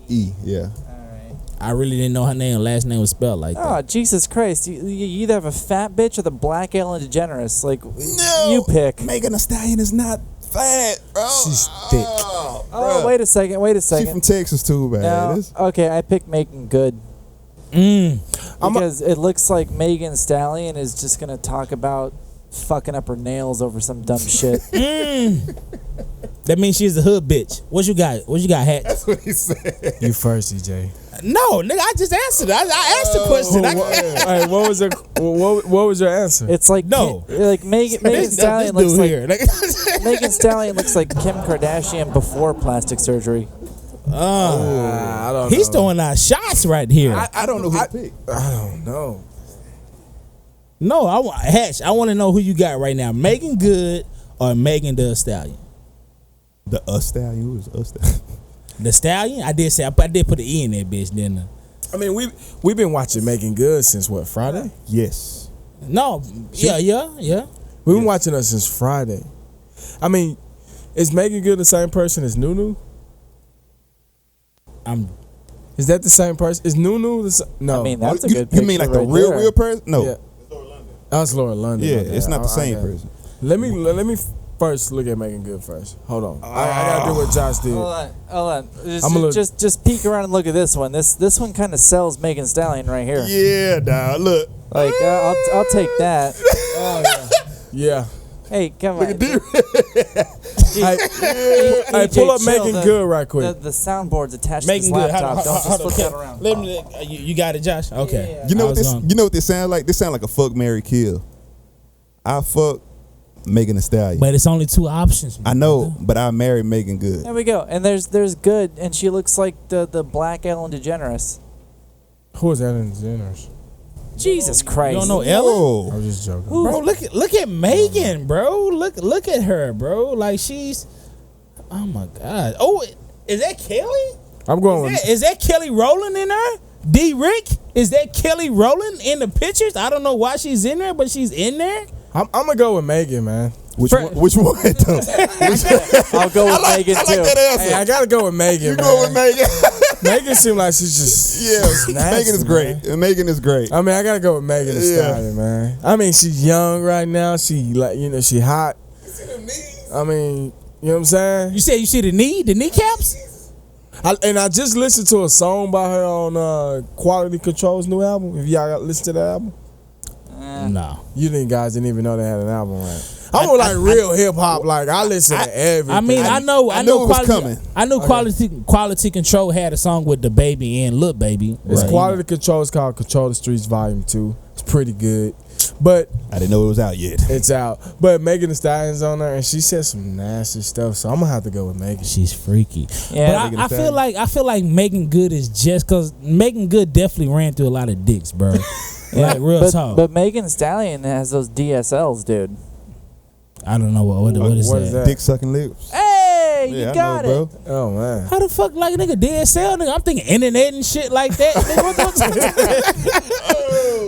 E, yeah. All right. I really didn't know her name. Last name was spelled like Oh, that. Jesus Christ. You either have a fat bitch or the black Ellen DeGeneres. Like, No, you pick. Megan Thee Stallion is not fat, bro. She's thick. Oh, Oh, bruh. wait a second. She from Texas too, man. No, This- okay, I picked Megan Good. Mm. Because it looks like Megan Thee Stallion is just going to talk about fucking up her nails over some dumb shit. That means she's a hood bitch. What you got? What you got, Hatch? That's what he said. You first, EJ. No, nigga, I just answered. I asked the question. Hey, what was what was your answer? It's like No. like Megan This Stallion looks dude like here. Megan Stallion looks like Kim Kardashian before plastic surgery. I don't He's know. throwing out shots right here. I don't know who to pick. I don't know. No, Hatch. I want to know who you got right now, Megan Good or Megan Thee Stallion. The Stallion. Who is Stallion? The Stallion. I did say I did put the E in that bitch, didn't I? I mean, we've been watching Megan Good since what, Friday? Yes. No. Yeah. We've been watching her since Friday. I mean, is Megan Good the same person as Nunu? Is that the same person? Is Nunu the same? No. I mean, that's a you, good you mean picture like the right real there. person? No. Yeah. That's Laura London. Yeah, Okay, it's not the I same got it. person. Let me first look at Megan Good first. Hold on. I gotta do what Josh did. Hold on. I'm a little- Just peek around and look at this one. This one kind of sells Megan Thee Stallion right here. Yeah, dog. Look. Like I'll take that. Yeah. Hey, come on. Hey, pull up chill, Megan Good right quick. The soundboard's attached Megan to this Good. laptop. Don't just flip that Okay. around. Let me. You got it, Josh. Okay. Yeah. You know I what was this? gonna- You know what this sound like? This sound like a fuck, marry, kill. I fuck Megan Thee Stallion. But it's only two options. I know, but I marry Megan Good. There we go. And there's Good, and she looks like the black Ellen DeGeneres. Who is Ellen DeGeneres? Jesus Christ. You don't know Ellen? Whoa. I was just joking. Bro, look at Megan, bro. Look at her, bro. Like she's. Oh my God. Oh, is that Kelly? I'm going with. Is that Kelly Rowland in there? D. Rick? Is that Kelly Rowland in the pictures? I don't know why she's in there, but she's in there. I'm gonna go with Megan, man. Which one? Which one? Though? I'll go with Megan I too. like that answer. Hey, I gotta go with Megan. You man. go with Megan? Megan seems like she's just Yeah, nasty, Megan is great. man. Megan is great. I mean, I gotta go with Megan Thee Yeah. Stallion, man. I mean, she's young right now. She she hot. I mean, you know what I'm saying? You said you see the kneecaps? I just listened to a song by her on Quality Control's new album. If y'all got listened to that album, No. you guys didn't even know they had an album, right? I'm like real hip hop. Like I listen to everything. I mean, I know I knew it was quality, coming. I know Quality Control had a song with the baby and Lil Baby. It's Right. Quality Control. It's called Control the Streets Volume 2. It's pretty good, but I didn't know it was out yet. it's out. But Megan Thee Stallion's on there, and she said some nasty stuff. So I'm gonna have to go with Megan. She's freaky. Yeah. But I feel like Megan Good is just because Megan Good definitely ran through a lot of dicks, bro. Like real talk. But Megan Thee Stallion has those DSLs, dude. I don't know what is What that? is that? Dick sucking lips. Hey, Yeah, you I got know, it. bro. Oh man. How the fuck like nigga DSL nigga? I'm thinking internet and shit like that. Nigga,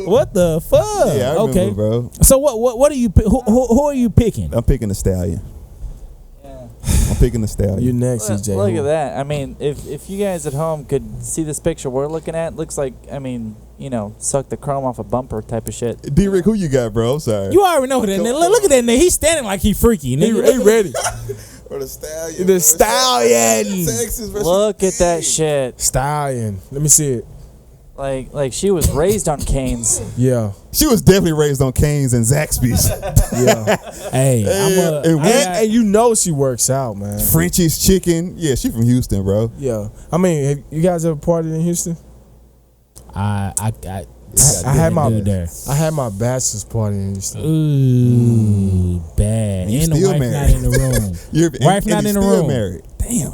what the fuck? Yeah, I remember, bro. So what are you who are you picking? I'm picking the Stallion. I'm picking the Stallion. You next, CJ. Look at that. I mean, if you guys at home could see this picture we're looking at, looks like, I mean, you know, suck the chrome off a bumper type of shit. D-Rick, who you got, bro? I'm sorry. You already know that. Nigga. Look at that nigga. He's standing like he freaky. He Nigga. ready. Or the Stallion. The Stallion. Texas, bro. Look at that shit. Stallion. Let me see it. Like she was raised on canes. Yeah. She was definitely raised on Canes and Zaxby's. Yeah. Hey, and you know she works out, man. Frenchie's Chicken. Yeah, she from Houston, bro. Yeah. I mean, have you guys ever partied in Houston? I had my dude there. I had my bachelor's party in Houston. Ooh, bad. You And the still wife married. not in the room. Wife not in the still room. married. Damn.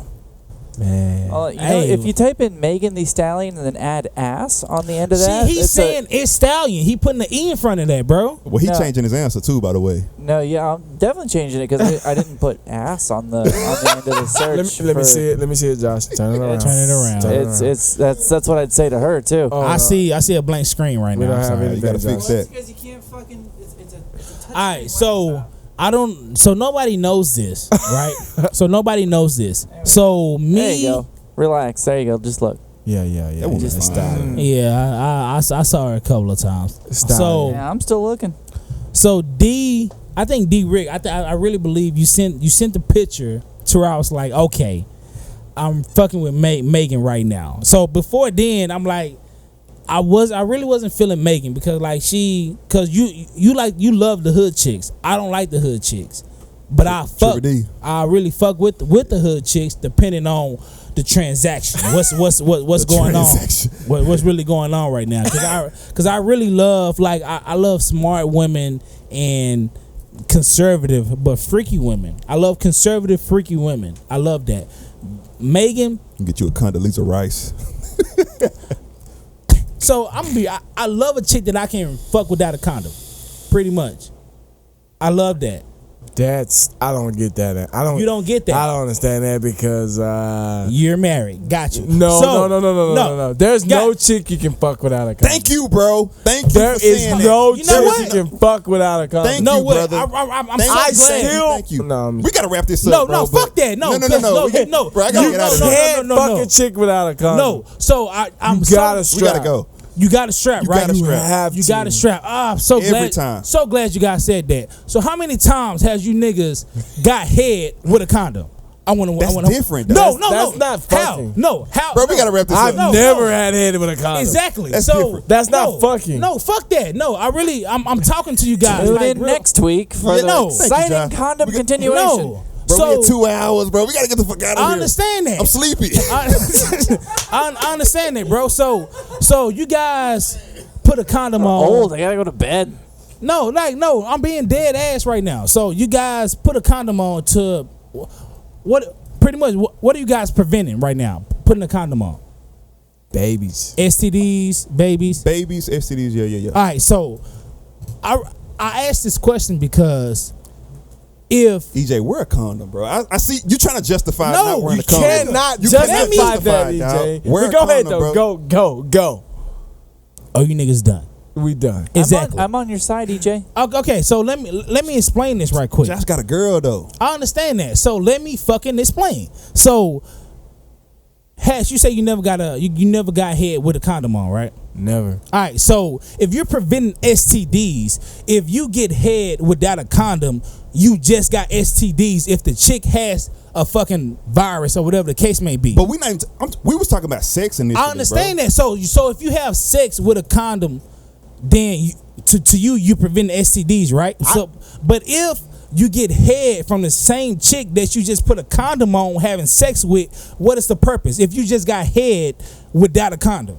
Man. You know, Hey. if you type in Megan Thee Stallion and then add ass on the end of that, See, he's saying it's Stallion. He putting the E in front of that, bro. Well, he No. changing his answer too, by the way. no, yeah, I'm definitely changing it because I didn't put ass on the end of the search. Let me see it. Let me see it, Josh. Turn it around. Turn it around. Turn it around. It's that's what I'd say to her too. Oh, I see a blank screen right We now. don't I'm have sorry. any You gotta Josh. fix that. because you can't fucking. It's a touch. All right, so I don't. So nobody knows this, right? So nobody knows this. So me. There you go. Relax. There you go. Just look. Yeah. Just stop. Yeah, I saw her a couple of times. Stop. So Yeah, I'm still looking. so D, I think D Rick. I really believe you sent the picture to where I was like, okay, I'm fucking with Megan right now. So before then, I'm like, I really wasn't feeling Megan because like cause you love the hood chicks. I don't like the hood chicks, but I really fuck with the hood chicks depending on the transaction. What's going on? What's really going on right now? Cause I really love I love smart women and conservative but freaky women. I love conservative freaky women. I love that. Megan, get you a Condoleezza Rice. So I love a chick that I can fuck without a condom, pretty much. I love that. I don't get that. You don't get that. I don't understand that because you're married. Got you. No. There's no chick you can fuck without a condom. Thank you, bro. Thank you. There for is saying no that. chick You know what? you can fuck without a condom. Thank No you, way. brother. I'm Thank so you. glad. Thank you. No, We gotta wrap this No, up, bro. fuck that. No, no. Bro, I gotta get out of You here. can't fuck a chick without a condom. No. So I'm You so, gotta We strap. gotta go. You got a strap, You right? gotta strap. have You to. got a strap. I'm so Every glad. time. So glad you guys said that. So how many times has you niggas got head with a condom? That's different, though. No, That's not How? fucking. No, how? Bro, we gotta wrap this I've up. never had head with a condom. Exactly. That's so different. That's not fucking. No, fuck that. No, I'm talking to you guys. Tune like, in real- next week for Yeah, the no. exciting Thank you, John. condom continuation. No. Bro, so we had 2 hours, bro. We gotta get the fuck out of here. I understand that. I'm sleepy. I understand that, bro. So you guys put a condom on. Old. I gotta go to bed. No, I'm being dead ass right now. So you guys put a condom on to what are you guys preventing right now? Putting a condom on. Babies. STDs, babies. Babies, STDs, yeah. All right, so I asked this question because if EJ, wear a condom, bro. I see you trying to justify No, not wearing You a condom. cannot You justify cannot that, justify, EJ. dog. Wear a Go ahead, condom, though. bro. Go. oh you niggas done. We done. Exactly. I'm on your side, EJ. Okay, so let me explain this right quick. Josh got a girl though. I understand that. So let me fucking explain. So Hash, you say you never got head with a condom on, right? Never. All right, so if you're preventing STDs, if you get head without a condom, you just got STDs if the chick has a fucking virus or whatever the case may be. But we was talking about sex initially. I understand that. So if you have sex with a condom, then you prevent STDs, right? But if you get head from the same chick that you just put a condom on having sex with, what is the purpose? If you just got head without a condom.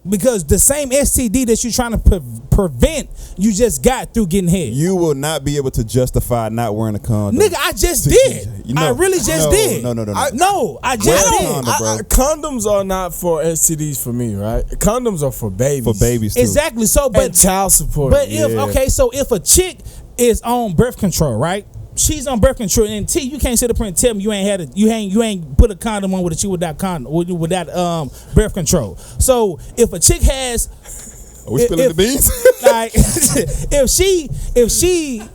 Because the same STD that you're trying to prevent, you just got through getting head. You will not be able to justify not wearing a condom. Nigga, I just did. I really just did. No. I just did. condom, bro. Condoms are not for STDs for me, right? Condoms are for babies. For babies too. Exactly. So, And but child support. But if a chick is on birth control, right? She's on birth control, and T, you can't sit up here and tell me you ain't put a condom on with a chick without birth control. So if a chick has, Are we spilling the beans? like,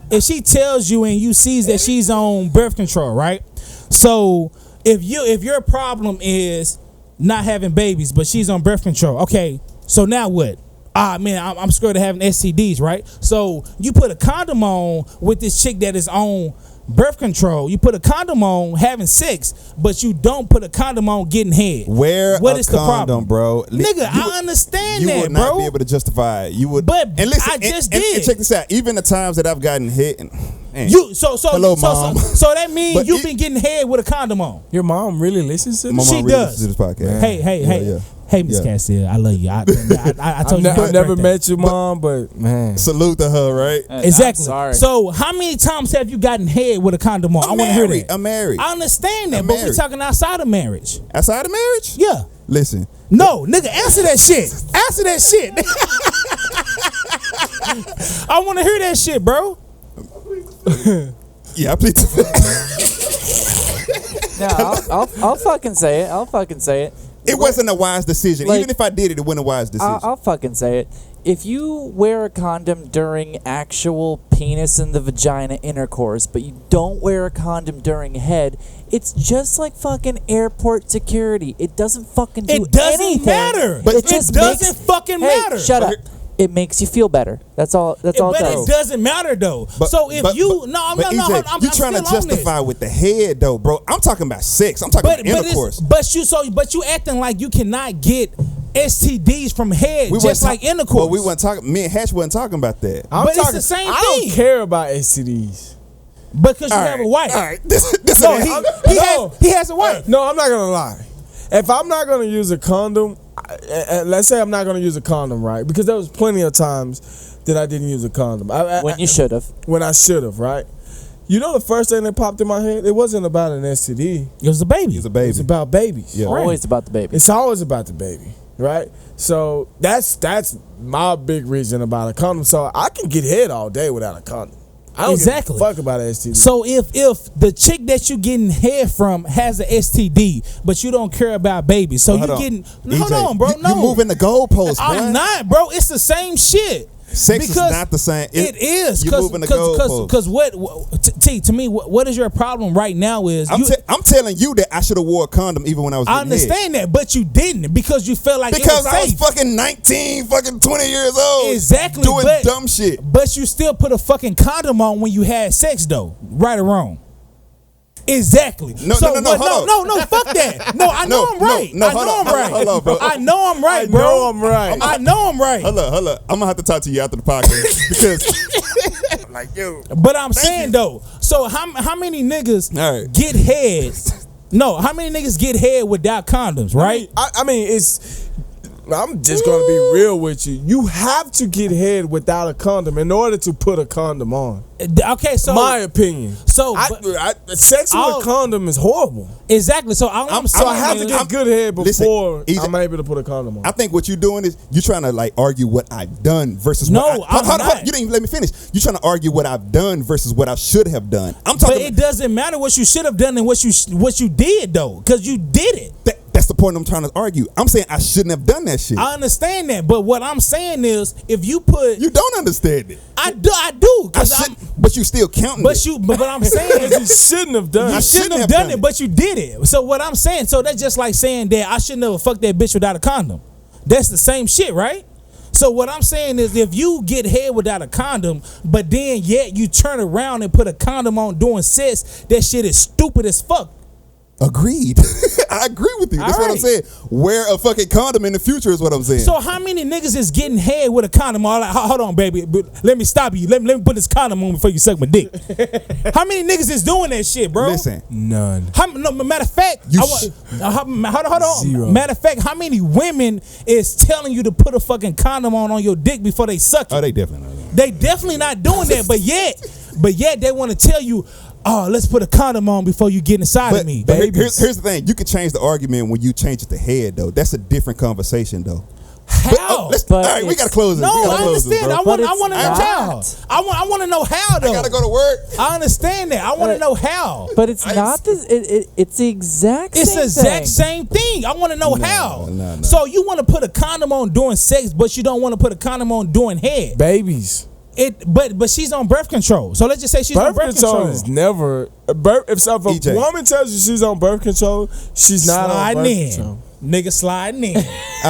if she tells you and you sees that she's on birth control, right? So if your problem is not having babies, but she's on birth control, okay. So now what? Man, I'm scared of having STDs, right? So you put a condom on with this chick that is on birth control. You put a condom on having sex, but you don't put a condom on getting head. What is the problem, bro? Nigga, I understand you that, would not bro. be able to justify it. You would, But and listen, I just and did. check this out. Even the times that I've gotten hit, and man, Hello, Mom. So that means But you've been getting head with a condom on. Your mom really listens to my this? mom She really does. listens to this podcast. Hey, Hey, Miss Yeah. Castiel, I love you. I told you. I've never met your mom, but man. Salute to her, right? Exactly. I'm sorry. So how many times have you gotten head with a condom on? I want to hear that. I'm married. I understand that, I'm but we're married. talking outside of marriage. Outside of marriage? Yeah. Listen, No, nigga, answer that shit. Answer that shit. I want to hear that shit, bro. yeah, I plead. No, I'll fucking say it. I'll fucking say it. It wasn't a wise decision. Like, Even if I did it, it wasn't a wise decision. I'll fucking say it. If you wear a condom during actual penis and the vagina intercourse, but you don't wear a condom during head, it's just like fucking airport security. It doesn't fucking do It doesn't anything. matter. But It doesn't fucking matter. Shut up. It makes you feel better. That's all. That's all it But does. it doesn't matter though. So if EJ, I'm trying to still on justify this. with the head though, bro. I'm talking about sex. I'm talking about intercourse. But you acting like you cannot get STDs from head just like intercourse. Well, we weren't talking. Me and Hatch wasn't talking about that. I'm But it's talking, the same I thing. don't care about STDs. Because you have a wife. All right, this No, ain't- he has a wife. No, I'm not gonna lie. If I'm not gonna use a condom, let's say I'm not gonna use a condom, right? Because there was plenty of times that I didn't use a condom. When you should have. When I should have, right? You know the first thing that popped in my head? It wasn't about an STD. It was a baby. It's a baby. It's about babies. Yeah. Always about the baby. It's always about the baby, right? So that's my big reason about a condom. So I can get head all day without a condom. I don't Exactly. give a fuck about an STD. So if the chick that you getting head from has a STD, but you don't care about babies, so Hold you on. getting EJ, hold on, bro. You moving the goalposts, I'm boy. not, bro. It's the same shit. Sex is not the same. It is You moving the goalposts. because to me what is your problem right now is I'm telling you that I should have wore a condom even when I was. I getting head. understand that, but you didn't because you felt like Because it was I was safe. fucking 19, fucking 20 years old. Exactly, Doing but- dumb shit. But you still put a fucking condom on when you had sex, though, right or wrong. Exactly. No, hold on. No, fuck that. No, I know I'm right. I know I'm right. Hold on, bro. I know I'm right, I bro. know I'm right. I know I'm right. Hold up. I'm gonna have to talk to you after the podcast because, like, yo. But I'm saying though, so how many niggas All right. get head? No, how many niggas get head without condoms, right? I mean, I'm just gonna be real with you. You have to get head without a condom in order to put a condom on. Okay, so My opinion. So sex with I'll- a condom is horrible. exactly. So I'm So I have to get good head Listen, before EJ, I'm able to put a condom on. I think what you're doing is you're trying to like argue what I've done versus No, what I'm hold on. not. You didn't even let me finish. You're trying to argue what I've done versus what I should have done. I'm But talking. it doesn't matter what you should have done and what you did though, because you did it. That's the point I'm trying to argue. I'm saying I shouldn't have done that shit. I understand that, but what I'm saying is, if you put, You don't understand it. I do, But you still counting it. but what I'm saying is, You shouldn't have done you it. shouldn't have done it, but you did it. So what I'm saying, so that's just like saying that I should never fuck that bitch without a condom. That's the same shit, right? So what I'm saying is, if you get head without a condom, but then yet you turn around and put a condom on during sex, that shit is stupid as fuck. Agreed. I agree with you. That's All what I'm right. saying. Wear a fucking condom in the future is what I'm saying. So how many niggas is getting head with a condom on? Like, hold on, baby. But let me stop you. Let me put this condom on before you suck my dick. How many niggas is doing that shit, bro? Listen, None. No, matter of fact, hold on. Zero. Matter of fact, how many women is telling you to put a fucking condom on your dick before they suck it? oh, they definitely not. They definitely not doing that, but yet they want to tell you, oh, let's put a condom on before you get inside of me. But Baby. here's the thing. You can change the argument when you change it to head, though. That's a different conversation, though. How? All But right, we it's- gotta close this. No, we gotta I close this, understand. bro. I want to know it's how. not. I want to know how though. I gotta go to work. I understand that. I want to know how. But it's not the. It's the exact It's same the exact thing. same thing. I want to know how. no. So you want to put a condom on during sex, but you don't want to put a condom on during head. Babies. But she's on birth control. So let's just say she's on Birth control is never. If a EJ. woman tells you she's on birth control, she's not on sliding birth in. control. Nigga sliding in. All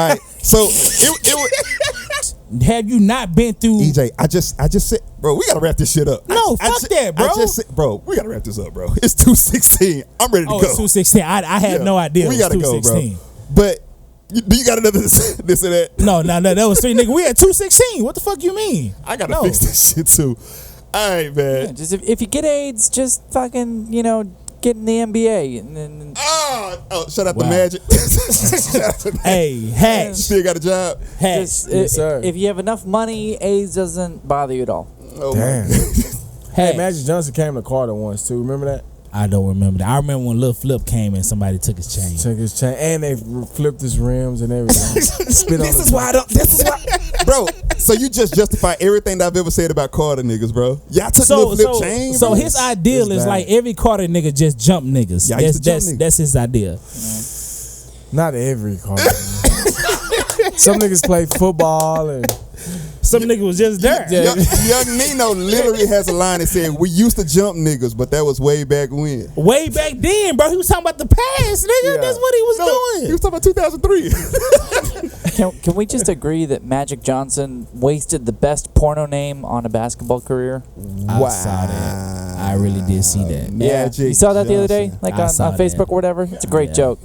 right. So it was Have you not been through? EJ. I just said, bro, we gotta wrap this shit up. No, fuck that, bro. I just said, bro, we gotta wrap this up, bro. It's 2:16. I'm ready to Oh, go. it's 216. I had no idea. We it was gotta go, bro. 216. But do you got another this or that? No, that was 3, nigga. We at 216. What the fuck you mean? I gotta fix this shit too. All right, man. Yeah, just if you get AIDS, just fucking get in the NBA and then. Oh, shout out to Wow. Magic. Shout out to Magic. Hey, Hatch. Still got a job. Hatch. Just, Yes, sir. If you have enough money, AIDS doesn't bother you at all. Oh, Damn. man. Hey, Hatch. Magic Johnson came to Carter once too. Remember that? I don't remember that. I remember when Lil Flip came and somebody took his chain. Took his chain and they flipped his rims and everything. Spit on This his is why I don't. This is why, bro. So you just justify everything that I've ever said about Carter niggas, bro. Y'all took Lil Flip chain. So bro? his ideal It's is bad. like every Carter nigga just jump niggas. Yeah, I used to jump niggas. That's his idea. Not every Carter. Some niggas play football and Some nigga was just there. Young Nino literally has a line that said, "We used to jump niggas, but that was way back when." Way back then, bro. He was talking about the past, nigga. Yeah. That's what he was doing. He was talking about 2003. Can we just agree that Magic Johnson wasted the best porno name on a basketball career? I saw that. I really did see that. Magic You saw that the other day, Johnson. like I on saw Facebook that. or whatever? It's a great Yeah. joke.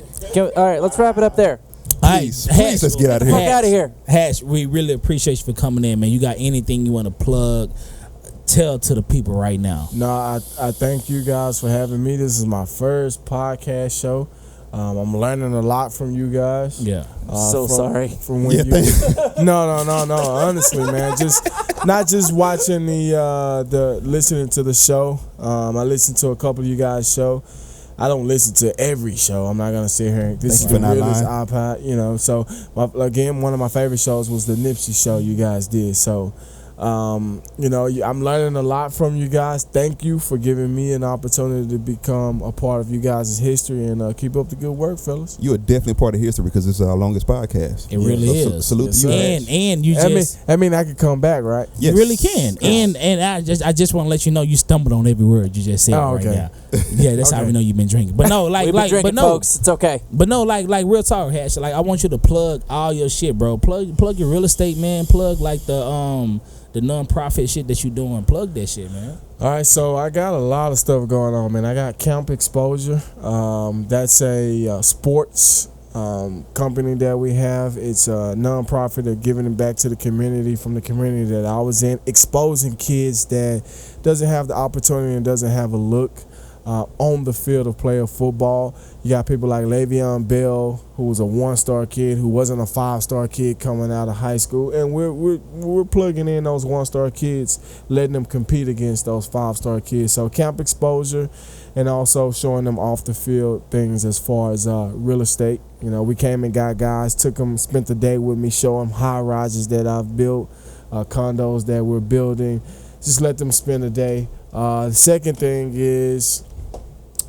All right, let's wrap it up there. Please, please, let's get out of here. Fuck outta here. Hash, we really appreciate you for coming in, man. You got anything you want to plug? Tell to the people right now. No, I thank you guys for having me. This is my first podcast show. I'm learning a lot from you guys. Yeah. Sorry. From when No. Honestly, man, not just watching the listening to the show. I listened to a couple of you guys' show. I don't listen to every show. I'm not gonna sit here. This Thank is you the for not realest lying. iPod, you know. So again, one of my favorite shows was the Nipsey show you guys did. So. You know, I'm learning a lot from you guys. Thank you for giving me an opportunity to become a part of you guys' history, and keep up the good work, fellas. You are definitely part of history because it's our longest podcast. It really So is. salute Yes, to you. sir. And you just I mean, I could come back, right? Yes. you really can. And I just want to let you know you stumbled on every word you just said Oh, right okay. now. Yeah, that's how we Okay. know you've been drinking. But no, We've been drinking, but no, folks. It's okay. But no, like real talk, Hash. Like I want you to plug all your shit, bro. Plug your real estate, man. Plug like the non-profit shit that you doing. Plug that shit, man. All right, so I got a lot of stuff going on, man. I got Camp Exposure. That's a sports company that we have. It's a nonprofit of giving it back to the community from the community that I was in, exposing kids that doesn't have the opportunity and doesn't have a look on the field of player football. You got people like Le'Veon Bell, who was a 1-star kid, who wasn't a 5-star kid coming out of high school, and we're plugging in those 1-star kids, letting them compete against those 5-star kids. So Camp Exposure, and also showing them off the field things as far as real estate. You know, we came and got guys, took them, spent the day with me, show them high rises that I've built, condos that we're building. Just let them spend a day. The second thing is,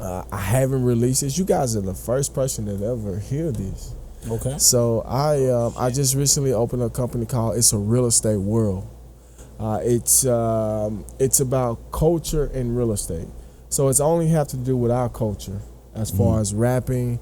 I haven't released this. You guys are the first person that ever hear this. Okay. So I just recently opened a company called It's a Real Estate World. It's about culture and real estate. So it's only have to do with our culture as far as rapping,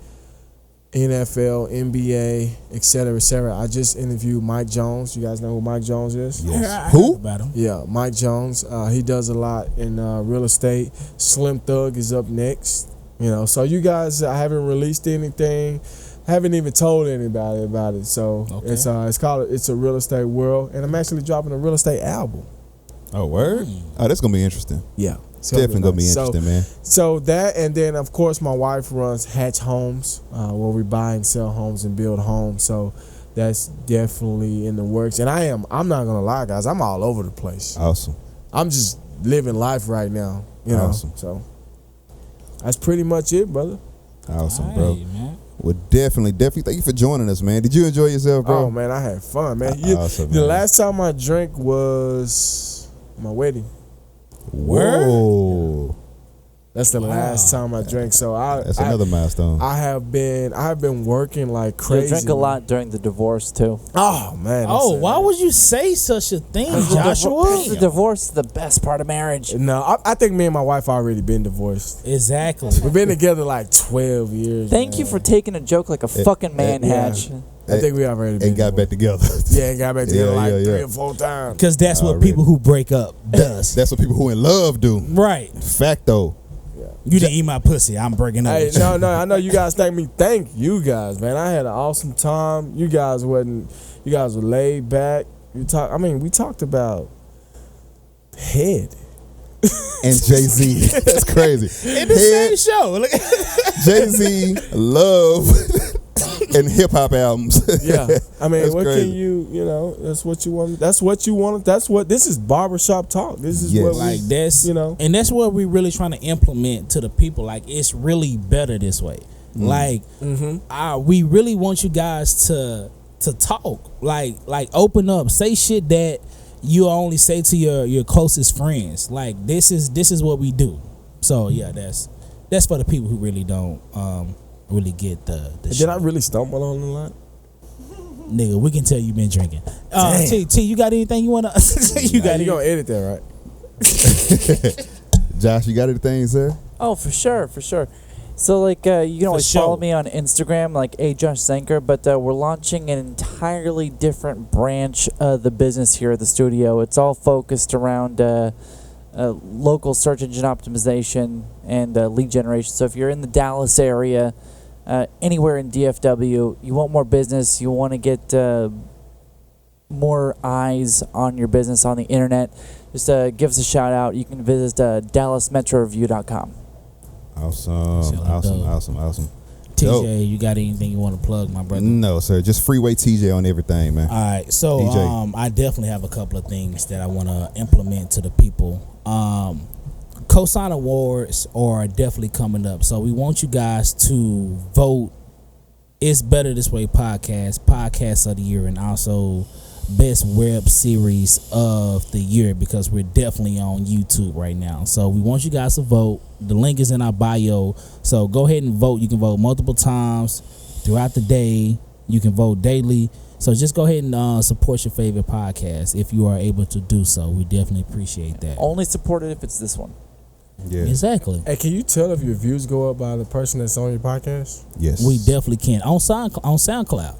NFL, NBA, et cetera, et cetera. I just interviewed Mike Jones. You guys know who Mike Jones is? I Who? heard about him. Yeah, Mike Jones. He does a lot in real estate. Slim Thug is up next. You know, so you guys, I haven't released anything. Haven't even told anybody about it. So Okay. it's called It's a Real Estate World, and I'm actually dropping a real estate album. Oh, word? Oh, that's going to be interesting. Yeah, it's Definitely going to be nice. interesting, man. So that, and then of course my wife runs Hatch Homes, where we buy and sell homes and build homes. So that's definitely in the works. And I'm not gonna lie, guys, I'm all over the place. Awesome. I'm just living life right now, you know. Awesome. So that's pretty much it, brother. Awesome, bro. Hey, man. Well, definitely thank you for joining us, man. Did you enjoy yourself, bro? Oh man, I had fun, man. Awesome, The man. last time I drank was my wedding. Whoa. That's the last time I drank. So That's another milestone. I have been working like You crazy. drink a lot during the divorce too. Oh man. Oh, that's why would you say such a thing, The Joshua? divorce is the best part of marriage. No, I think me and my wife already been divorced. Exactly. We've been together like 12 years. Thank you for taking a joke like a fucking man, yeah. Hatch. I think we already been And got back divorced. together. Yeah, and got back together Yeah, like yeah, 3 yeah. or 4 times. Because that's what Already. people who break up does. That's what people who in love do. Right. Facto. You didn't eat my pussy. I'm breaking up. Hey, with you. no, I know you guys thank me. Thank you guys, man. I had an awesome time. You guys were laid back. We talked about head. And Jay-Z. That's crazy. In the same show. Look- Jay-Z, love, and hip-hop albums. Yeah, I mean, That's what crazy. can you know? That's what you want. That's what you want. This is barbershop talk. This is Yes. what like that's you know. and that's what we really trying to implement to the people. Like it's really better this way. Like we really want you guys to talk. Like open up, say shit that you only say to your closest friends. Like this is what we do. So yeah, that's for the people who really don't really get the Did shit. I really stumble on the line? Nigga, we can tell you been drinking. T, you got anything you wanna? You gonna edit that, right? Josh, you got anything, sir? Oh, for sure. So, like, you can always follow me on Instagram, like, Josh Zenker, but we're launching an entirely different branch of the business here at the studio. It's all focused around local search engine optimization and lead generation. So if you're in the Dallas area, anywhere in DFW, you want more business, you want to get more eyes on your business on the internet, just give us a shout out. You can visit DallasMetroReview.com. Awesome. TJ, you got anything you want to plug, my brother? No, sir. Just freeway TJ on everything, man. All right. So I definitely have a couple of things that I want to implement to the people. Cosign Awards are definitely coming up. So we want you guys to vote. It's Better This Way podcast of the year, and also best web series of the year, because we're definitely on YouTube right now. So we want you guys to vote. The link is in our bio. So go ahead and vote. You can vote multiple times throughout the day. You can vote daily. So just go ahead and support your favorite podcast if you are able to do so. We definitely appreciate that. Only support it if it's this one. Yeah. Exactly. Hey, can you tell if your views go up by the person that's on your podcast? Yes. We definitely can. On SoundCloud.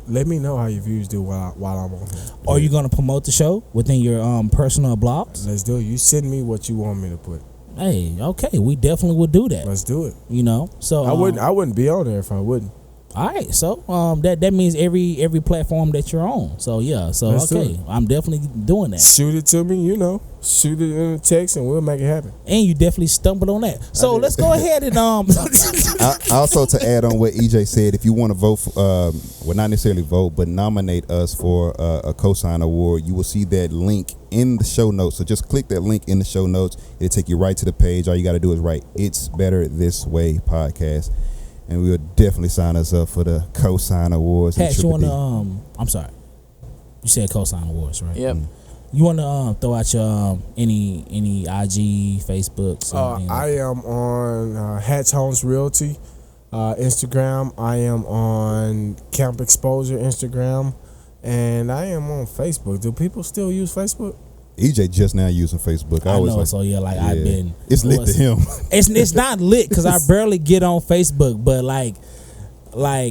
Let me know how your views do while I'm on here. Are you going to promote the show within your personal blogs? Let's do it. You send me what you want me to put. Hey, okay. We definitely would do that. Let's do it. You know? So I wouldn't be on there if I wouldn't. All right, so that means every platform that you're on. So yeah, so Let's do okay, it. I'm definitely doing that. Shoot it to me, shoot it in a text, and we'll make it happen. And you definitely stumbled on that. So let's go ahead and Also, to add on what EJ said, if you want to vote, well, not necessarily vote, but nominate us for a cosign award, you will see that link in the show notes. So just click that link in the show notes. It'll take you right to the page. All you got to do is write "It's Better This Way" podcast. And we will definitely sign us up for the cosign awards. Pat, you wanna I'm sorry, you said cosign awards, right? Yep. You wanna throw out your any IG, Facebook? I am on Hatch Homes Realty Instagram. I am on Camp Exposure Instagram, and I am on Facebook. Do people still use Facebook? EJ just now using Facebook. I know, so yeah, like I've been. It's lit to him. It's not lit because I barely get on Facebook, but like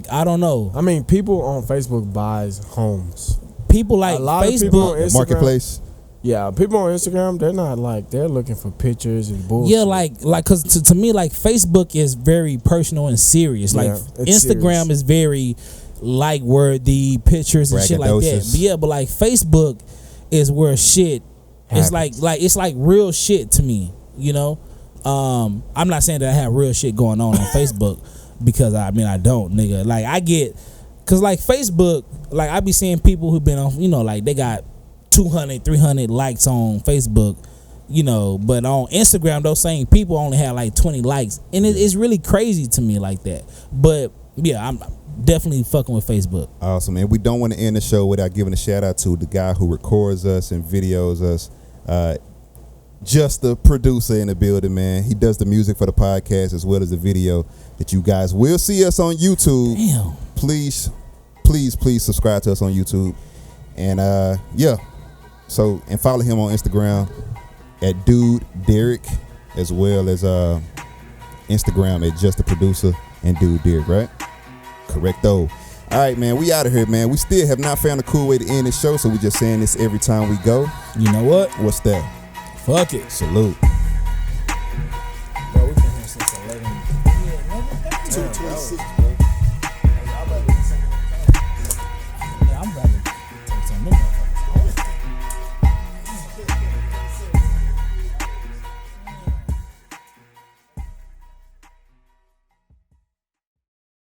I don't know. I mean, people on Facebook buys homes. People like a lot Facebook of people on Instagram, Marketplace. Yeah, people on Instagram, they're looking for pictures and bullshit. Yeah, like because to me, like Facebook is very personal and serious. Like Instagram is very like worthy pictures and shit like that. But yeah, but like Facebook is where shit. It's like real shit to me, I'm not saying that I have real shit going on Facebook because I don't, nigga. Like I get, cause like Facebook, like I be seeing people who've been on, like they got 200, 300 likes on Facebook, but on Instagram those same people only have like 20 likes, and it's really crazy to me like that. But yeah, I'm definitely fucking with Facebook. Awesome, man. We don't want to end the show without giving a shout out to the guy who records us and videos us. Just the producer in the building, man. He does the music for the podcast as well as the video that you guys will see us on YouTube. Damn. Please subscribe to us on YouTube. And so and follow him on Instagram at Dude Derek, as well as Instagram at Just the Producer and Dude Derek, right? Correcto. All right, man, we out of here, man. We still have not found a cool way to end this show, so we just saying this every time we go. You know what? What's that? Fuck it. Salute. Bro, we've been here since 11. 2:26, bro.